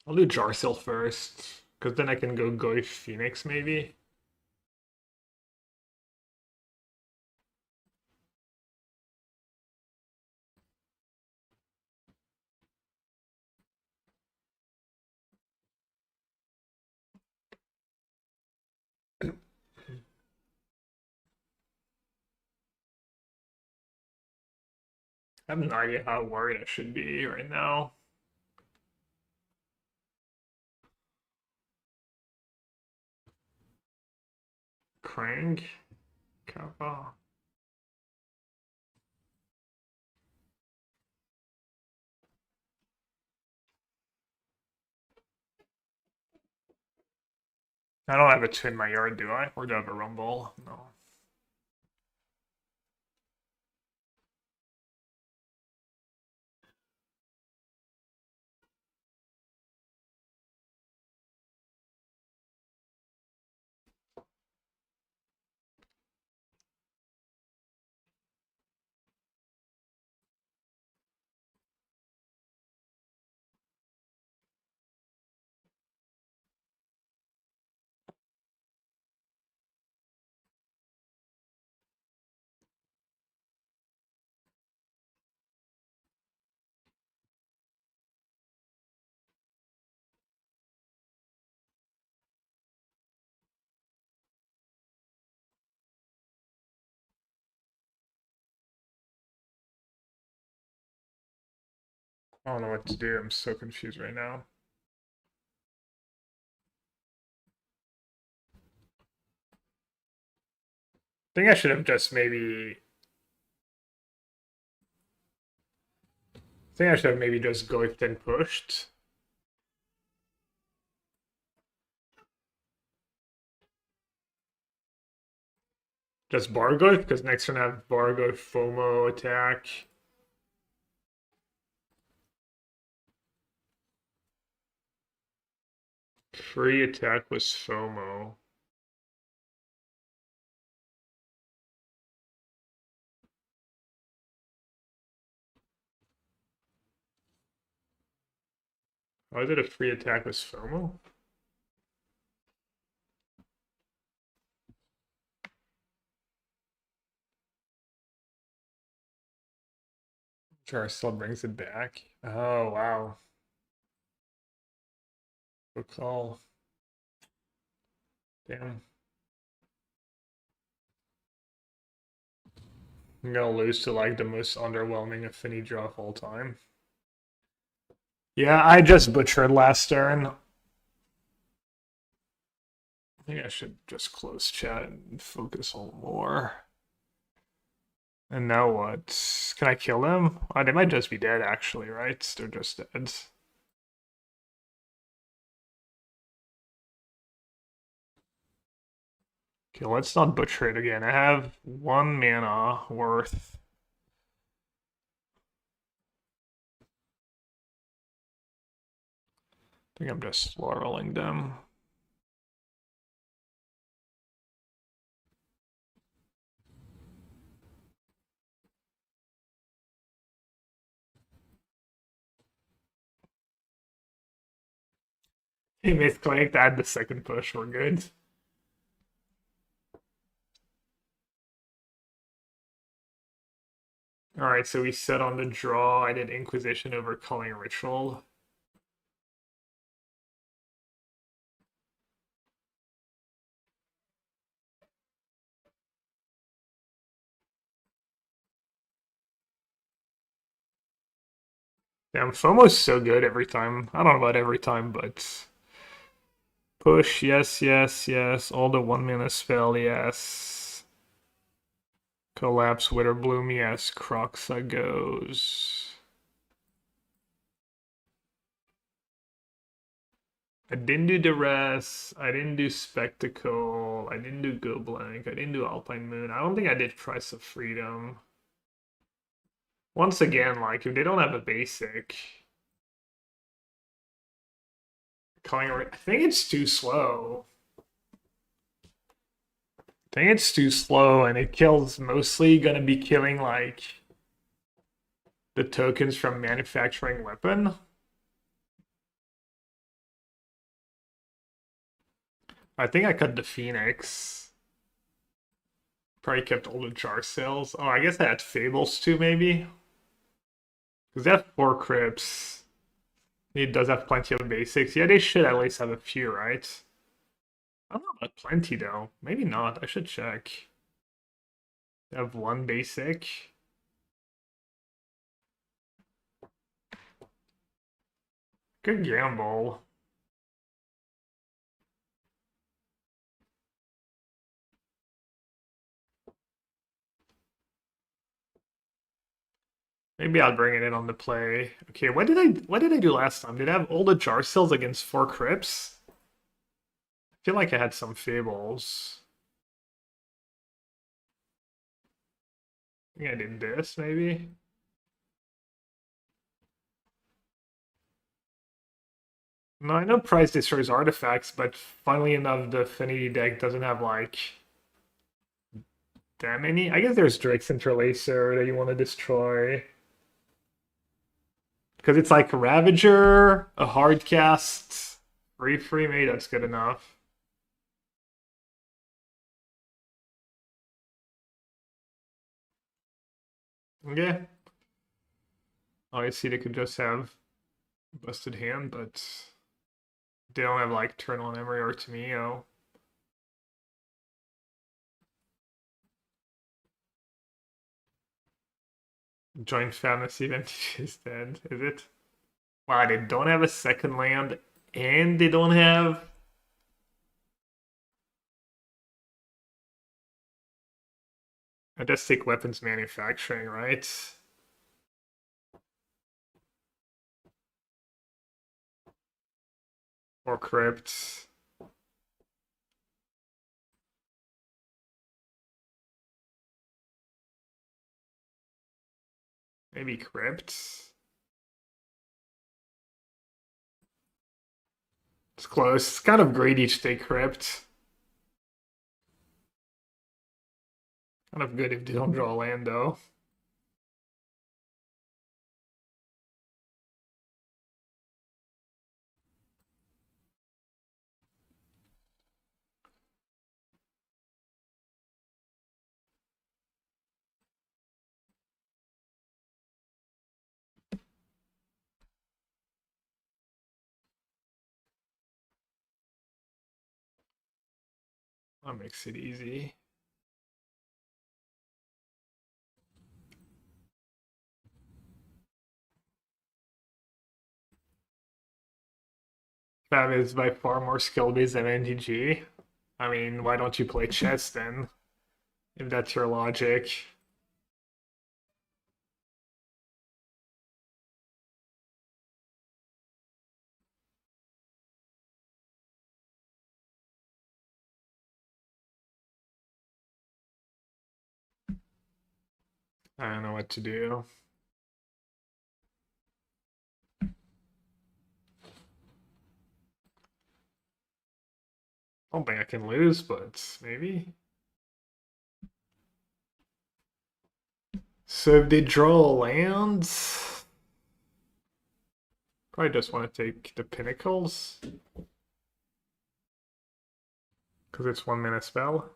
I'll do Jarsil first, because then I can go Goyf Phoenix maybe. I have no idea how worried I should be right now. Krang? Kappa? I don't have a two in my yard, do I? Or do I have a Rumble? No. I don't know what to do. I'm so confused right now. I think I should have just maybe. I think I should have maybe just Goyf then pushed. Just bar Goyf, because next turn I have bar Goyf FOMO attack. Free attack was FOMO. Why is it a free attack was FOMO? Jar still brings it back. Oh, wow. Good call. Damn. I'm gonna lose to like the most underwhelming affinity draw of all time. Yeah, I just butchered last turn. I think I should just close chat and focus a little more. And now what? Can I kill them? Oh, they might just be dead actually, right? They're just dead. Okay, let's not butcher it again. I have 1 mana worth. I think I'm just rolling them. He misclicked, add the second push, we're good. Alright, so we set on the draw. I did Inquisition over Culling Ritual. Damn, FOMO's so good every time. I don't know about every time, but... Push, yes, yes, yes. All the 1 mana spell, yes. Collapse, Witterbloom, yes. Croxa goes. I didn't do Duress, I didn't do Spectacle, I didn't do Go Blank, I didn't do Alpine Moon. I don't think I did Price of Freedom. Once again, like, if they don't have a basic... I think it's too slow. I think it's too slow, and it kills mostly gonna be killing, like, the tokens from manufacturing weapon. I think I cut the Phoenix. Probably kept all the jar sales. Oh, I guess I had Fables too, maybe. Because they have 4 crypts. He does have plenty of basics. Yeah, they should at least have a few, right? I don't know about plenty, though. Maybe not. I should check. They have 1 basic. Good gamble. Maybe I'll bring it in on the play. Okay, what did I do last time? Did I have all the jar seals against 4 crypts? I feel like I had some fables. I think I did this, maybe. No, I know Price destroys artifacts, but funnily enough, the Affinity deck doesn't have like that many. I guess there's Drake's Interlacer that you want to destroy. Because it's like Ravager, a hard cast, free, maybe that's good enough. Okay. Obviously, they could just have Busted Hand, but they don't have like Turn on Emery or Tamio. Joint Fantasy Event is dead, is it? Wow, they don't have a second land, and they don't have. I just take weapons manufacturing, right? Or crypt. Maybe crypt. It's close. It's kind of greedy to take crypt. Kind of good if they don't draw land, though. That makes it easy. That is by far more skill-based than NTG. I mean, why don't you play chess then? If that's your logic. I don't know what to do. I don't think I can lose, but maybe. So if they draw lands, probably just want to take the pinnacles. Because it's 1 mana spell.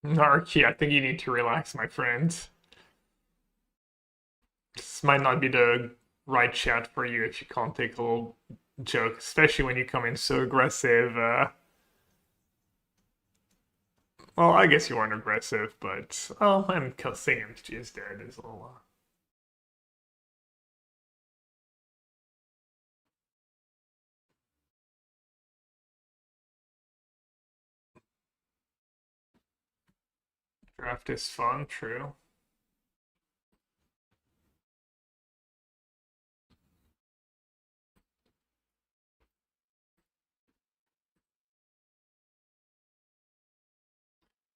Narky, I think you need to relax, my friend. This might not be the right chat for you if you can't take a little joke, especially when you come in so aggressive. Well, I guess you weren't aggressive, but oh, I'm saying MTG is dead is a little. Draft is fun, true.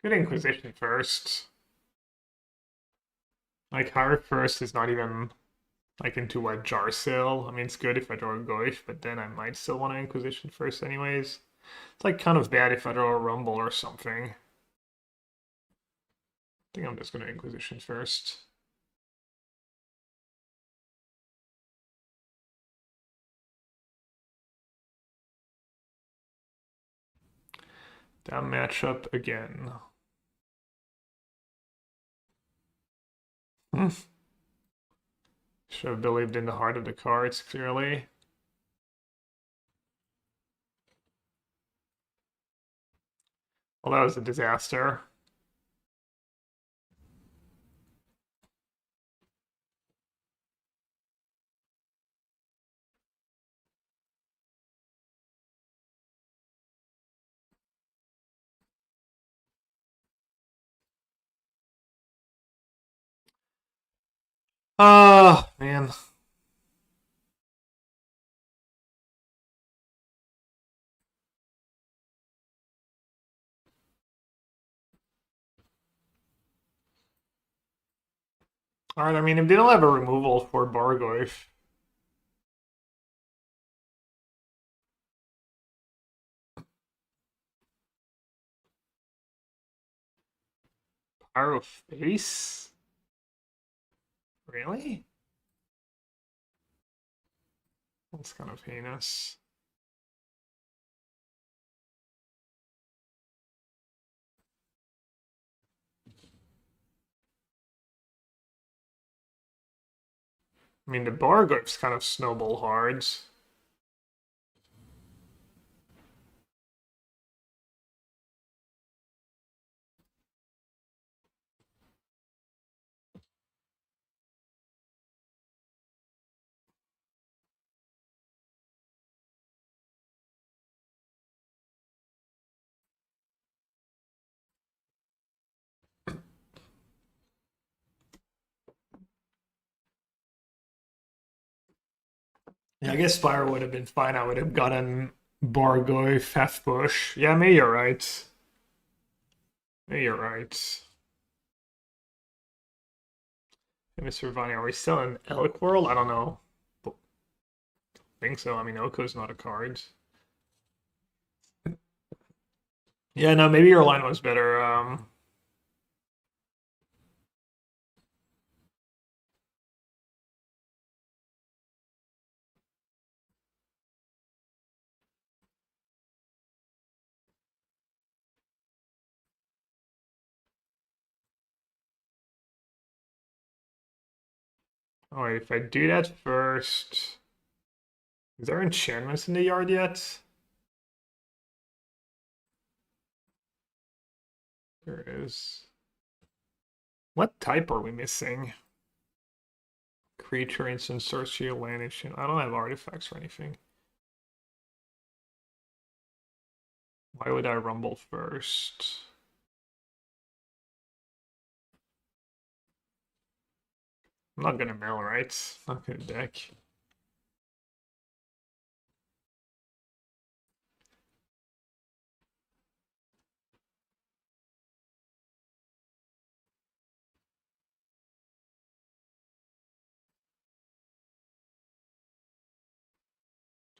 Good Inquisition first. Like, Hard first is not even like into what jar sale. I mean, it's good if I draw a Goyf, but then I might still want to Inquisition first, anyways. It's like kind of bad if I draw a Rumble or something. I think I'm just gonna Inquisition first. Down matchup again. Should have believed in the heart of the cards, clearly. Well, that was a disaster. Ah, man. Alright, I mean, if they don't have a removal for Goyf, Pyro Face? Really? That's kind of heinous. I mean, the Goyf's kind of snowball hard. Yeah, I guess Spire would have been fine. I would have gotten Goyf, half push. Yeah, maybe you're right. Maybe you're right. Hey, Mr. Vani, are we still in Elk World? I don't know. I think so. I mean, Oko's not a card. Yeah, no, maybe your line was better. Oh, wait, if I do that first, is there enchantments in the yard yet? There is. What type are we missing? Creature, instant, sorcery, land, enchant. I don't have artifacts or anything. Why would I rumble first? I'm not gonna mill, right? Not gonna deck.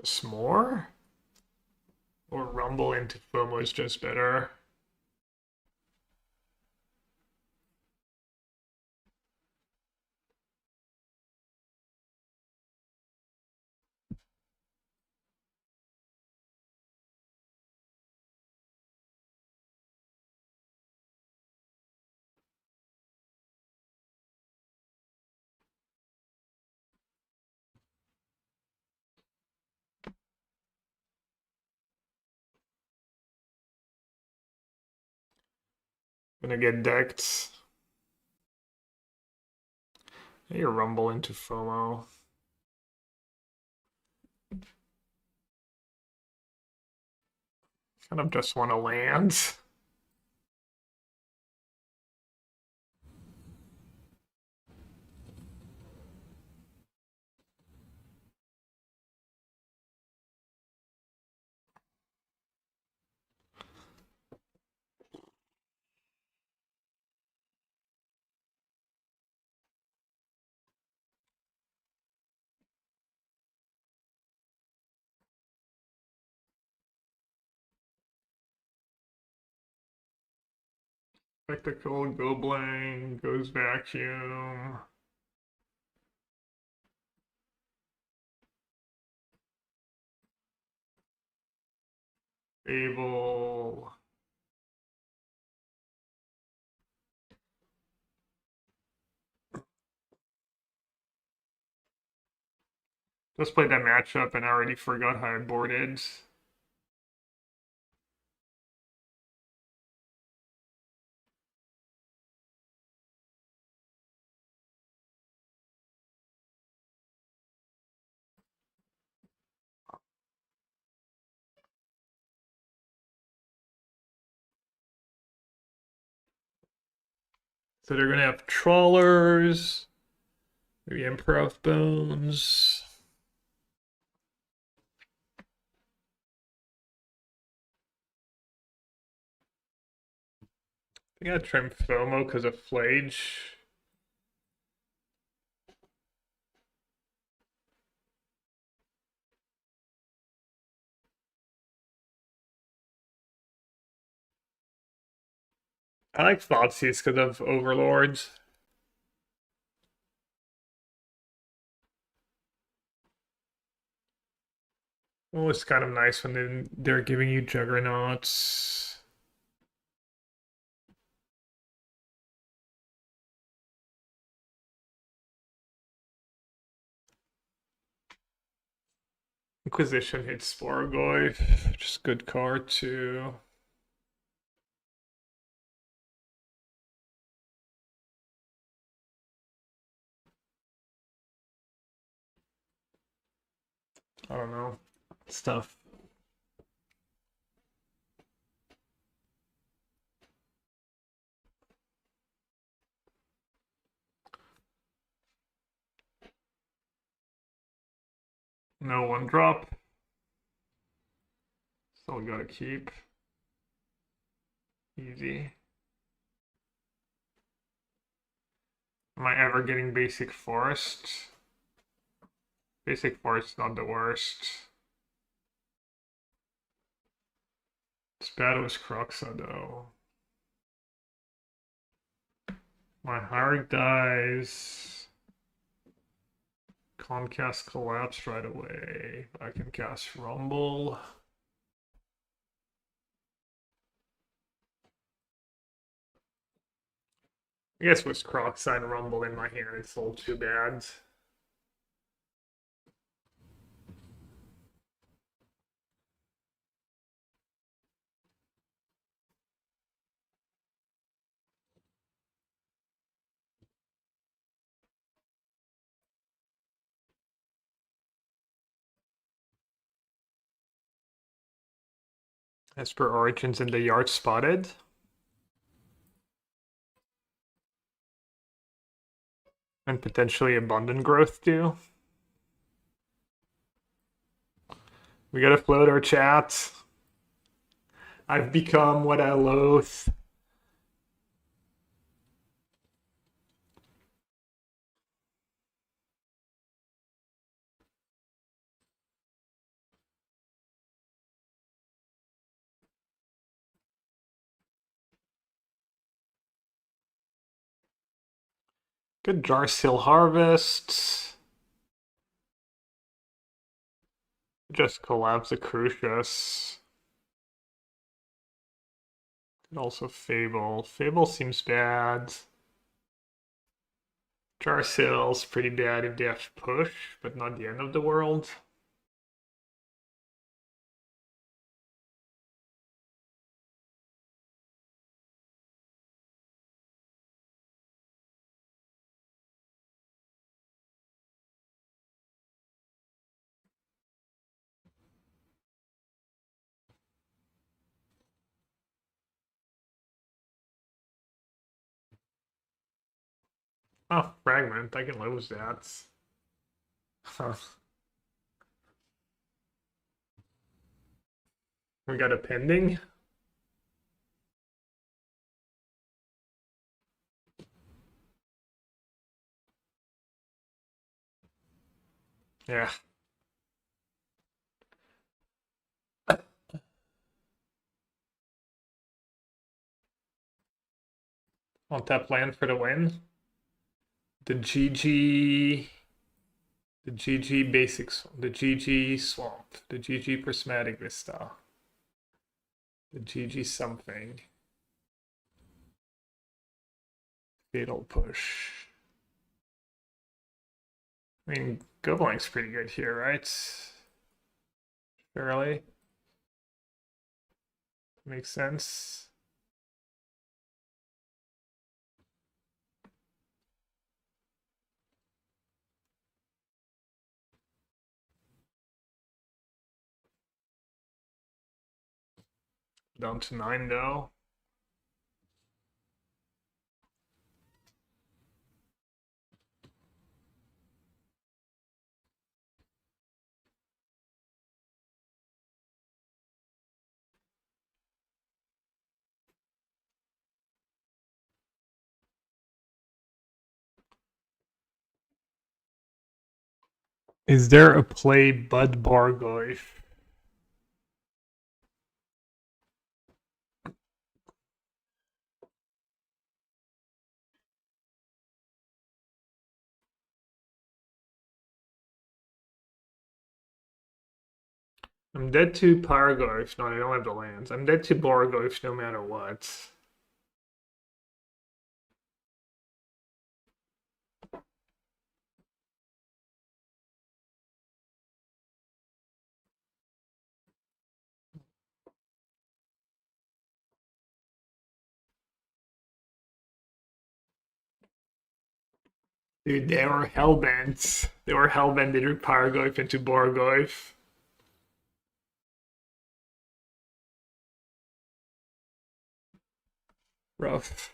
Just more? Or rumble into FOMO is just better. Gonna get decked. Maybe rumble into FOMO. Kind of just want to land. Spectacle, go blank, goes vacuum. Able. Just played that matchup and I already forgot how I boarded. So they're gonna have trawlers. Maybe Emperor of Bones. I think I trim FOMO because of Flage. I like Thoughtseize because of Overlords. Oh, it's kind of nice when they're giving you Juggernauts. Inquisition hits Spore Goyf, just good card too. I don't know. Stuff. No one drop. Still gotta keep. Easy. Am I ever getting basic forest? Basic forest not the worst. It's bad with Croxa though. My Hierarch dies. Can't cast Collapse right away. I can cast Rumble. I guess with Croxa and Rumble in my hand, it's all too bad. As per Origins in the yard spotted. And potentially Abundant Growth too. We gotta float our chat. I've become what I loathe. Good Jarsil Harvest. Just collapse the Crucius. And also Fable. Fable seems bad. Jarsil's pretty bad if they have push, but not the end of the world. Oh, Fragment. I can lose that. Huh. We got a pending. Yeah. On tap land for the win. The GG. The GG Basics. The GG Swamp. The GG Prismatic Vista. The GG something. Fatal Push. I mean, Gobling's pretty good here, right? Fairly. Makes sense. Down to 9 though. Is there a play Bud Bar Goyf? I'm dead to Paragoyf. No, I don't have the lands. I'm dead to Borgoyf no matter what. Dude, they were hellbent. They were hellbent. They drew Paragoyf into Borgoyf. Rough.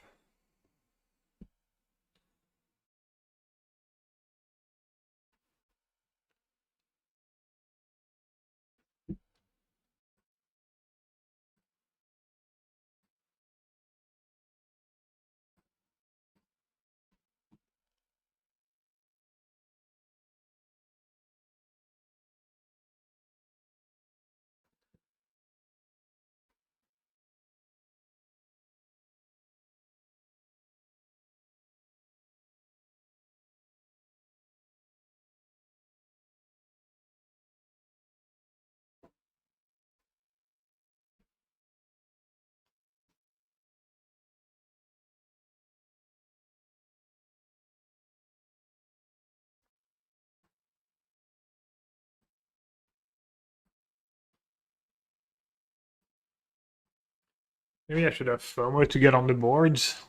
Maybe I should have FOMO to get on the boards.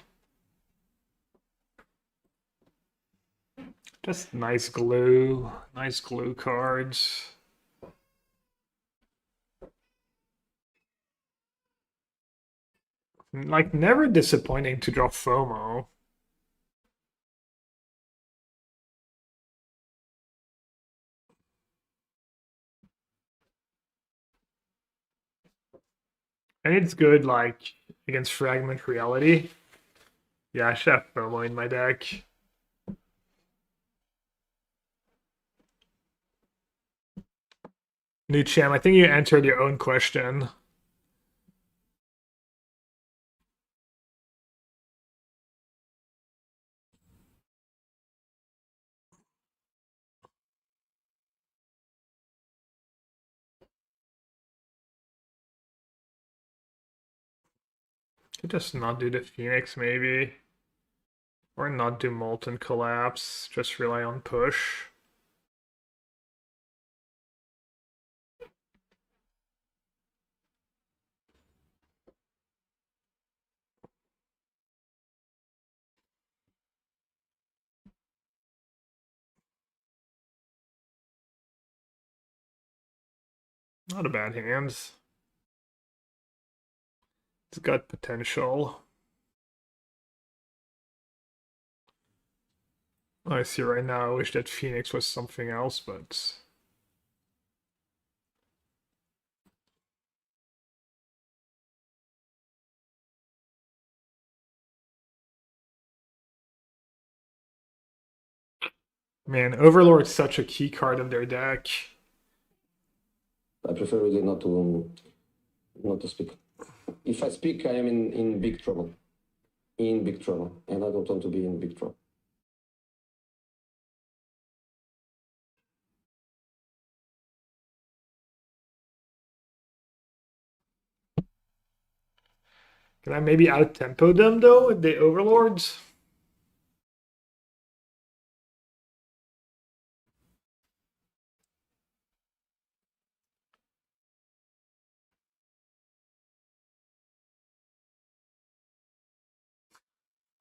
Just nice glue cards. Like, never disappointing to draw FOMO. And it's good, like, against Fragment Reality. Yeah, I should have FOMO in my deck. New Cham, I think you answered your own question. Could just not do the Phoenix, maybe. Or not do Molten Collapse, just rely on push. Not a bad hand. It's got potential. I see right now, I wish that Phoenix was something else, but... Man, Overlord's such a key card in their deck. I prefer really not to speak. If I speak, I am in big trouble. In big trouble, and I don't want to be in big trouble. Can I maybe out-tempo them, though, with the Overlords?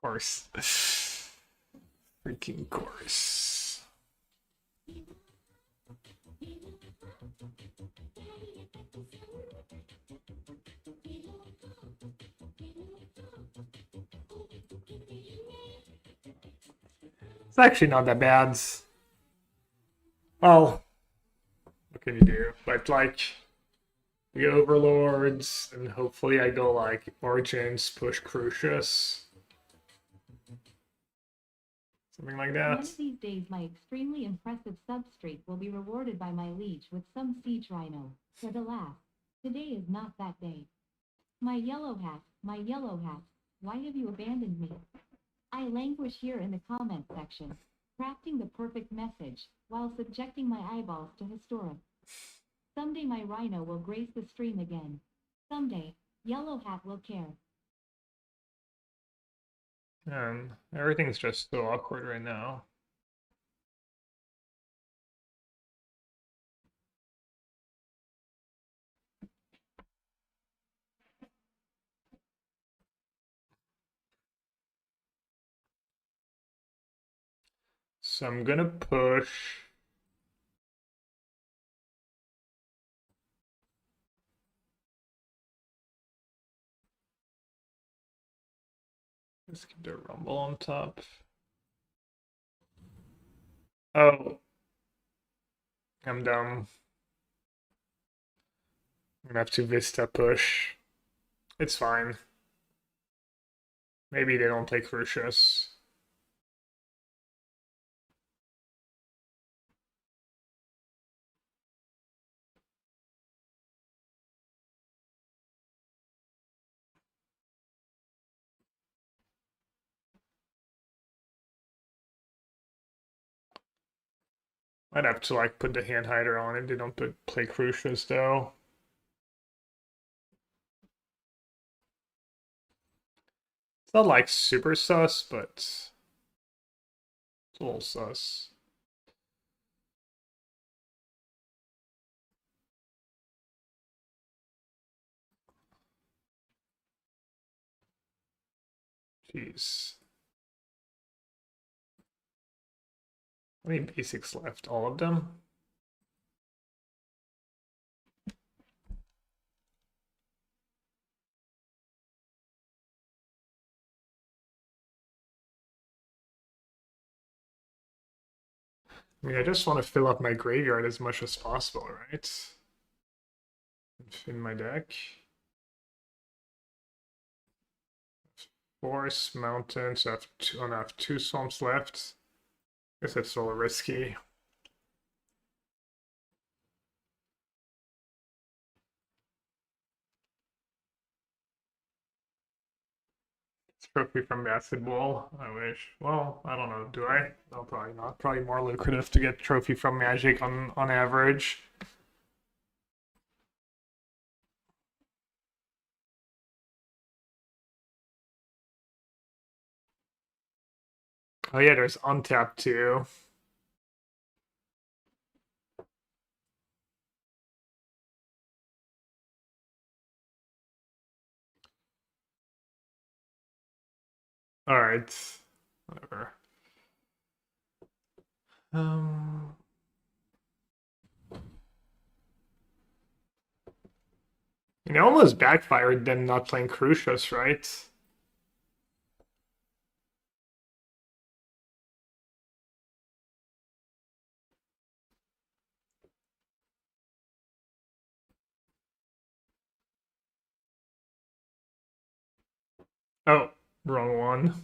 Of course. Freaking course. It's actually not that bad. Well, what can you do? But like the Overlords, and hopefully I go like Origins, push Crucius. Something like One that. of these days my extremely impressive substrate will be rewarded by my liege with some siege rhino. But alas, today is not that day. My yellow hat, why have you abandoned me? I languish here in the comment section, crafting the perfect message, while subjecting my eyeballs to historic. Someday my rhino will grace the stream again. Someday, Yellow Hat will care. And everything's just so awkward right now. So I'm gonna push. Let's keep the rumble on top. Oh. I'm dumb. I'm gonna have to Vista push. It's fine. Maybe they don't take Crucius. I'd have to like put the hand hider on if they don't play Crucius though. It's not like super sus, but it's a little sus. Jeez. How many basics left? All of them? I mean, I just want to fill up my graveyard as much as possible, right? In my deck. Forest, mountains, I have two swamps left. Guess it's a little risky. Trophy from Acid Wall. I wish. Well, I don't know. Do I? No, probably not. Probably more lucrative to get trophy from Magic on average. Oh yeah, there's Untap too. All right. Whatever. It almost backfired them not playing Crucius, right? Oh, wrong one.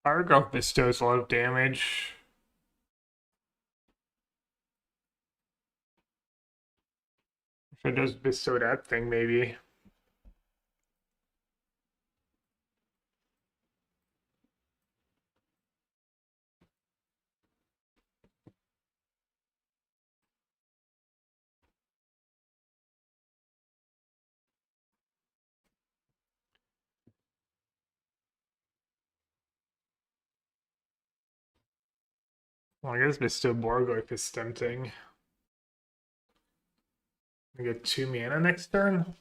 Paragraph bestows a lot of damage. If it does bestow that thing, maybe. Well, I guess bestow Goyf is tempting. I get 2 mana next turn.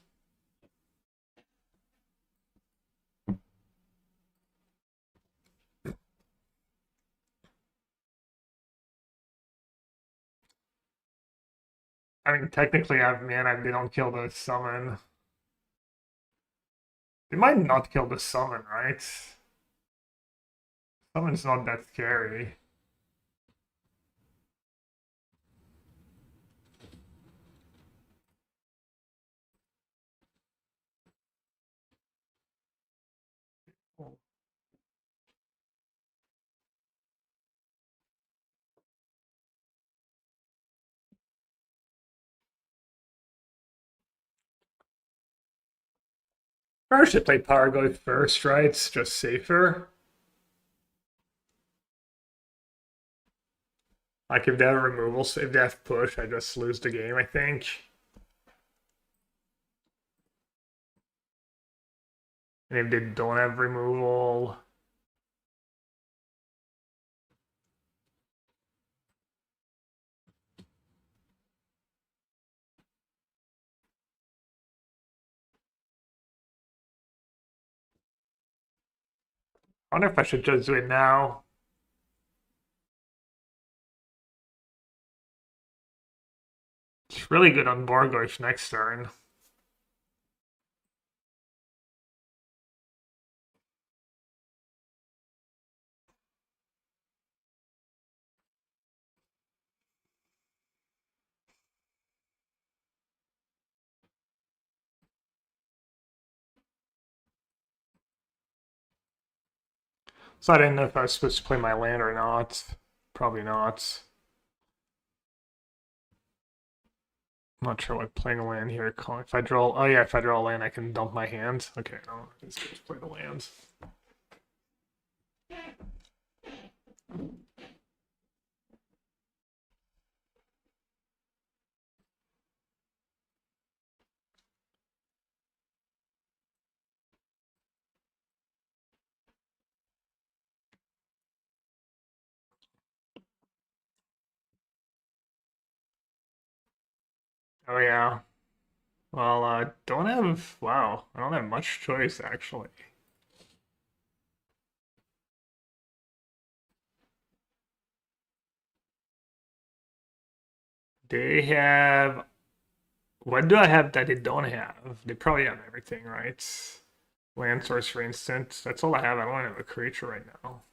I mean, technically, I have mana. They don't kill the summon. They might not kill the summon, right? Summon's not that scary. I should play Power Goyf first, right? It's just safer. Like if they have removals, if they have push, I just lose the game, I think. And if they don't have removal, I wonder if I should just do it now. It's really good on Borgosh next turn. So I didn't know if I was supposed to play my land or not. Probably not. I'm not sure what playing a land here. If I draw, oh yeah, if I draw a land, I can dump my hand. Okay, no, let's just play the lands. Oh yeah. Well, don't have, wow, I don't have much choice actually. They have, what do I have that they don't have? They probably have everything, right? Land source, for instance. That's all I have. I don't have a creature right now.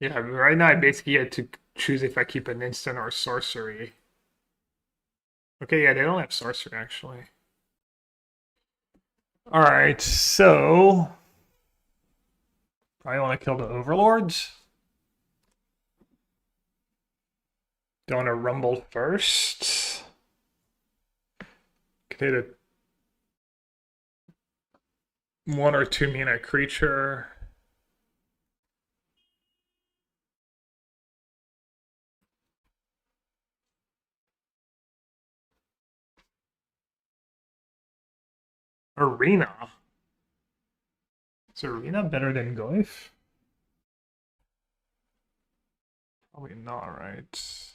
Yeah, right now I basically had to choose if I keep an instant or sorcery. Okay, yeah, they don't have sorcery actually. Alright, so probably want to kill the overlords. Don't want to rumble first. Could hit a 1 or 2 mana creature. Arena. Is Arena better than Goyf? Probably not, right?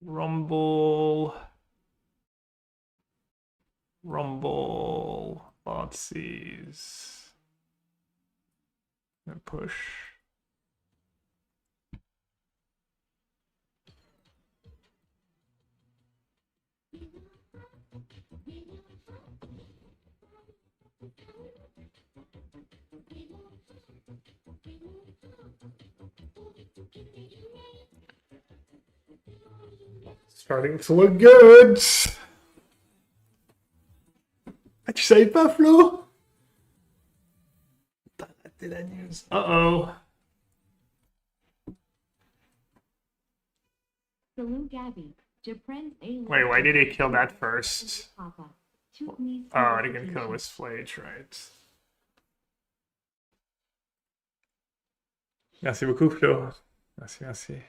Rumble. Rumble. Lotsies. And push. Starting to look good. What'd you say, Buffalo? Did I use? Uh-oh. Salute Gabby. Wait, why did he kill that first? Papa. Oh, I didn't kill it with Flage, right? Merci beaucoup, Flo. Merci, merci.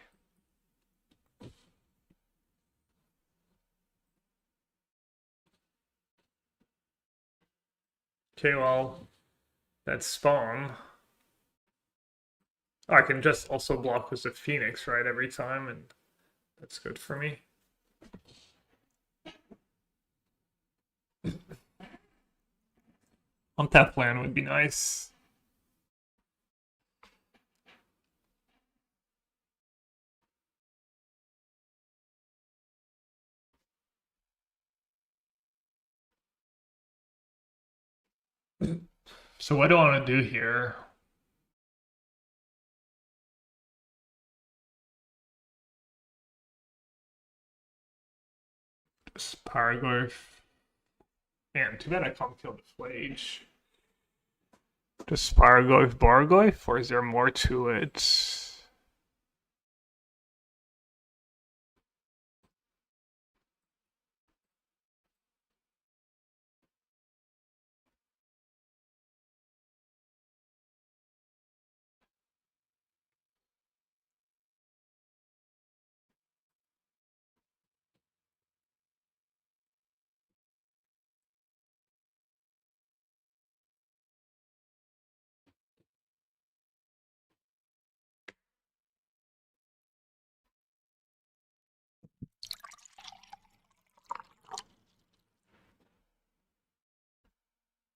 Okay, well, that's spawn. Oh, I can just also block with the Phoenix, right, every time, and that's good for me. On tap land would be nice. So what do I want to do here? Spygoyf. Man, too bad I can't kill the Flage. Just Spygoyf, Bargoyf, or is there more to it?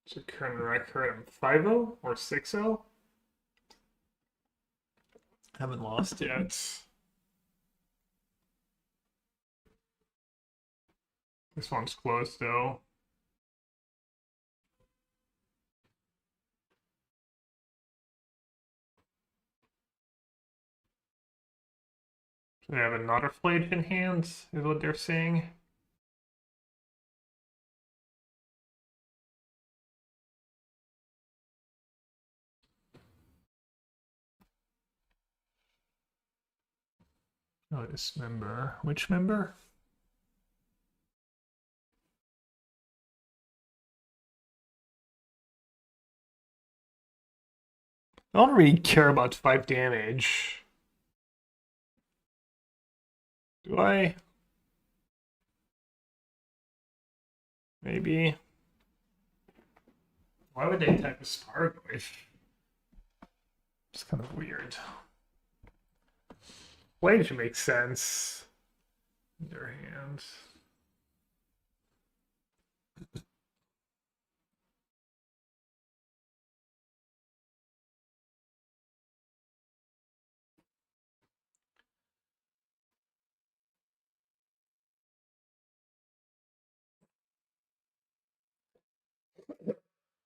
So current record, I'm 5-0 or 6-0? Haven't lost yet. This one's close though. So they have another Flage in hand, is what they're saying. Oh, this member. Which member? I don't really care about 5 damage. Do I? Maybe. Why would they attack with Spargoyf? It's kind of weird. Flage makes sense in their hands.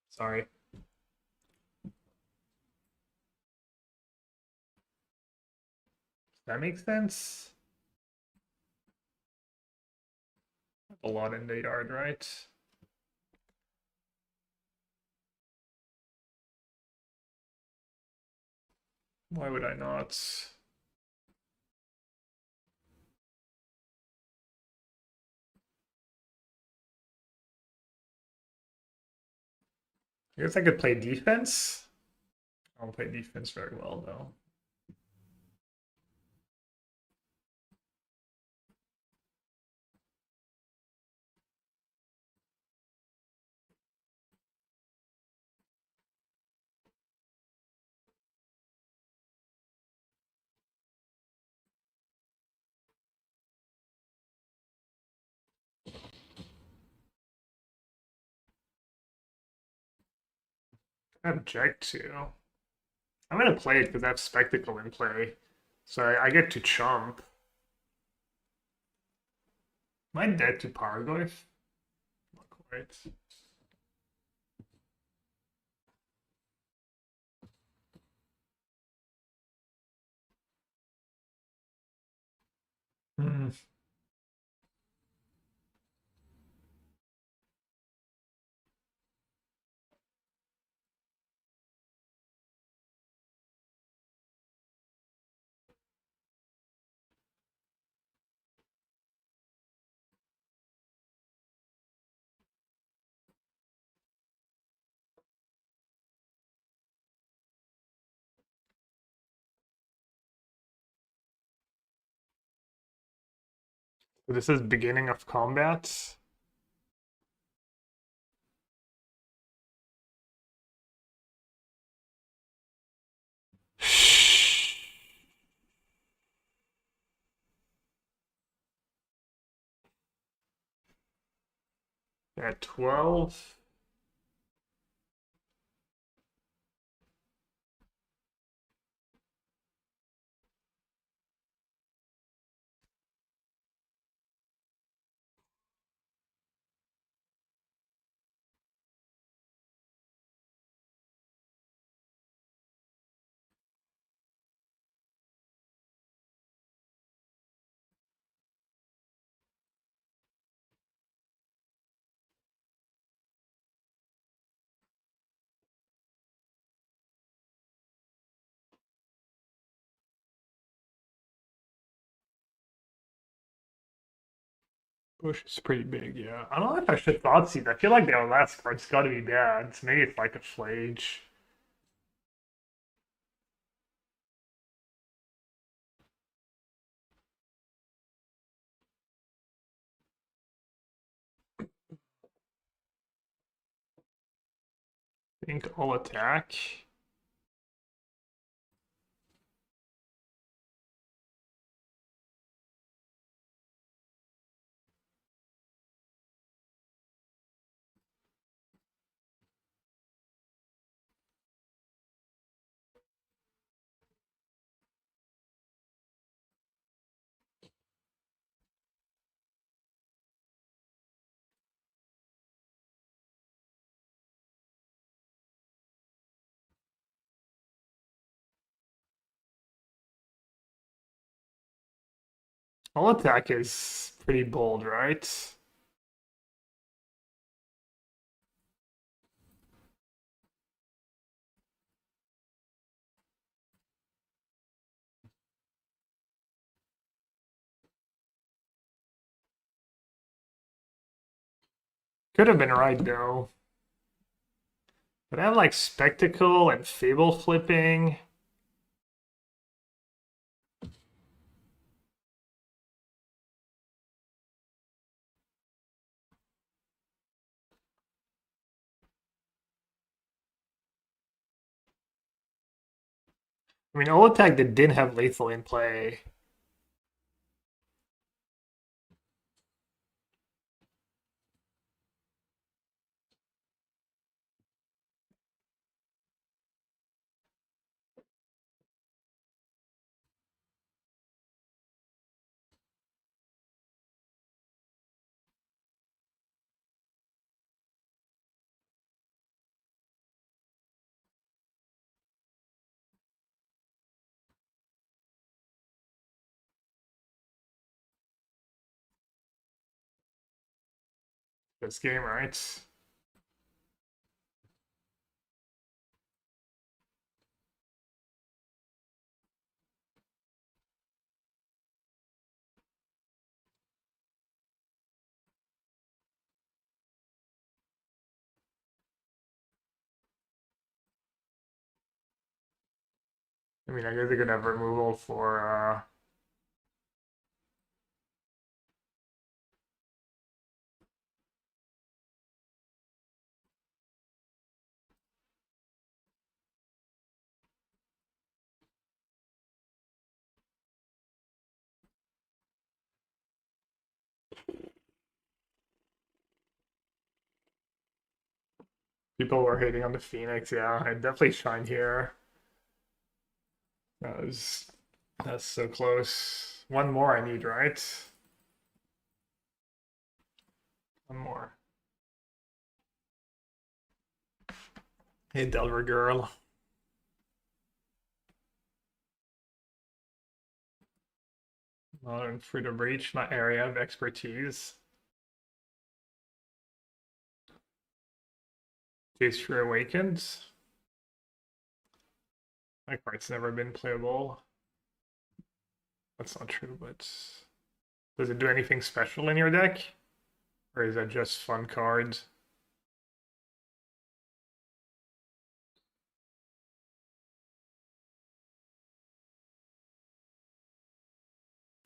Sorry. Does that make sense? A lot in the yard, right? Why would I not? I guess I could play defense. I don't play defense very well, though. I have Jack 2. I'm gonna play it because I have Spectacle in play. So I get to chump. Am I dead to Paraglyph? Not quite. Hmm. So this is beginning of combat. At 12. Bush is pretty big, yeah. I don't know if I should Thoughtseize. I feel like their last card's gotta be bad. So maybe it's like a Flage. I think I'll attack. I'll attack is pretty bold, right? Could have been right though. But I have like Spectacle and Fable flipping. I mean, I'll attack that didn't have lethal in play. This game, right? I mean, I guess I could have removal for people were hating on the Phoenix. Yeah, I definitely shine here. That's so close. One more I need, right? One more. Hey, Delver girl. Modern Fruit of Breach, my area of expertise. Chase for Awakens. My card's never been playable. That's not true, but does it do anything special in your deck? Or is that just fun cards?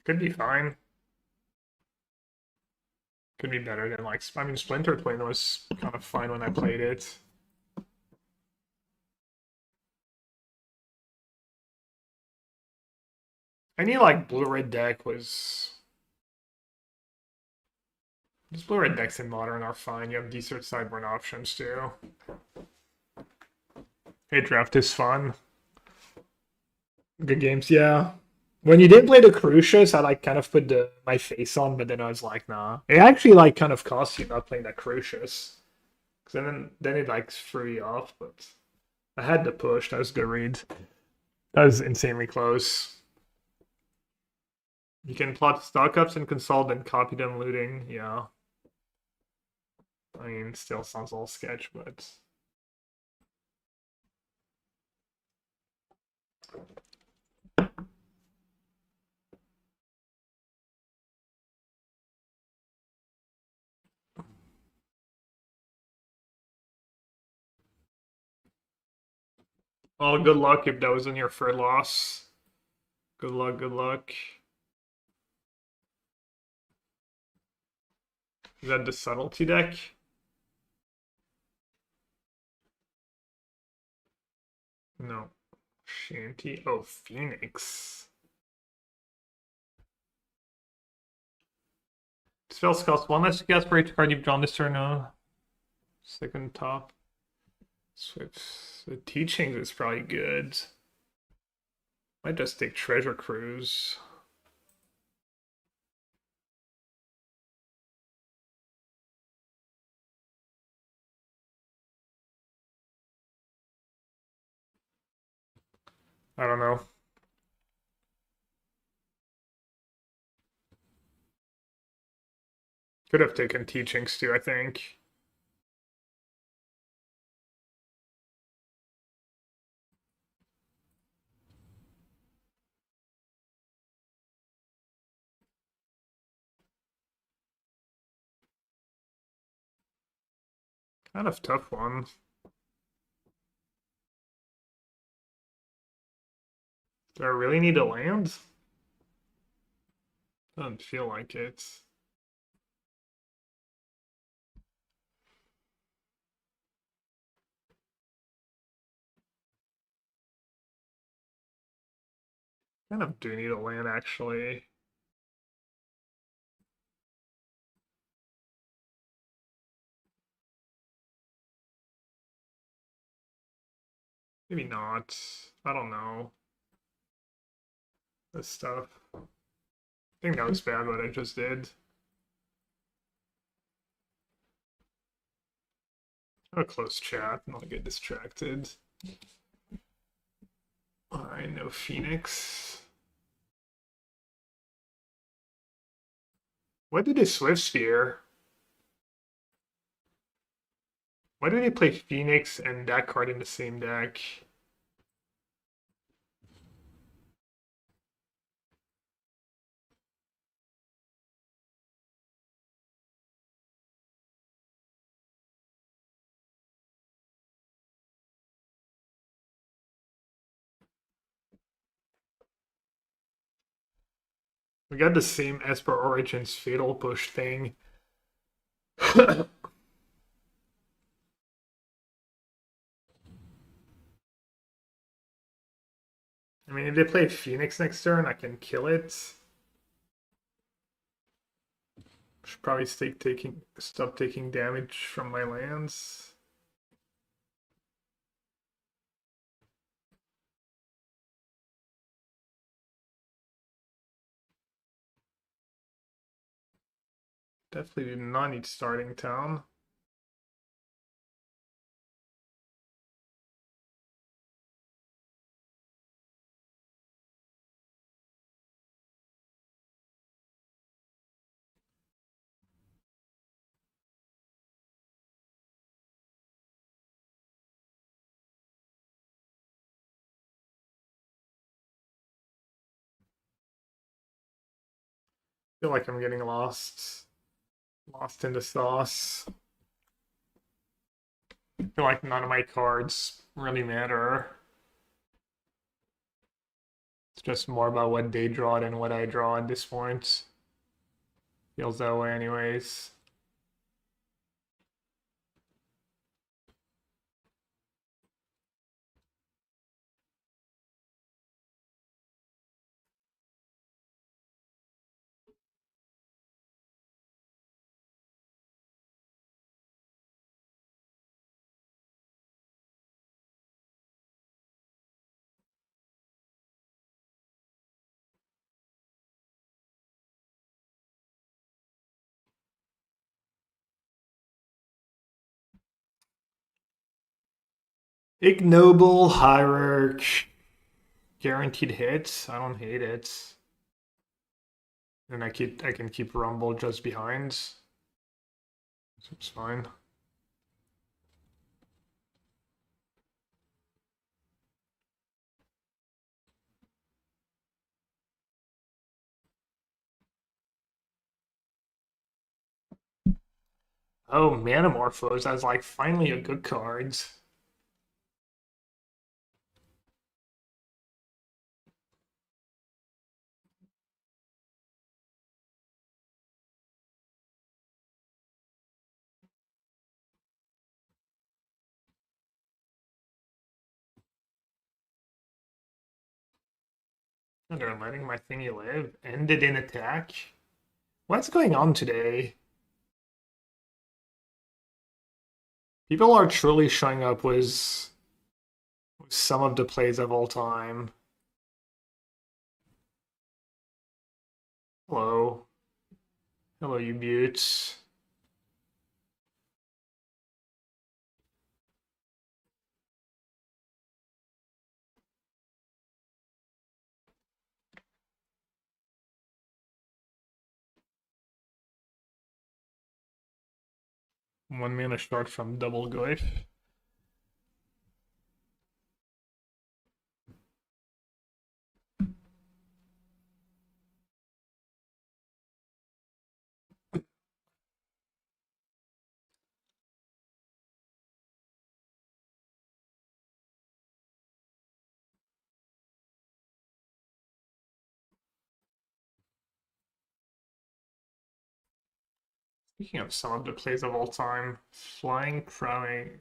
Could be fine. Could be better than like, I mean, Splinter Twin was kind of fine when I played it. Any like blue-red deck was. Just blue-red decks in Modern are fine. You have decent sideboard options too. Hey, draft is fun. Good games, yeah. When you didn't play the Crucius, I like kind of put my face on, but then I was like, nah. It actually like kind of cost you not playing that Crucius. Cause then it like threw you off, but I had to push. That was a good read. That was insanely close. You can plot stock ups and consult and copy them looting, yeah. I mean, still sounds all sketch, but oh, good luck if that was in your third loss. Good luck, good luck. Is that the subtlety deck? No. Shanty. Oh, Phoenix. Spells cost 1 less to cast for each card you've drawn this turn. Second top. Switch. The Teachings is probably good. Might just take Treasure Cruise. I don't know. Could have taken Teachings too, I think. Kind of tough one. Do I really need to land? Doesn't feel like it. Kind of do need a land, actually. Maybe not. I don't know. This stuff. I think that was bad what I just did. A close chat, not get distracted. Alright, no Phoenix. What did they Swift Spear? Why did they play Phoenix and that card in the same deck? We got the same Esper Origins Fatal Push thing. I mean, if they play Phoenix next turn, I can kill it. Should probably stop taking damage from my lands. Definitely do not need starting town. Feel like I'm getting lost in the sauce. I feel like none of my cards really matter. It's just more about what they draw than what I draw at this point. Feels that way anyways. Ignoble, Hierarch, guaranteed hits. I don't hate it. And I can keep Rumble just behind. So it's fine. Oh, Manamorphose, that's like finally a good card. And they're letting my thingy live. Ended in attack. What's going on today? People are truly showing up with some of the plays of all time. Hello. Hello, you buttes. One mana short from double Goyf. Speaking of some of the plays of all time, flying, prowling.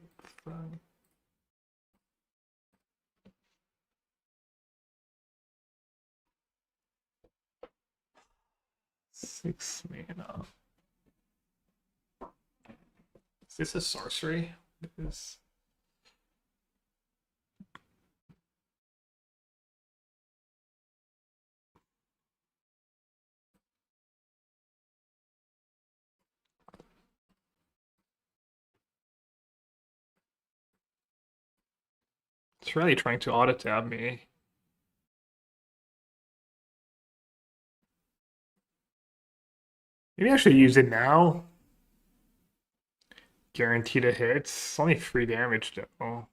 6 mana. Is this a sorcery? It is. It's really trying to auto tab me. Maybe I should use it now. Guaranteed a hit. It's only 3 damage though.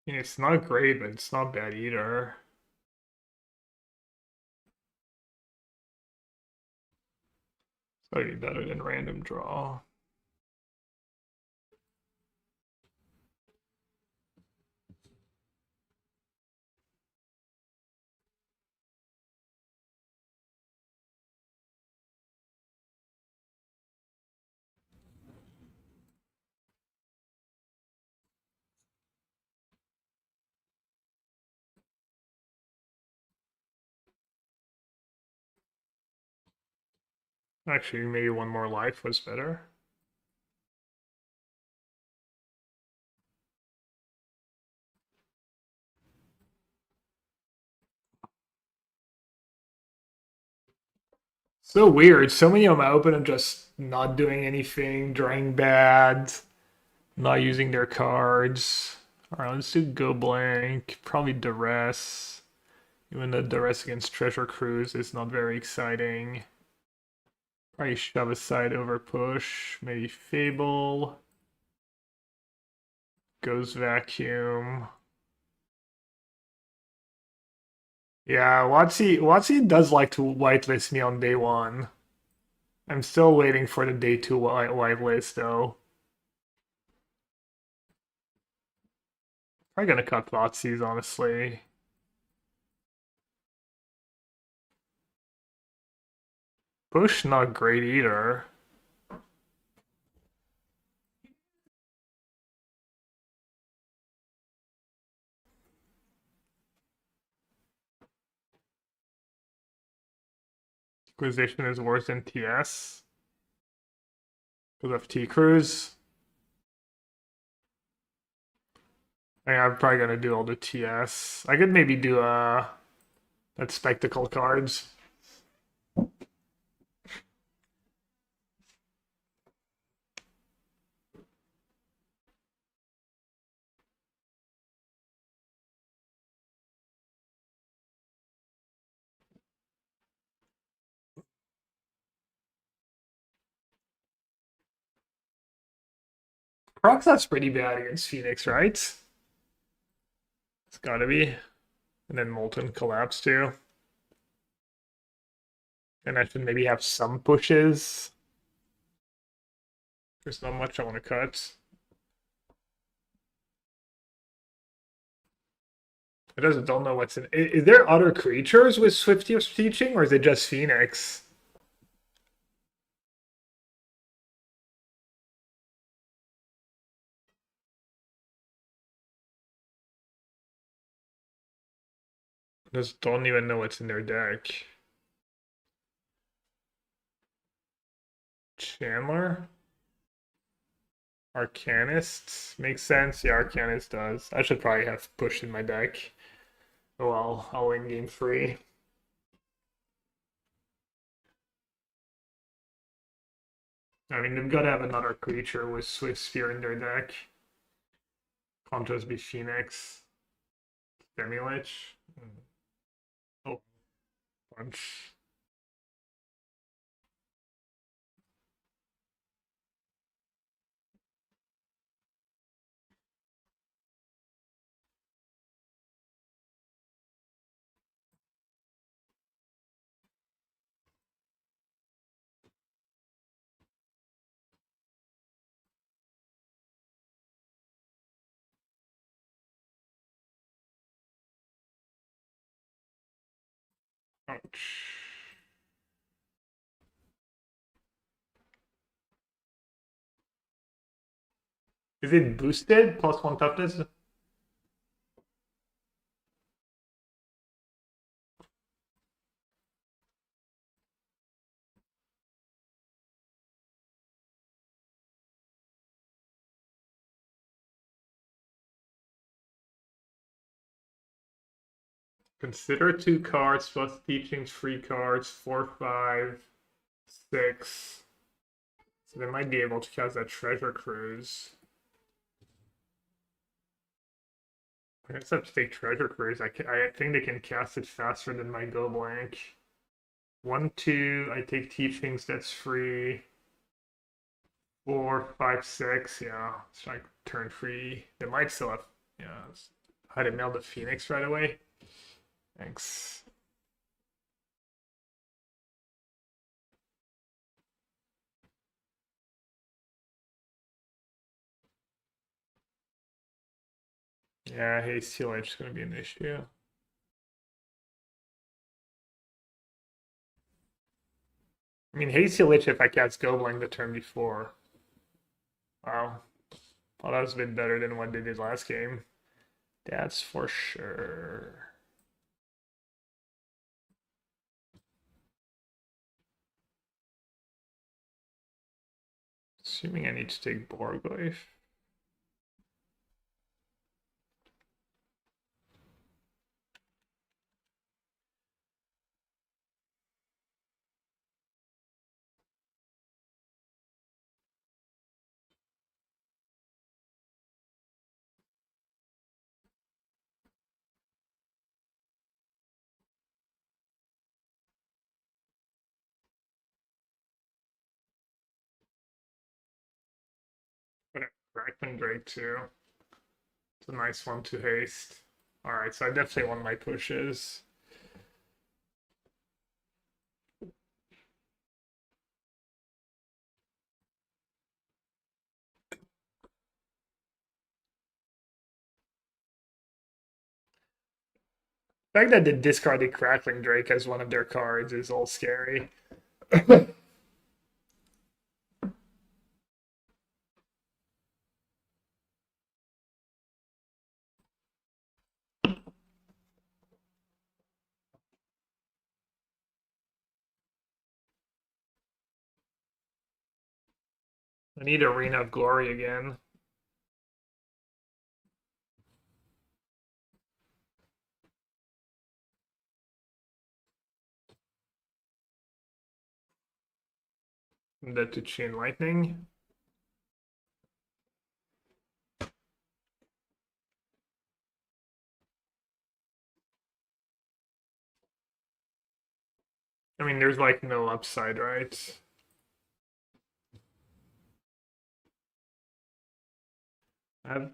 Yeah, it's not great, but it's not bad either. It's gotta be better than random draw. Actually, maybe one more life was better. So weird. So many of them open and just not doing anything, drawing bad, not using their cards. Alright, let's do Go Blank. Probably Duress. Even the Duress against Treasure Cruise is not very exciting. Probably shove aside Overpush. Maybe Fable. Goes Vacuum. Yeah, Watsy does like to whitelist me on day one. I'm still waiting for the day two whitelist though. Probably gonna cut Thoughtseize, honestly. Push, not great either. Acquisition is worse than TS. Because of T-Cruise. I'm probably gonna do all the TS. I could maybe do that spectacle cards. Proxat's pretty bad against Phoenix, right? It's gotta be. And then Molten Collapse too. And I should maybe have some pushes. There's not much I want to cut. I just don't know what's in. Is there other creatures with Swiftiest Teaching, or is it just Phoenix? I just don't even know what's in their deck. Chandler? Arcanist? Makes sense. Yeah, Arcanist does. I should probably have pushed in my deck. Oh well, I'll win game 3. I mean, they've got to have another creature with Swift Spear in their deck. Can't just be Phoenix. Demilich. Oh, bunch. Ouch. Is it boosted? +1 toughness? Consider 2 cards plus teachings, 3 cards, 4, 5, 6. So they might be able to cast that Treasure Cruise. I guess I have to take Treasure Cruise. I think they can cast it faster than my Go Blank. 1, 2, I take teachings, that's free. 4, 5, 6, yeah. It's like turn free. They might still have, yeah. I had to mail the Phoenix right away. Thanks. Yeah, Hasty Lich is going to be an issue. I mean, Hasty Lich if I cast Gobling the turn before. Wow. Well, that was a bit better than what they did last game. That's for sure. Assuming I need to take Goyf. Crackman Drake too. It's a nice one to haste. Alright, so I definitely want my pushes. The fact that they discarded Crackling Drake as one of their cards is all scary. I need Arena of Glory again. And that to Chain Lightning. I mean, there's like no upside, right? I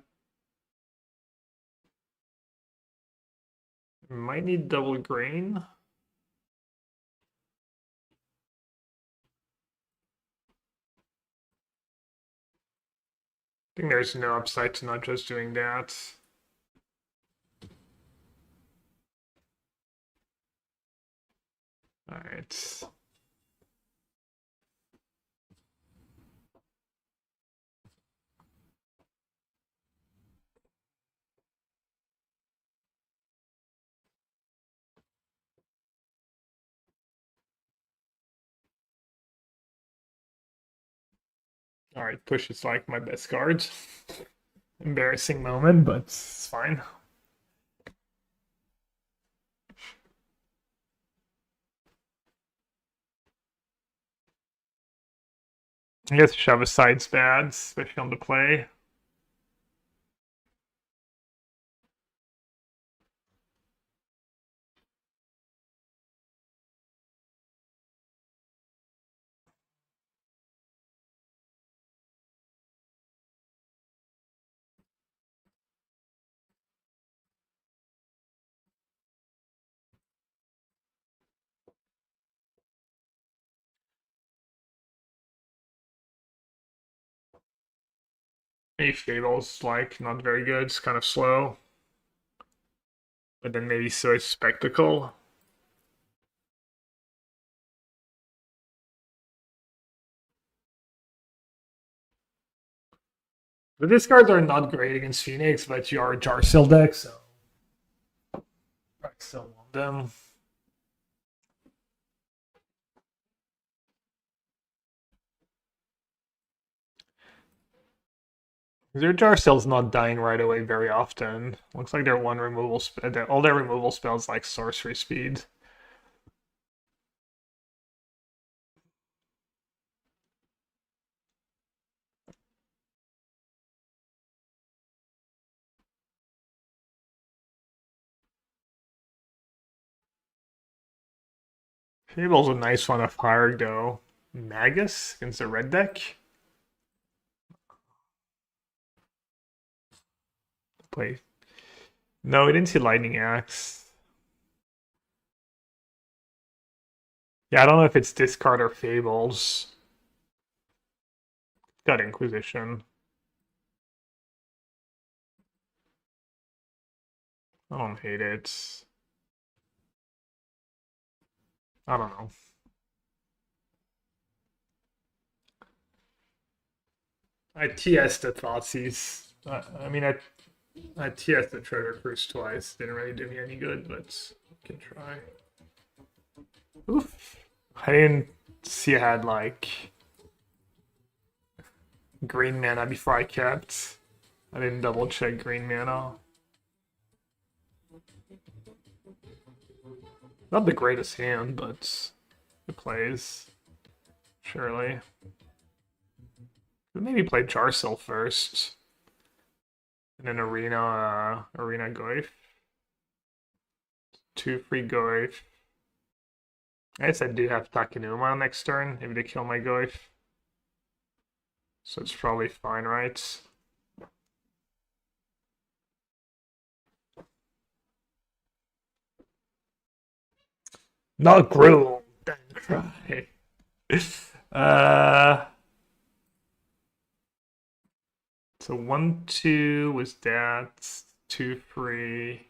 might need double green. I think there's no upside to not just doing that. All right. All right, push is like my best card. Embarrassing moment, but it's fine. I guess shove aside's bad, especially on the play. Maybe Fable's like not very good, it's kind of slow. But then maybe Sword Spectacle. The discards are not great against Phoenix, but you are a Jarsil deck, so I still want them. Their Jarsil's not dying right away very often. Looks like their one removal all their removal spells like sorcery speed. Fable's a nice one of hard though. Magus against the red deck. Play. No, we didn't see Lightning Axe. Yeah, I don't know if it's discard or Fables. Got Inquisition. I don't hate it. I don't know. I TS'd the Thoughtseize. I TS'd the Treasure Cruise twice. Didn't really do me any good, but can try. Oof. I didn't see I had like green mana before I kept. I didn't double check green mana. Not the greatest hand, but it plays. Surely. Maybe play Jarsil first. And then Arena Goyf. 2 free Goyf. I guess I do have Takenuma next turn if they kill my Goyf. So it's probably fine, right? Not Gruel. Then cry. So 1-2 was that. 2 free.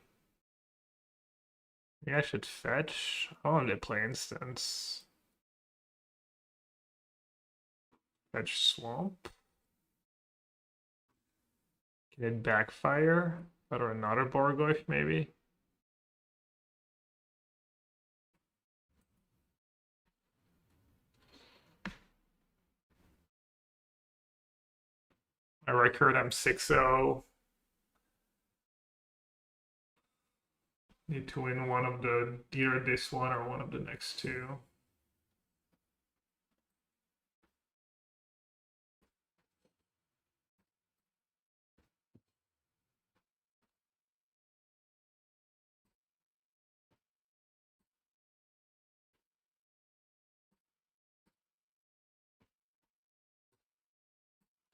Maybe I should fetch. I wanted to play instance. Fetch swamp. Can it backfire? Or another Goyf maybe? My record, I'm 6-0. Need to win one of the, either this one or one of the next two.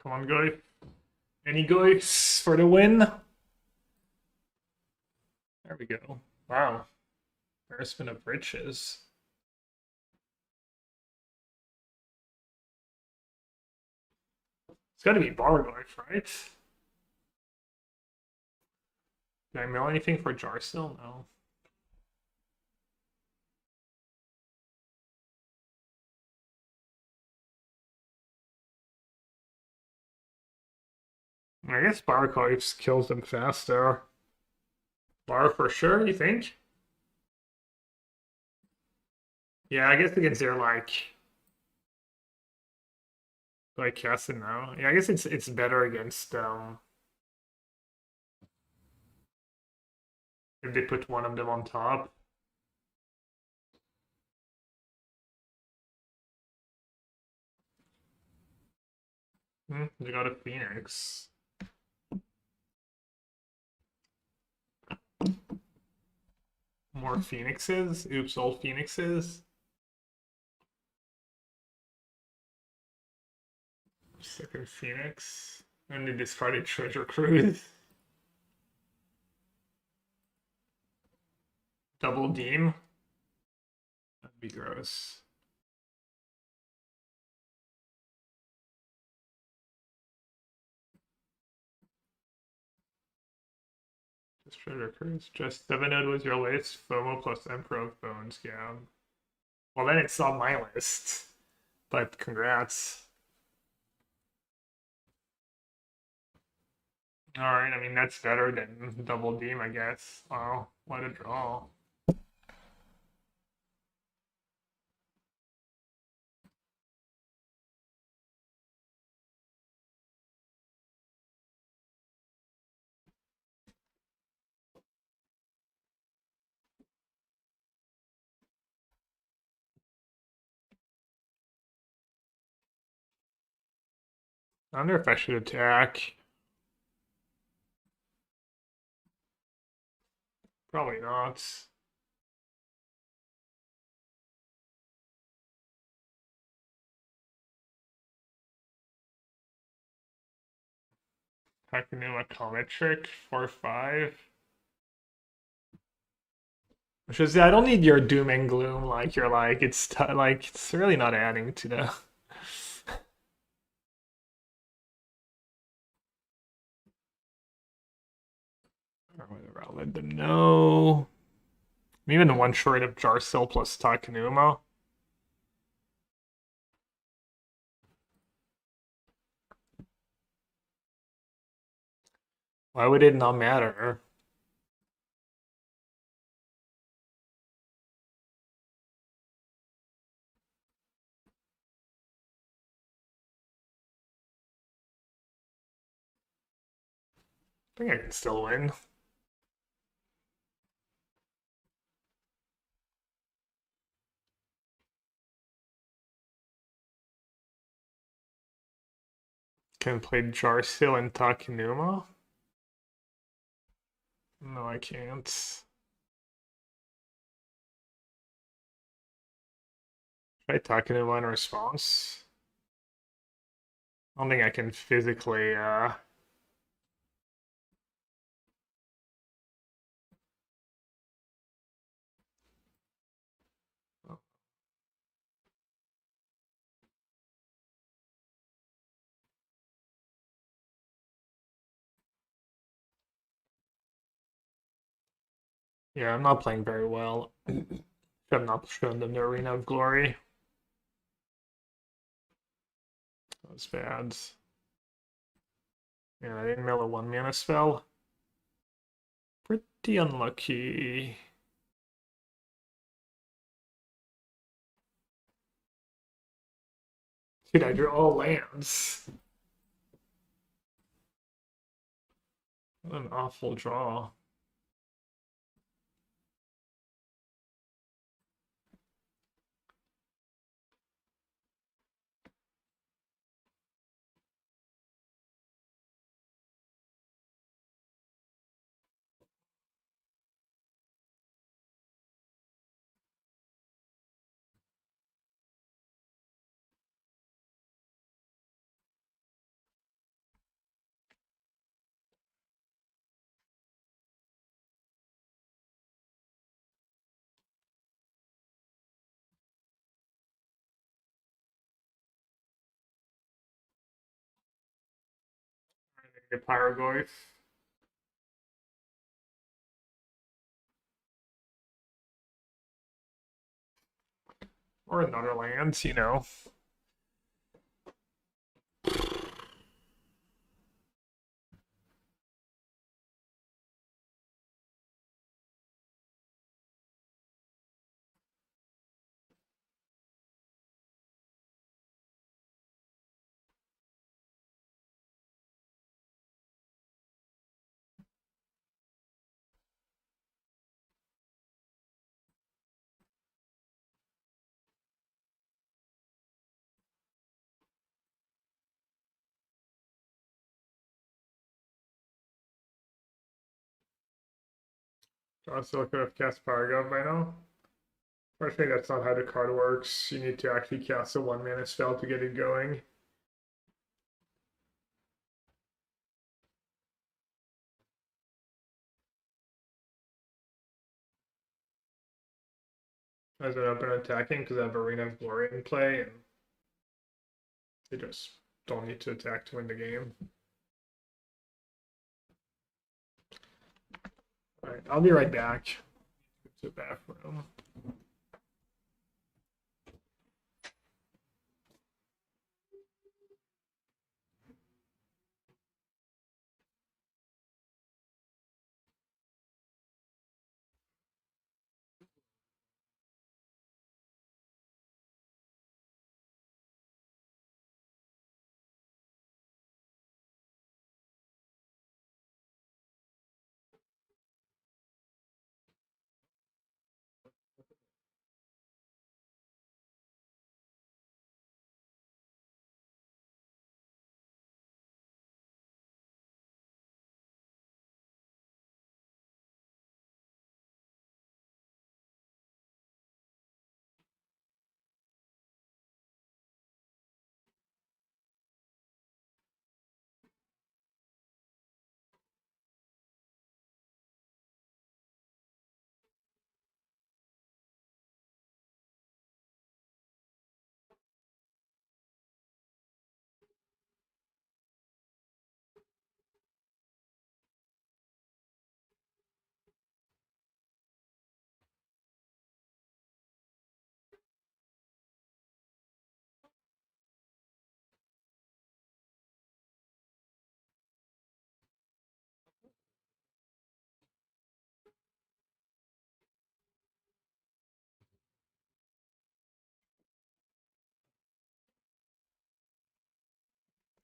Come on, Goyf. Any Goyfs for the win? There we go. Wow. Embarrassment of riches. It's gotta be Goyf, right? Did I mill anything for jar still? No. I guess Goyf kills them faster. Bar for sure, you think? Yeah, I guess against their like cast it now. Yeah, I guess it's better against if they put one of them on top. They got a Phoenix. More Phoenixes? Oops, all Phoenixes. Second Phoenix. And they discarded Treasure Cruise. Double Deem. That'd be gross. Just Treasure Cruise. Just 7-0 was your list. FOMO plus Emperor of Bones. Yeah. Well, then it's on my list. But congrats. Alright, I mean, that's better than Double Deem, I guess. Wow, what a draw. I wonder if I should attack. Probably not. Attacking in a comet trick, 4-5. Which is, I don't need your doom and gloom. Like you're like it's really not adding to the. Or whatever, I'll let them know. I'm even one short of Jarsil plus Takenuma. Why would it not matter? I think I can still win. Can play Jarsil and Takenuma? No, I can't. Try Takenuma in response. I don't think I can physically Yeah, I'm not playing very well. I've not shown them the Arena of Glory. That was bad. Yeah, I didn't mill a 1-mana spell. Pretty unlucky. Dude, I drew all lands. What an awful draw. The Pyrogoyf. Or another land, you know. I still could have cast Paragov by now. Unfortunately, that's not how the card works. You need to actually cast a 1-mana spell to get it going. As I've been attacking because I have Arena of Glory in play, and they just don't need to attack to win the game. Alright, I'll be right back. To the bathroom.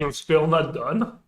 I'm still not done.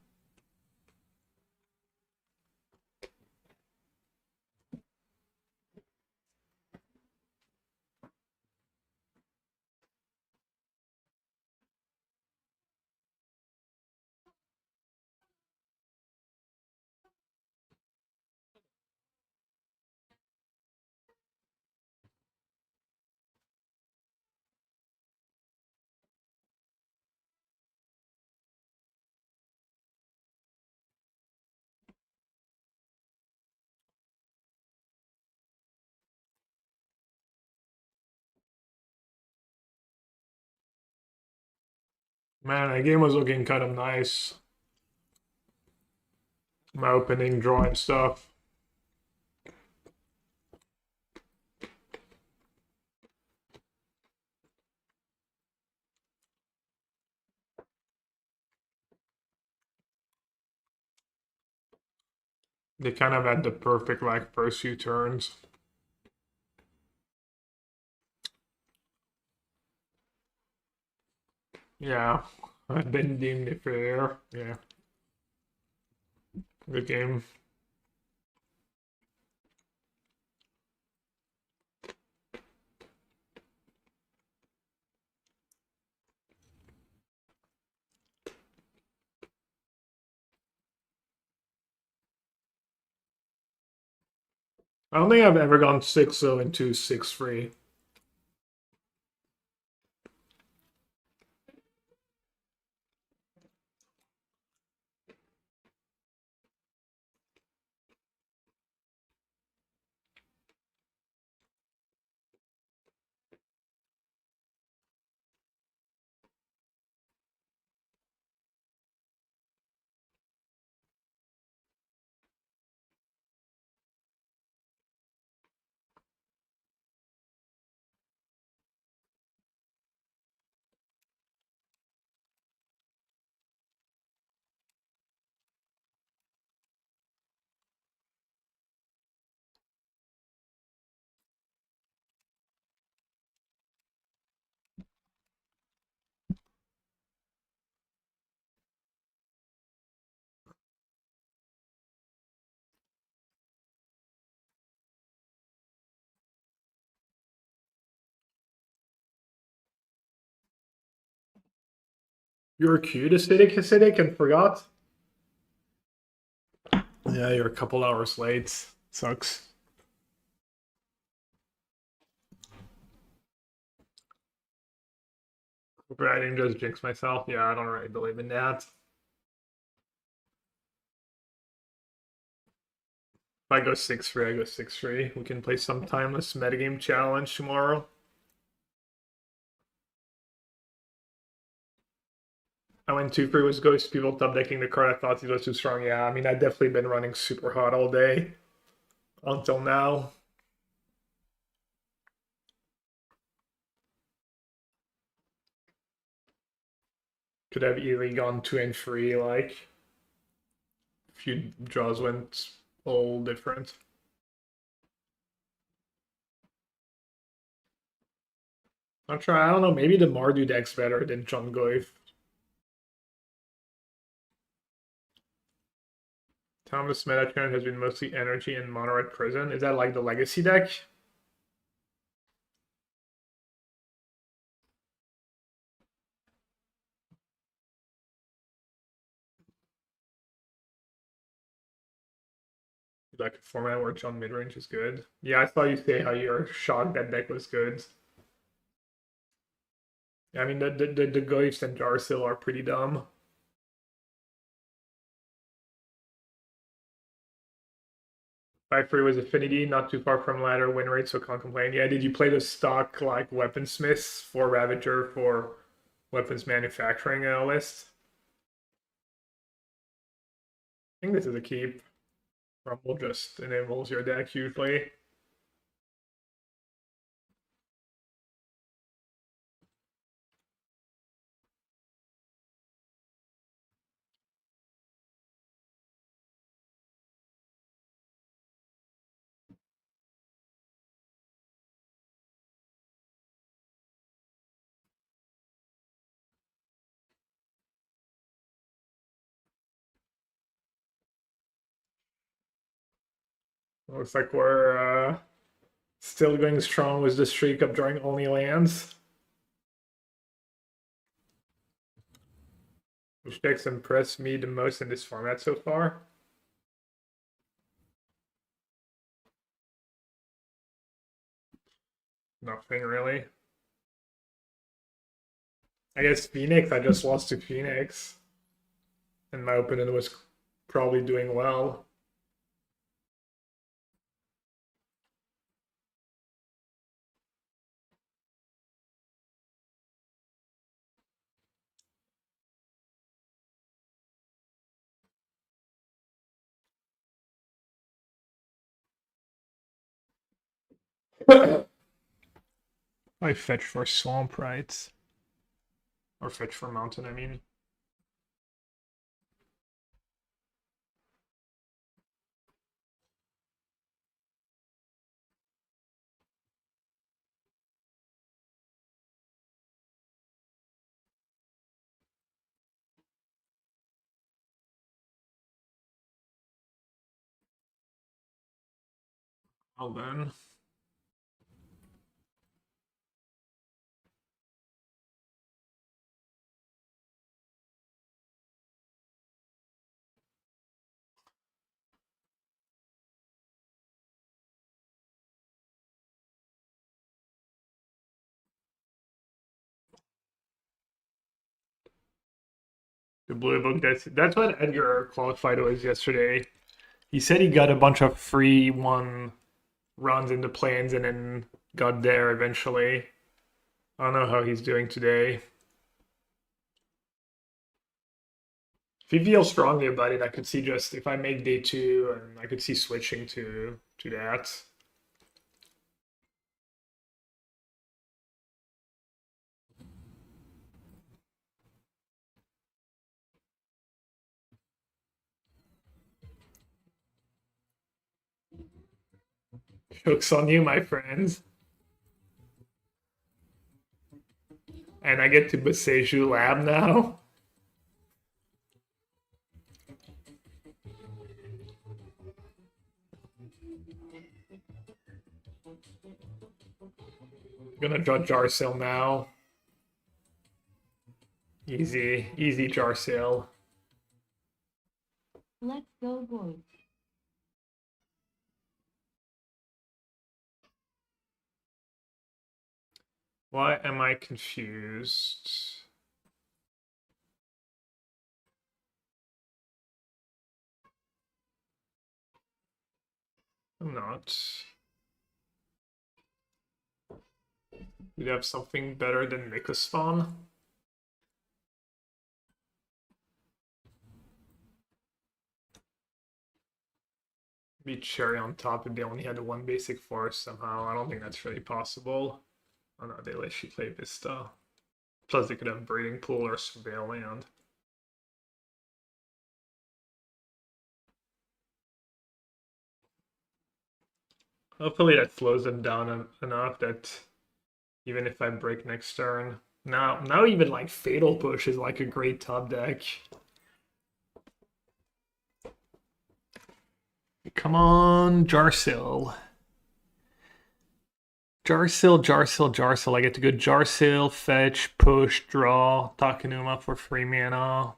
Man, that game was looking kind of nice. My opening draw and stuff. They kind of had the perfect like first few turns. Yeah, I've been deemed fair. Yeah, good game. I don't think I've ever gone 6-0 into 6-3. You're cute, acidic, and forgot. Yeah, you're a couple hours late. Sucks. I didn't just jinx myself. Yeah, I don't really believe in that. If I go 6-3, I go 6-3. We can play some timeless metagame challenge tomorrow. I went 2-3 with Ghost. People top decking the card. I thought he was too strong. Yeah, I mean, I've definitely been running super hot all day until now. Could have easily gone 2 and 3, like, a few draws went all different. Not sure. I don't know. Maybe the Mardu deck's better than John Goyf. Thomas Metachan has been mostly energy and mono red prison. Is that like the legacy deck? Like a format where John midrange is good. Yeah, I saw you say how you're shocked that deck was good. I mean, the Goyfs and Jarsil are pretty dumb. 5-3 was Affinity, not too far from ladder, win rate, so can't complain. Yeah, did you play the stock like Weaponsmiths for Ravager for weapons manufacturing list? I think this is a keep. Rumble just enables your deck usually. Looks like we're still going strong with the streak of drawing only lands. Which decks impressed me the most in this format so far? Nothing really. I guess Phoenix, I just lost to Phoenix. And my opponent was probably doing well. I fetch for Swamp Rights. Or fetch for Mountain, I mean. Well then. The blue book, that's what Edgar qualified was yesterday. He said he got a bunch of free one runs into planes and then got there eventually. I don't know how he's doing today. If he feels strongly about it, I could see just if I make day 2 and I could see switching to that. Joke's on you, my friends. And I get to Boseju Lab now. Gonna draw jar sale now. Easy jar sale. Let's go, Goyf. Why am I confused? I'm not. You'd have something better than Mikospawn? Be cherry on top if they only had one basic force somehow. I don't think that's really possible. Oh no, they let you play Vista. Plus they could have Breeding Pool or Surveil Land. Hopefully that slows them down enough that even if I break next turn. Now even like Fatal Push is like a great top deck. Come on, Jarsil. Jarsil. I get to go Jarsil, fetch, push, draw, Takenuma for 3 mana.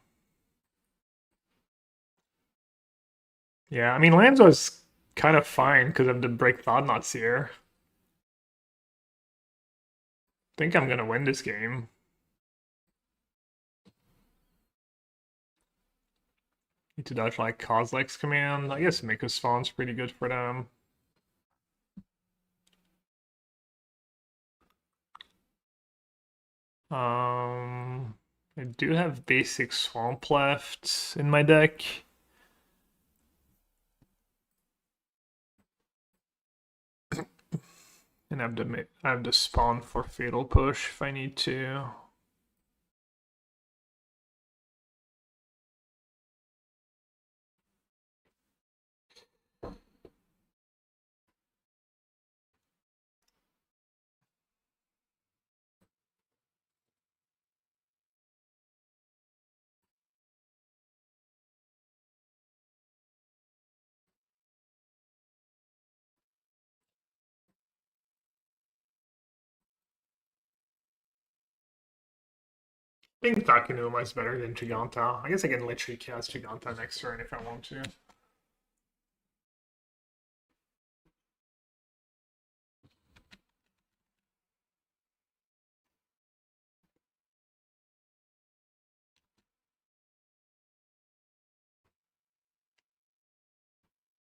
Yeah, I mean, Lanzo's kind of fine because of the break Thoughtnuts here. I think I'm gonna win this game. Need to dodge like Kozilek's command. I guess Mikospawn's pretty good for them. I do have basic Swamp left in my deck. And I have to spawn for Fatal Push if I need to. I think Takenuma is better than Giganta. I guess I can literally cast Giganta next turn if I want to.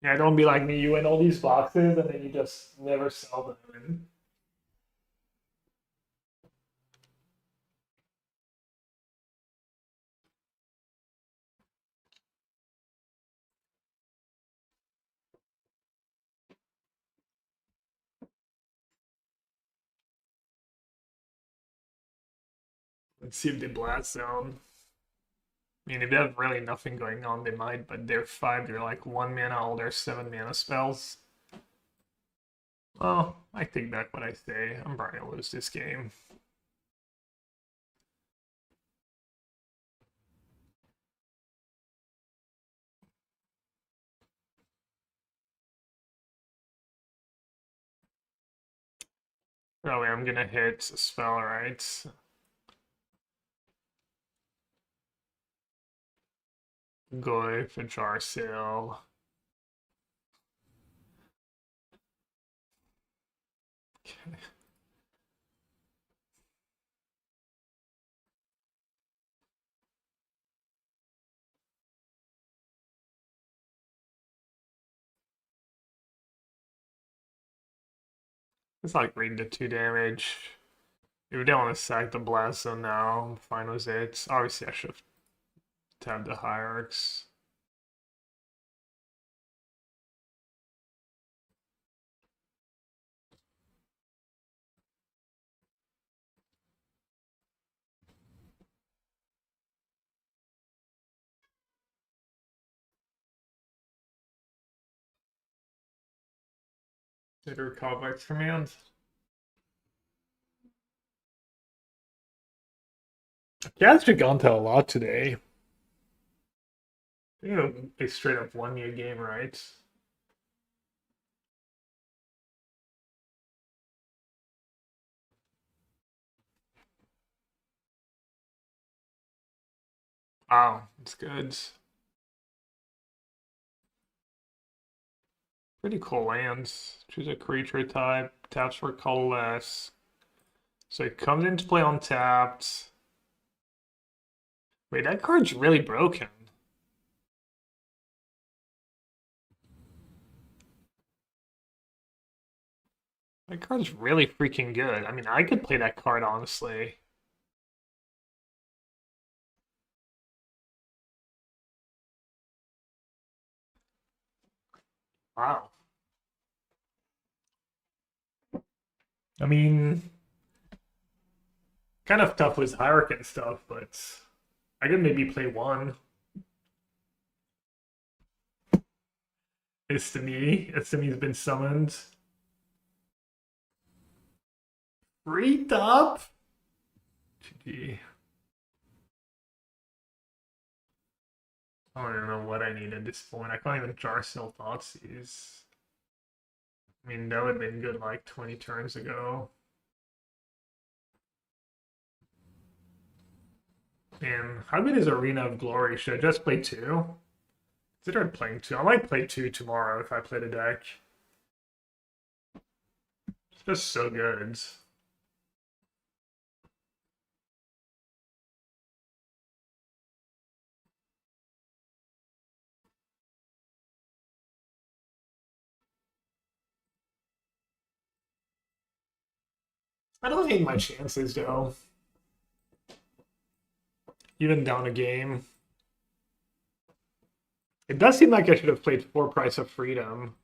Yeah, don't be like me. You win all these boxes and then you just never sell them. Let's see if they blast zone. I mean, if they have really nothing going on, they might, but they're 5, they're like 1 mana, all their 7 mana spells. Well, I take back what I say. I'm probably gonna lose this game. Probably I'm gonna hit a spell, right? Goyf, a jar sale. Okay. It's like reading the 2 damage. If we don't want to sack the blast zone now, I'm fine with it. Obviously, I should have tabbed the hierarchs. Did a complex command. Cats Giganta a lot today. You know, they straight up won me a game, right? Wow, that's good. Pretty cool lands. Choose a creature type, taps for colorless. So it comes into play untapped. Wait, that card's really broken. That card's really freaking good. I mean, I could play that card, honestly. Wow. I mean, kind of tough with Hierarch and stuff, but I could maybe play one. It's to me. It's to me has been summoned. Free top? GG. I don't even know what I need at this point. I can't even jar sell Thoughtseize. I mean, that would have been good like 20 turns ago. Man, how good is Arena of Glory? Should I just play 2? Considered playing 2. I might play 2 tomorrow if I play the deck. It's just so good. I don't hate my chances though. Even down a game. It does seem like I should have played 4 Price of Freedom.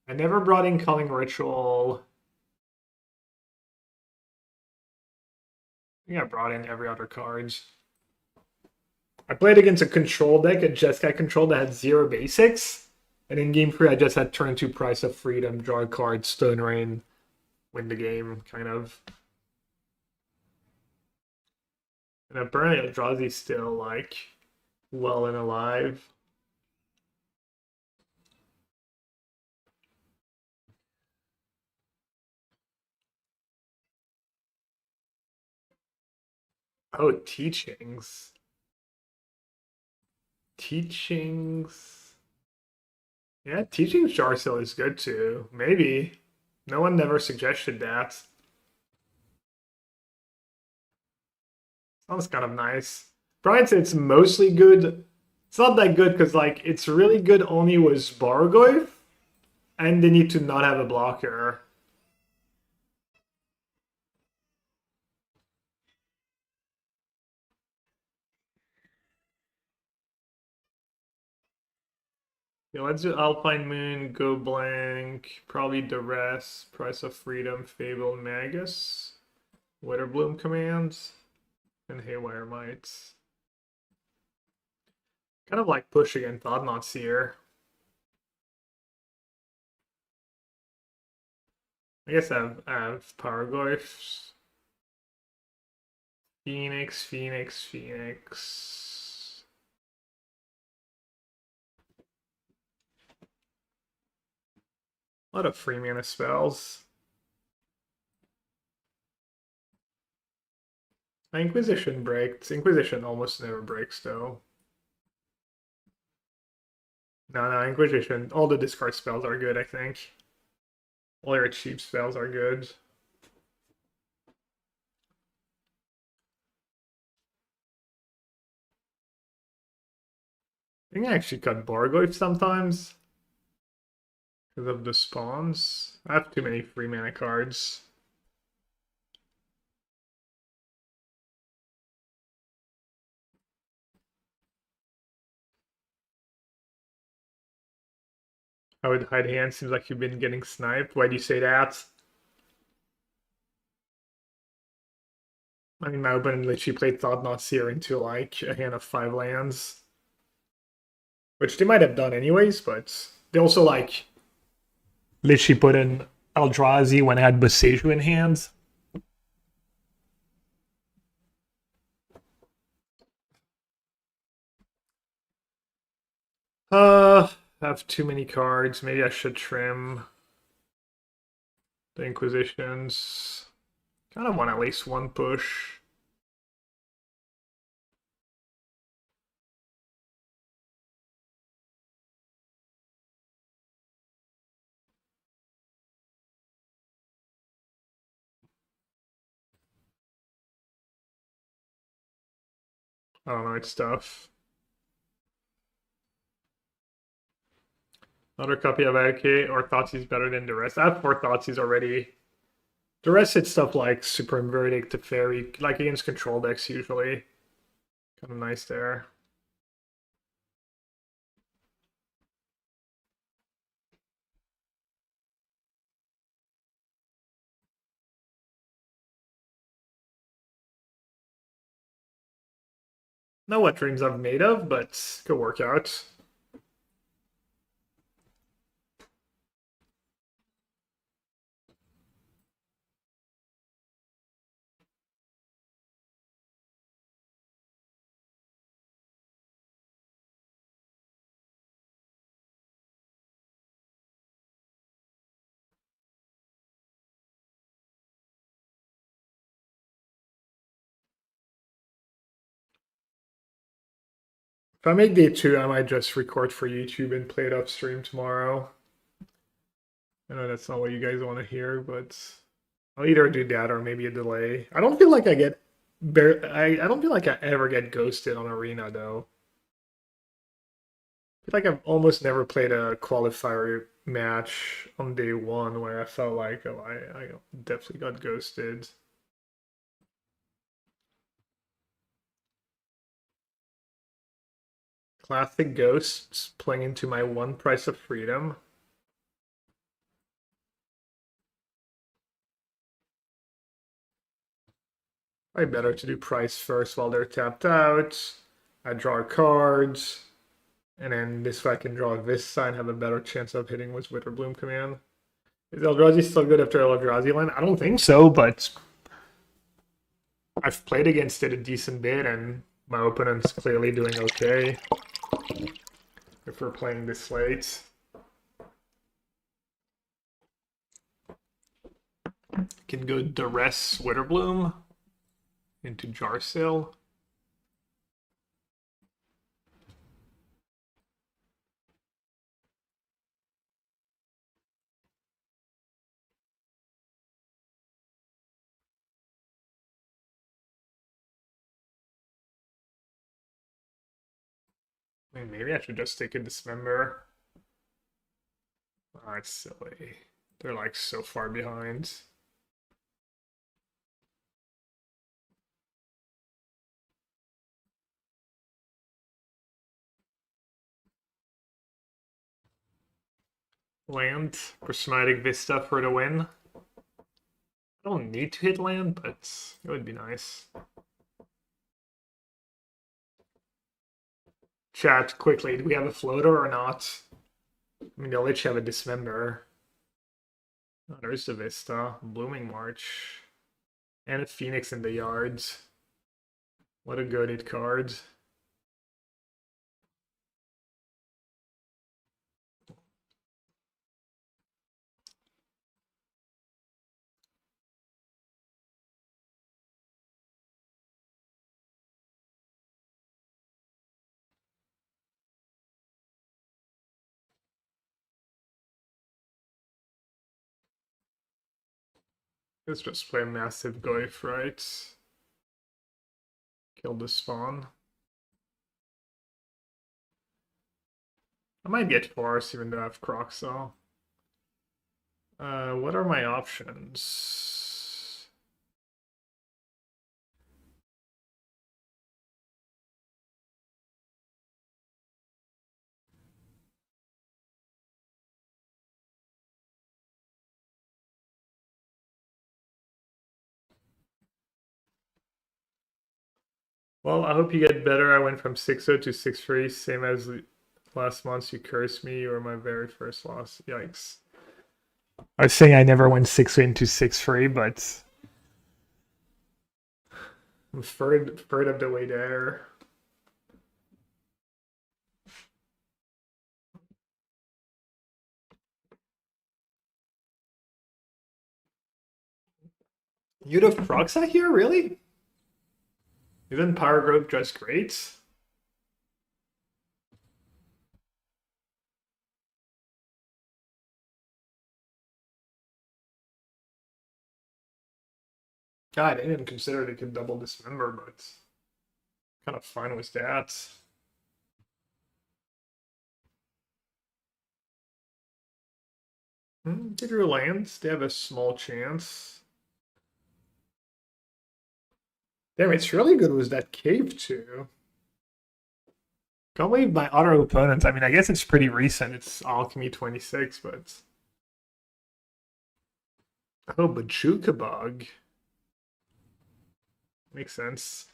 I never brought in Culling Ritual. I think I brought in every other card. I played against a control deck, a Jeskai control that had 0 basics. And in game 3, I just had turn 2 Price of Freedom, draw a card, Stone Rain, win the game, kind of. And apparently Eldrazi's still, like, well and alive. Oh, teachings. Teachings. Yeah, teachings jar sale is good too. Maybe. No one never suggested that. Sounds kind of nice. Brian said it's mostly good. It's not that good because like it's really good only with Bargoyf, and they need to not have a blocker. Yeah, let's do Alpine Moon, Go Blank, probably Duress, Price of Freedom, Fable, Magus, Witterbloom commands, and Haywire Mites. Kind of like push again Thoughtnauts here. I guess I have Paragoyfs. Phoenix, Phoenix, Phoenix. A lot of free mana spells. Inquisition breaks. Inquisition almost never breaks though. No, Inquisition. All the discard spells are good, I think. All your cheap spells are good. I think I actually cut Goyf sometimes. Because of the spawns. I have too many free mana cards. I would hide hand. Seems like you've been getting sniped. Why do you say that? I mean, my opponent literally played Thought Not Seer into like a hand of 5 lands. Which they might have done anyways, but they also like literally put in Eldrazi when I had Boseiju in hand. I have too many cards. Maybe I should trim the Inquisitions. Kind of want at least one push. I don't know, it's tough. Another copy of AK or Thoughtseize better than the rest. I have 4 Thoughtseize already. The rest it's stuff like Super Verdict to Fairy, like against control decks usually. Kind of nice there. Know what dreams I'm made of, but could work out. If I make day 2, I might just record for YouTube and play it off stream tomorrow. I know that's not what you guys want to hear, but I'll either do that or maybe a delay. I don't feel like I get I don't feel like I ever get ghosted on Arena though. I feel like I've almost never played a qualifier match on day 1 where I felt like, oh, I definitely got ghosted. Classic Ghosts playing into my 1 price of freedom. Probably better to do price first while they're tapped out. I draw cards. And then this way I can draw Vista and have a better chance of hitting with Witterbloom command. Is Eldrazi still good after Eldrazi land? I don't think so, but I've played against it a decent bit and my opponent's clearly doing okay. If we're playing this late. Can go Duress Witterbloom into Jarsil. I mean, maybe I should just take a Dismember. Oh, it's silly. They're like so far behind. Land, Prismatic Vista for the win. I don't need to hit land, but it would be nice. Chat, quickly, do we have a floater or not? I mean, they'll let you have a Dismember. Oh, there's the Vista, Blooming March, and a Phoenix in the yards. What a goated card. Let's just play a massive Goyf, right? Kill the spawn. I might get force even though I have Crocs, so. What are my options? Well, I hope you get better. I went from 6-0 to 6-3, same as last month. You cursed me. You were my very first loss. Yikes. I was saying I never went 6-0 into 6-3, but I'm third of the way there. You'd have Proxa here, really? Isn't Power Growth just great? God, I didn't consider they could double dismember, but kind of fine with that. Did your lands? They have a small chance. Damn, it's really good with that cave too. Can't believe my auto opponents. I mean, I guess it's pretty recent. It's Alchemy 26, but oh, Bajuka Bug makes sense.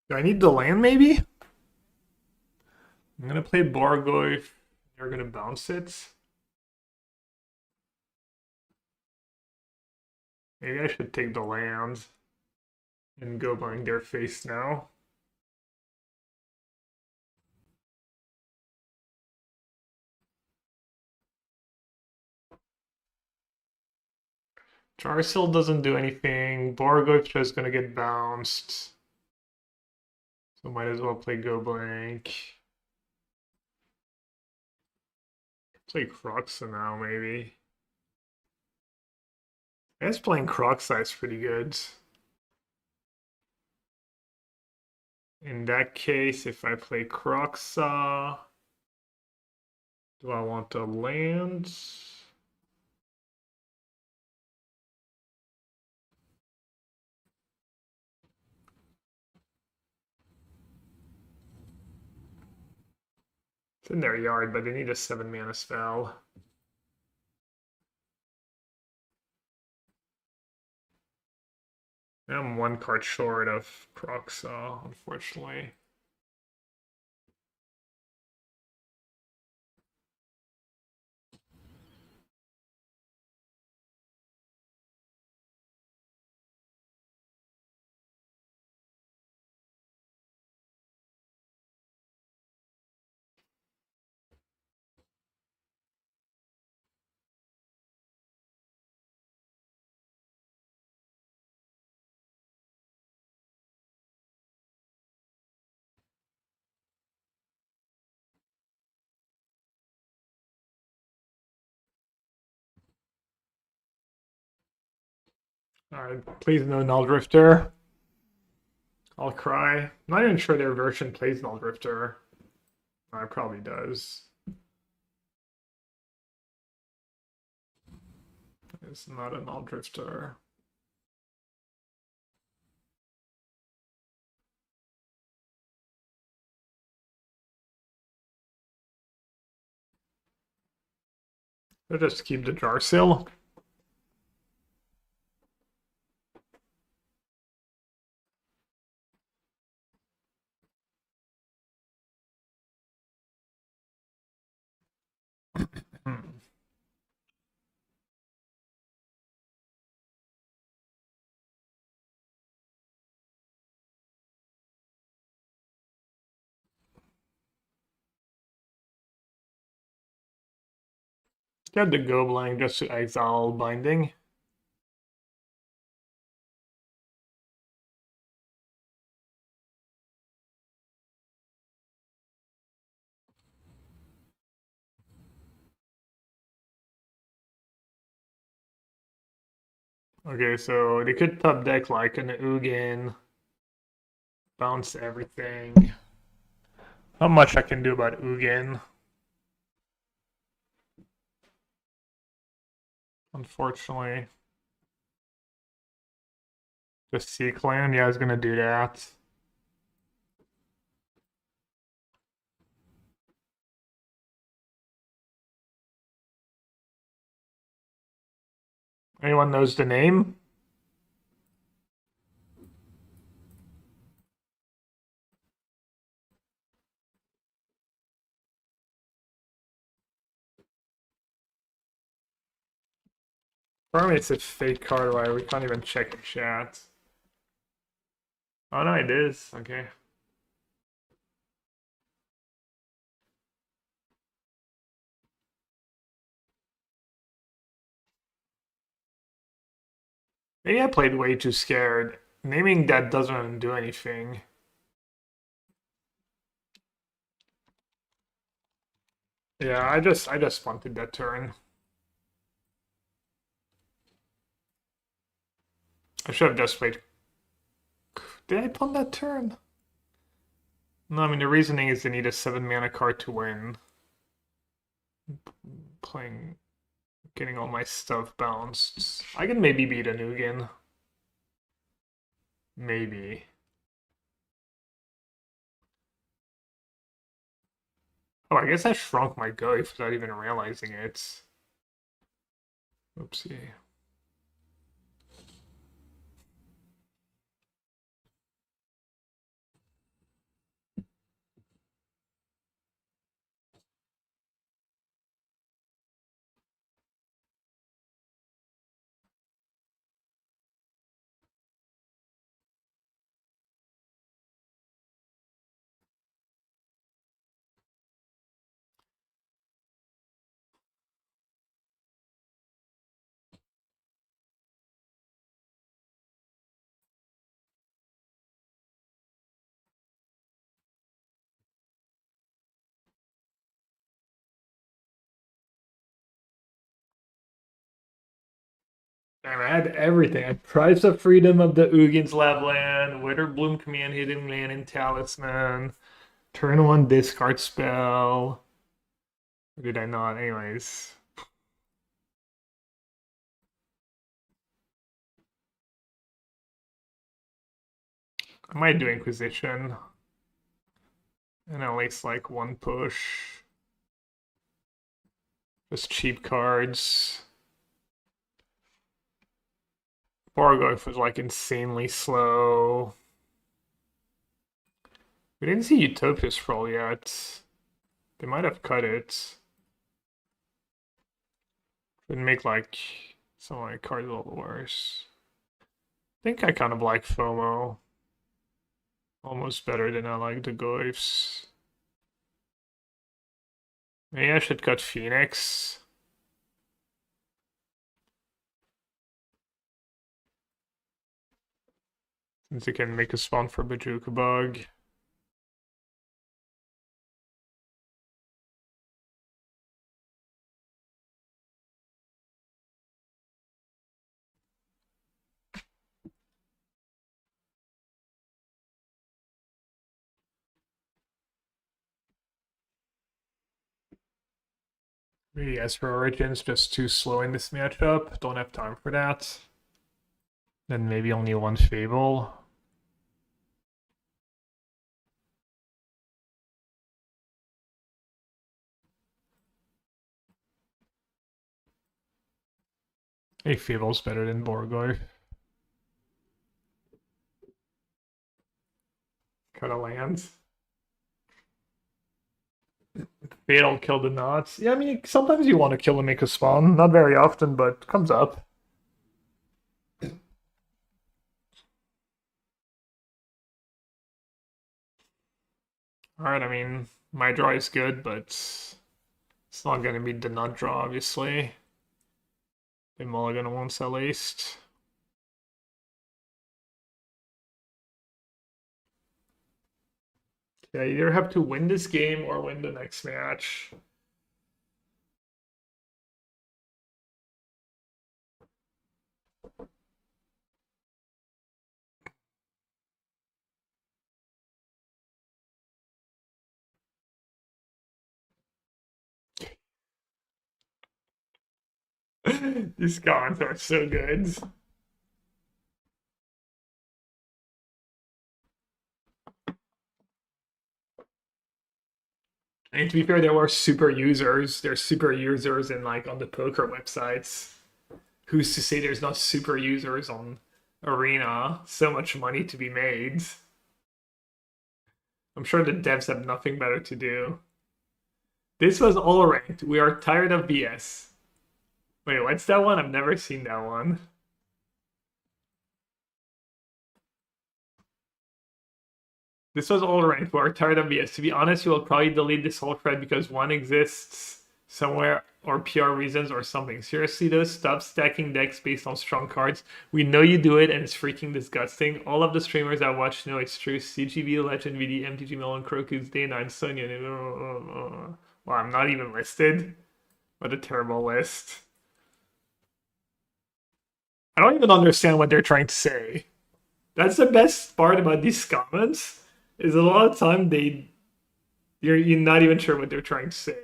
Do I need the land maybe? I'm gonna play Borgoyf. You're gonna bounce it. Maybe I should take the land and go buying their face now. Jarsil doesn't do anything. Borgoyf's just gonna get bounced. So might as well play Go Blank. Play Croxa now, maybe. I guess playing Croxa is pretty good. In that case, if I play Croxa, do I want to land? It's in their yard, but they need a 7-mana spell. I'm one card short of Croxa, unfortunately. Alright, please no Null Drifter. I'll cry. I'm not even sure their version plays Null Drifter. It probably does. It's not a Null Drifter. I'll just keep the Jarsil. Grab the go blank just to exile binding. Okay, so they could top deck like an Ugin, bounce everything. Not much I can do about Ugin. Unfortunately. Just C-Clan, yeah, I was gonna do that. Anyone knows the name? Probably it's a fake card, right? We can't even check the chat. Oh no, it is. Okay. Maybe I played way too scared. Naming that doesn't do anything. Yeah, I just wanted that turn. I should have just played. Did I punt that turn? No, I mean the reasoning is they need a 7-mana card to win. Playing, getting all my stuff bounced. I can maybe beat a Nugan. Maybe. Oh, I guess I shrunk my Goyf without even realizing it. Oopsie. Damn, I had everything. I had Price of Freedom of the Ugin's Labland, Witherbloom Command Hidden Land and Talisman, Turn 1 Discard Spell. Or did I not? Anyways. I might do Inquisition. And at least like one push. Just cheap cards. Goyf was like insanely slow. We didn't see Utopia's Scroll yet. They might have cut it. Would make like some of my cards a little worse. I think I kind of like FOMO. Almost better than I like the Goyfs. Maybe I should cut Phoenix. Since it can make a spawn for Bajuka Bug. Maybe Esper Origin's just too slow in this matchup. Don't have time for that. Then maybe only one Fable. A Fable's better than Borgoy. Cut a land. Fatal kill the knots. Yeah, I mean, sometimes you want to kill and make a spawn. Not very often, but comes up. Alright, I mean, my draw is good, but It's not gonna be the nut draw, obviously. They mulligan once at least. Yeah, you either have to win this game or win the next match. These comments are so good. And to be fair, there were super users. There's super users in like on the poker websites. Who's to say there's not super users on Arena? So much money to be made. I'm sure the devs have nothing better to do. This was all ranked. We are tired of BS. Wait, what's that one? I've never seen that one. This was all ranked. We are tired of BS. To be honest, you will probably delete this whole thread because one exists somewhere or PR reasons or something. Seriously though, stop stacking decks based on strong cards. We know you do it and it's freaking disgusting. All of the streamers I watch know it's true. CGV, Legend, VD, MTG, Melon, Crocus, Day9, Sonya. Well, I'm not even listed. What a terrible list. I don't even understand what they're trying to say. That's the best part about these comments, is a lot of time you're not even sure what they're trying to say.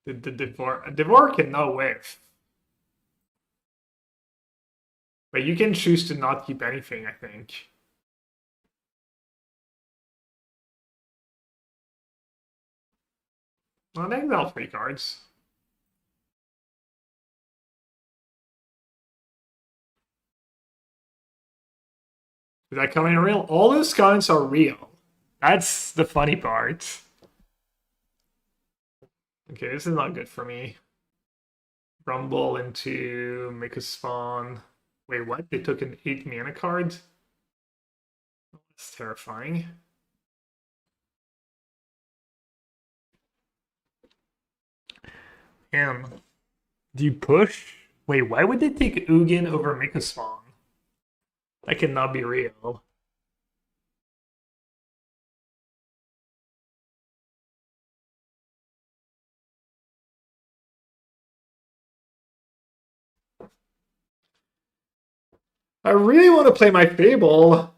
The Devor can no whiff. But you can choose to not keep anything, I think. Well, they exile 3 cards. Is that coming real? All those comments are real. That's the funny part. Okay, this is not good for me. Rumble into make a spawn. Wait, what? They took an 8 mana card? That's terrifying. Do you push? Wait, why would they take Ugin over make a spawn? That cannot be real. I really want to play my Fable.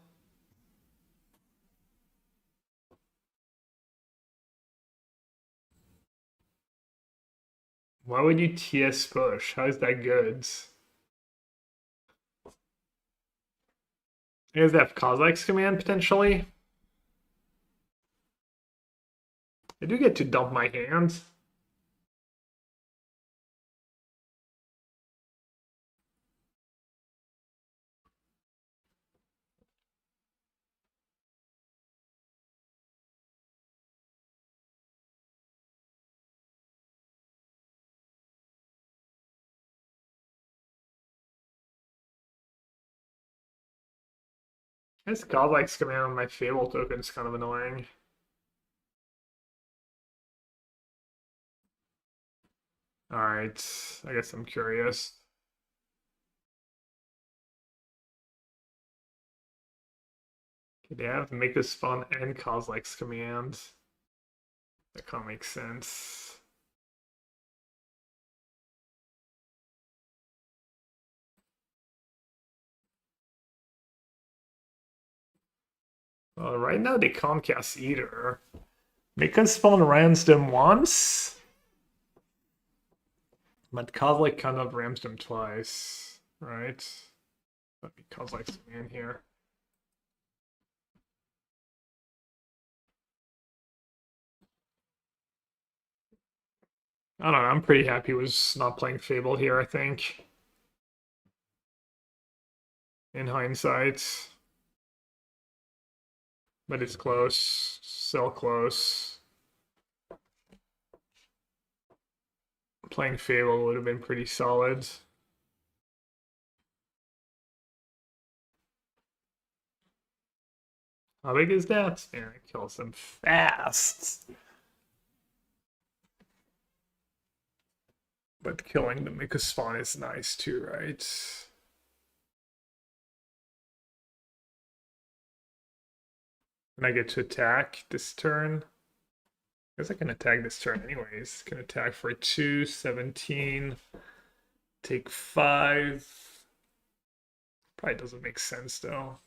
Why would you TS push? How is that good? Is that Kozak's command potentially? I do get to dump my hand. This Godlike's command on my Fable token is kind of annoying. Alright, I guess I'm curious. They have make this fun and Kozlike's command. That kind of makes sense. Well, right now they can't cast either. Make us spawn rams them once. But Kozlike kind of rams them twice, right? But Kozlike's in here. I don't know, I'm pretty happy with not playing Fable here, I think. In hindsight. But it's close. Still close. Playing Fable would have been pretty solid. How big is that? Man, it kills them fast. But killing the Mika spawn is nice too, right? And I get to attack this turn. I guess I can attack this turn anyways. Can attack for 2, 17. Take 5. Probably doesn't make sense though.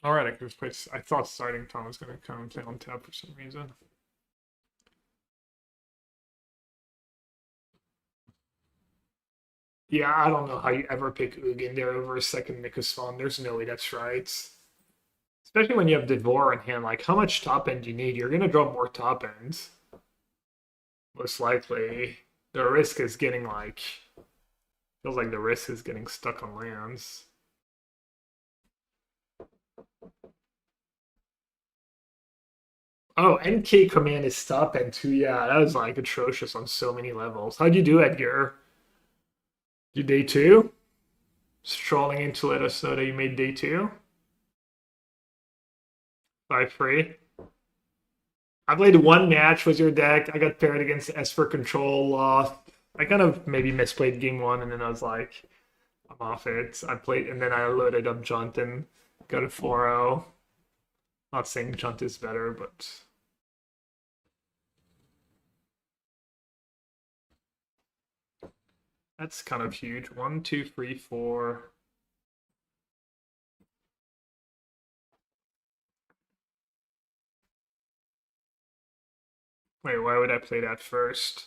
Alright, I can just play. I thought starting Tom was going to come and play on tap for some reason. Yeah, I don't know how you ever pick Ugin there over a second Mika spawn. There's no way that's right. Especially when you have Devour in hand. Like, how much top end do you need? You're going to draw more top ends. Most likely. The risk is getting like... Feels like the risk is getting stuck on lands. Oh, NK command is stop end too. Yeah, that was like atrocious on so many levels. How'd you do, Edgar? You day 2? Strolling in to let us know that you made day 2? 5-free. I played one match with your deck. I got paired against Esper Control, lost. I kind of maybe misplayed game 1, and then I was like, I'm off it. I played, and then I loaded up Junt and got a 4-0. Not saying Junt is better, but... That's kind of huge. 1, 2, 3, 4. Wait, why would I play that first?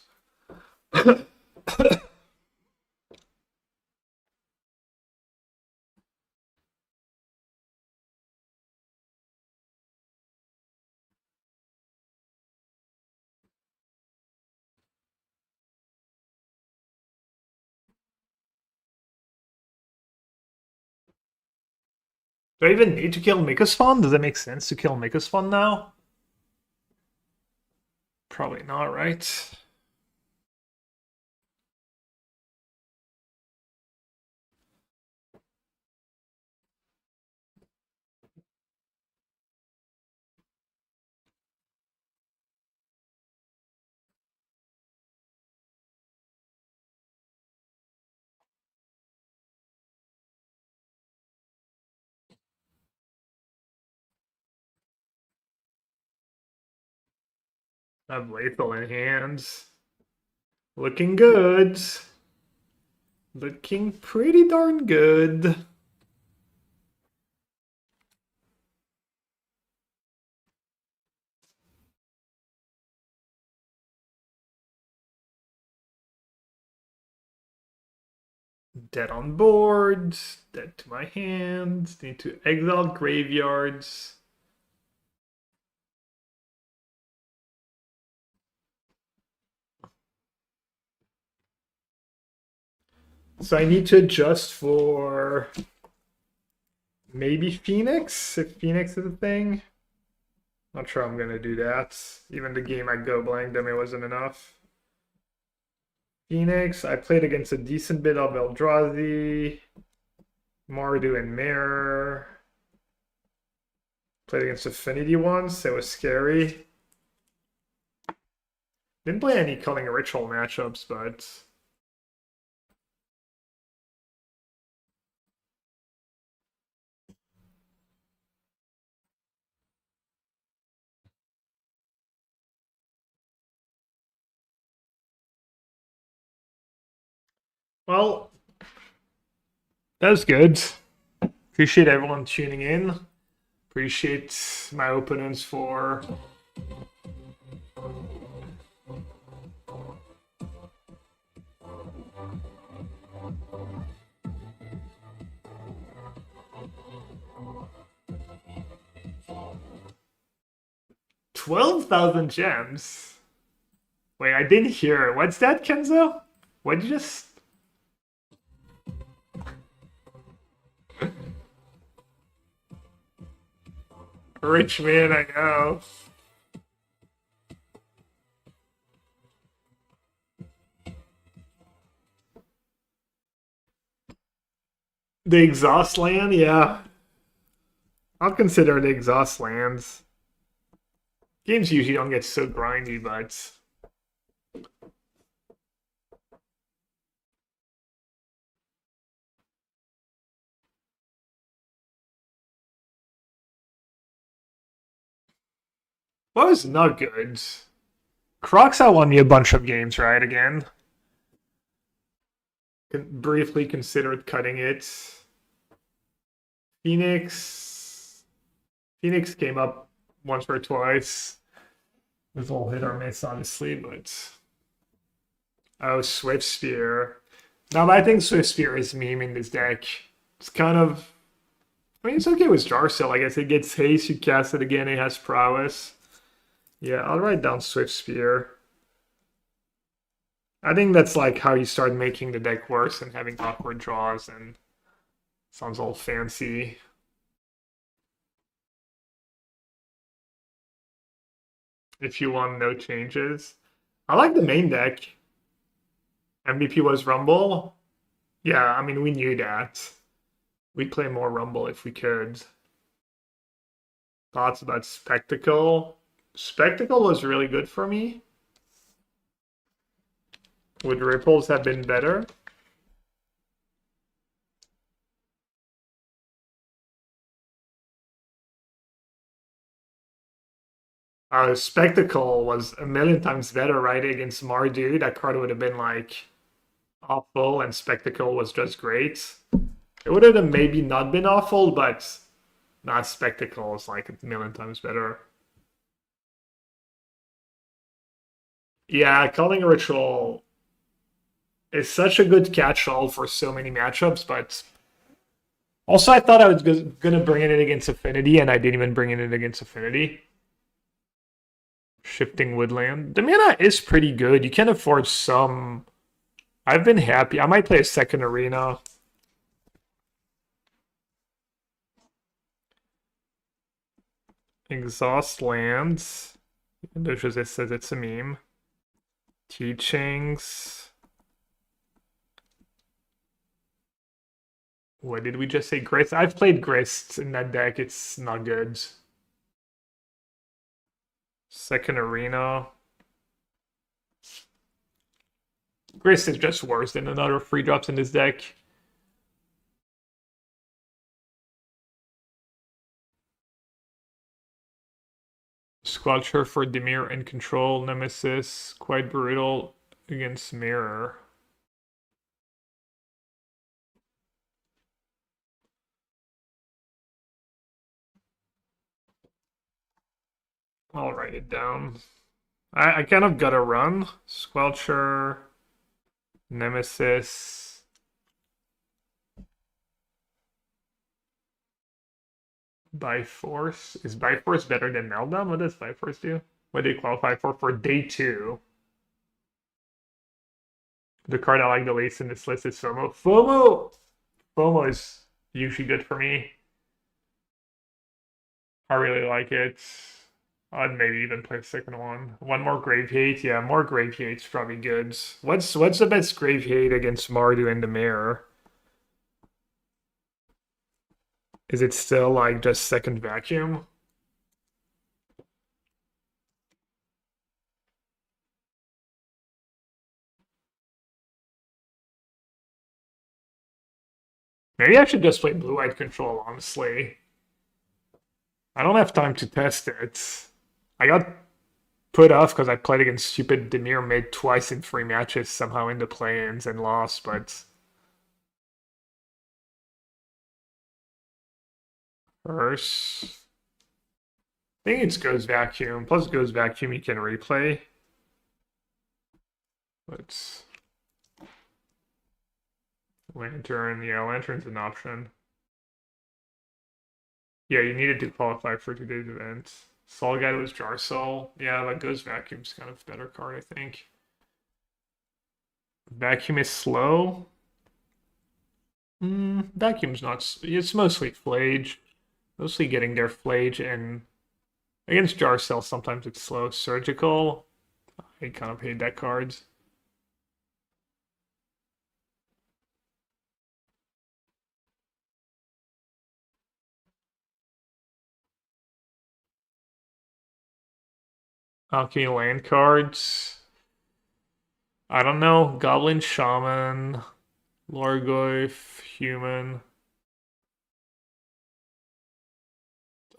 Do I even need to kill Mikaspawn? Does it make sense to kill Mikaspawn now? Probably not, right? I have lethal in hands. Looking good. Looking pretty darn good. Dead on board. Dead to my hands. Need to exile graveyards. So I need to adjust for maybe Phoenix, if Phoenix is a thing. Not sure I'm gonna do that. Even the game I go blank them, it wasn't enough. Phoenix, I played against a decent bit of Eldrazi, Mardu and Mirror. Played against Affinity once, it was scary. Didn't play any Culling Ritual matchups, but... Well, that was good. Appreciate everyone tuning in. Appreciate my opponents for 12,000 gems. Wait, I didn't hear. What's that, Kenzo? What'd you just... Rich man, I know. The exhaust land, yeah. I'll consider the exhaust lands. Games usually don't get so grindy, but... What was not good? Croxa won me a bunch of games, right, again? Briefly considered cutting it. Phoenix came up once or twice. It was all hit or miss, honestly, but... Oh, Swift Spear. No, but I think Swift Spear is meme in this deck. It's kind of... I mean, it's okay with Jar Cell. I guess it gets haste, you cast it again, it has prowess. Yeah, I'll write down Swift Spear. I think that's like how you start making the deck worse and having awkward draws, and sounds all fancy. If you want no changes. I like the main deck. MVP was Rumble. Yeah, I mean, we knew that. We'd play more Rumble if we could. Thoughts about Spectacle? Spectacle was really good for me. Would Ripples have been better? Spectacle was a million times better, right? Against Mardu, that card would have been like awful, and Spectacle was just great. It would have maybe not been awful, but not Spectacle is like a million times better. Yeah, Calling a Ritual is such a good catch-all for so many matchups, but also I thought I was gonna bring it in against Affinity, and I didn't even bring it in against Affinity. Shifting Woodland. The mana is pretty good. You can afford some. I've been happy. I might play a second arena. Exhaust lands. Even though Jose says it's a meme. Teachings. What did we just say? Grist? I've played Grist in that deck. It's not good. Second arena. Grist is just worse than another free drops in this deck. Squelcher for Dimir and Control. Nemesis. Quite brutal against Mirror. I'll write it down. I kind of gotta run. Squelcher. Nemesis. Byforce. Is Byforce better than Meltdown? What does Byforce do? What do you qualify for day 2? The card I like the least in this list is FOMO. FOMO is usually good for me. I really like it. I'd maybe even play the second one. One more Grave Hate. Yeah, more Grave Hate's probably good. What's the best Grave Hate against Mardu and the Mirror? Is it still like just second Vacuum? Maybe I should just play Blue-White Control, honestly. I don't have time to test it. I got put off because I played against stupid Demir mid twice in 3 matches somehow in the play-ins and lost, but... First... I think it's Goes Vacuum. Plus Goes Vacuum you can replay. But... Lantern, yeah, Lantern's an option. Yeah, you needed to qualify for today's event. Soul Guide was Jar Soul. Yeah, but Goes Vacuum's kind of a better card, I think. Vacuum is slow. Vacuum's not. It's mostly Flage. Mostly getting their Flage, and against Jar Cell, sometimes it's slow. Surgical. I kind of hate that cards. Alchemy land cards. I don't know. Goblin Shaman. Goyf, Human.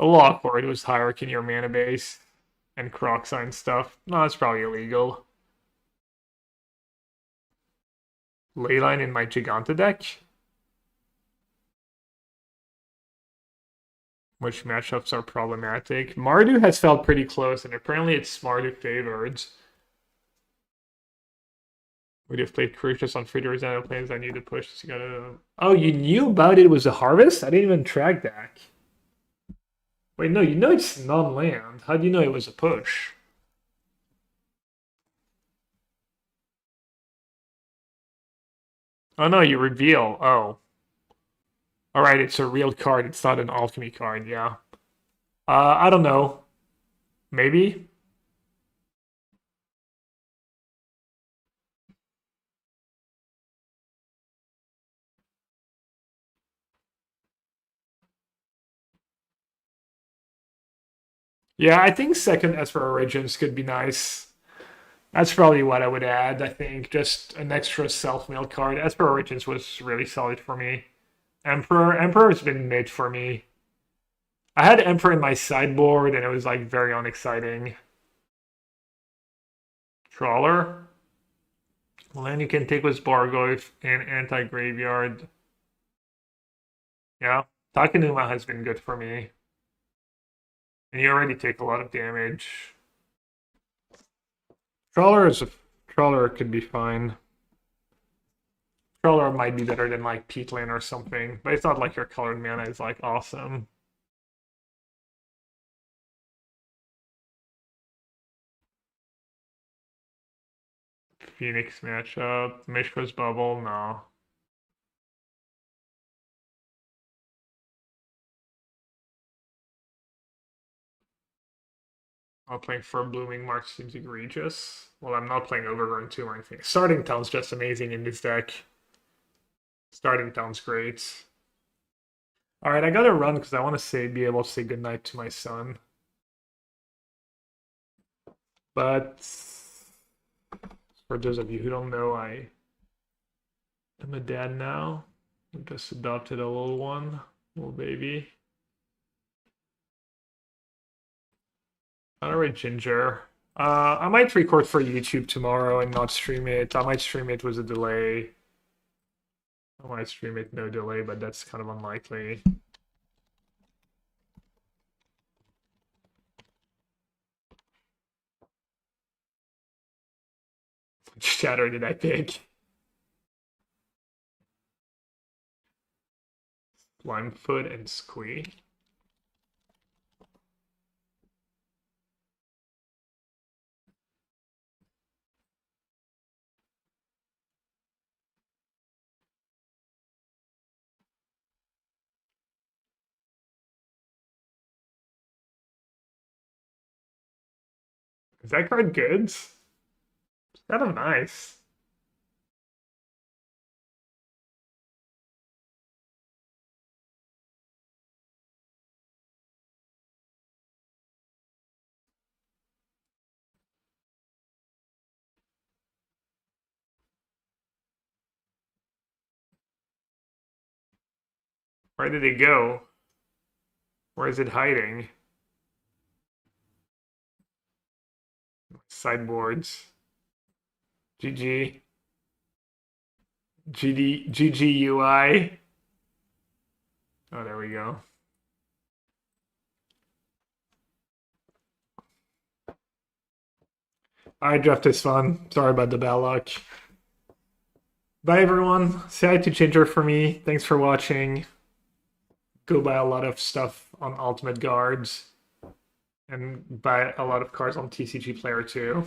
A law card was Hierarchy in your mana base. And Croc Sign stuff. No, that's probably illegal. Leyline in my Giganta deck. Which matchups are problematic? Mardu has felt pretty close, and apparently it's Mardu favored. Would you have played Crucius on free to Rosano planes? I need to push. So you gotta. Oh, you knew about it was a harvest? I didn't even track that. Wait, no, you know it's non-land. How do you know it was a push? Oh no, you reveal. Oh. Alright, it's a real card. It's not an alchemy card, yeah. I don't know. Maybe? Yeah, I think second Esper Origins could be nice. That's probably what I would add, I think. Just an extra self-milled card. Esper Origins was really solid for me. Emperor's been mid for me. I had Emperor in my sideboard, and it was like very unexciting. Trawler. Well, then you can take with Bargoyf and anti-graveyard. Yeah, Takenuma has been good for me. And you already take a lot of damage. Trawler could be fine. Trawler might be better than like Peatland or something, but it's not like your colored mana is like awesome. Phoenix matchup. Mishra's Bubble, no. Not playing for Blooming March seems egregious. Well, I'm not playing Overrun 2 or anything. Starting Town's just amazing in this deck. Starting Town's great. Alright, I gotta run because I want to be able to say goodnight to my son. But for those of you who don't know, I am a dad now. I just adopted a little baby. Alright, Ginger. I might record for YouTube tomorrow and not stream it. I might stream it with a delay. I might stream it no delay, but that's kind of unlikely. Which shadow did I pick? Slimefoot and Squee. Is that card good? It's kind of nice. Where did it go? Where is it hiding? Sideboards. GG. GGUI. Oh, there we go. Alright, draft is fun. Sorry about the bad luck. Bye, everyone. Say hi to Ginger for me. Thanks for watching. Go buy a lot of stuff on Ultimate Guards. and buy a lot of cards on TCG Player too.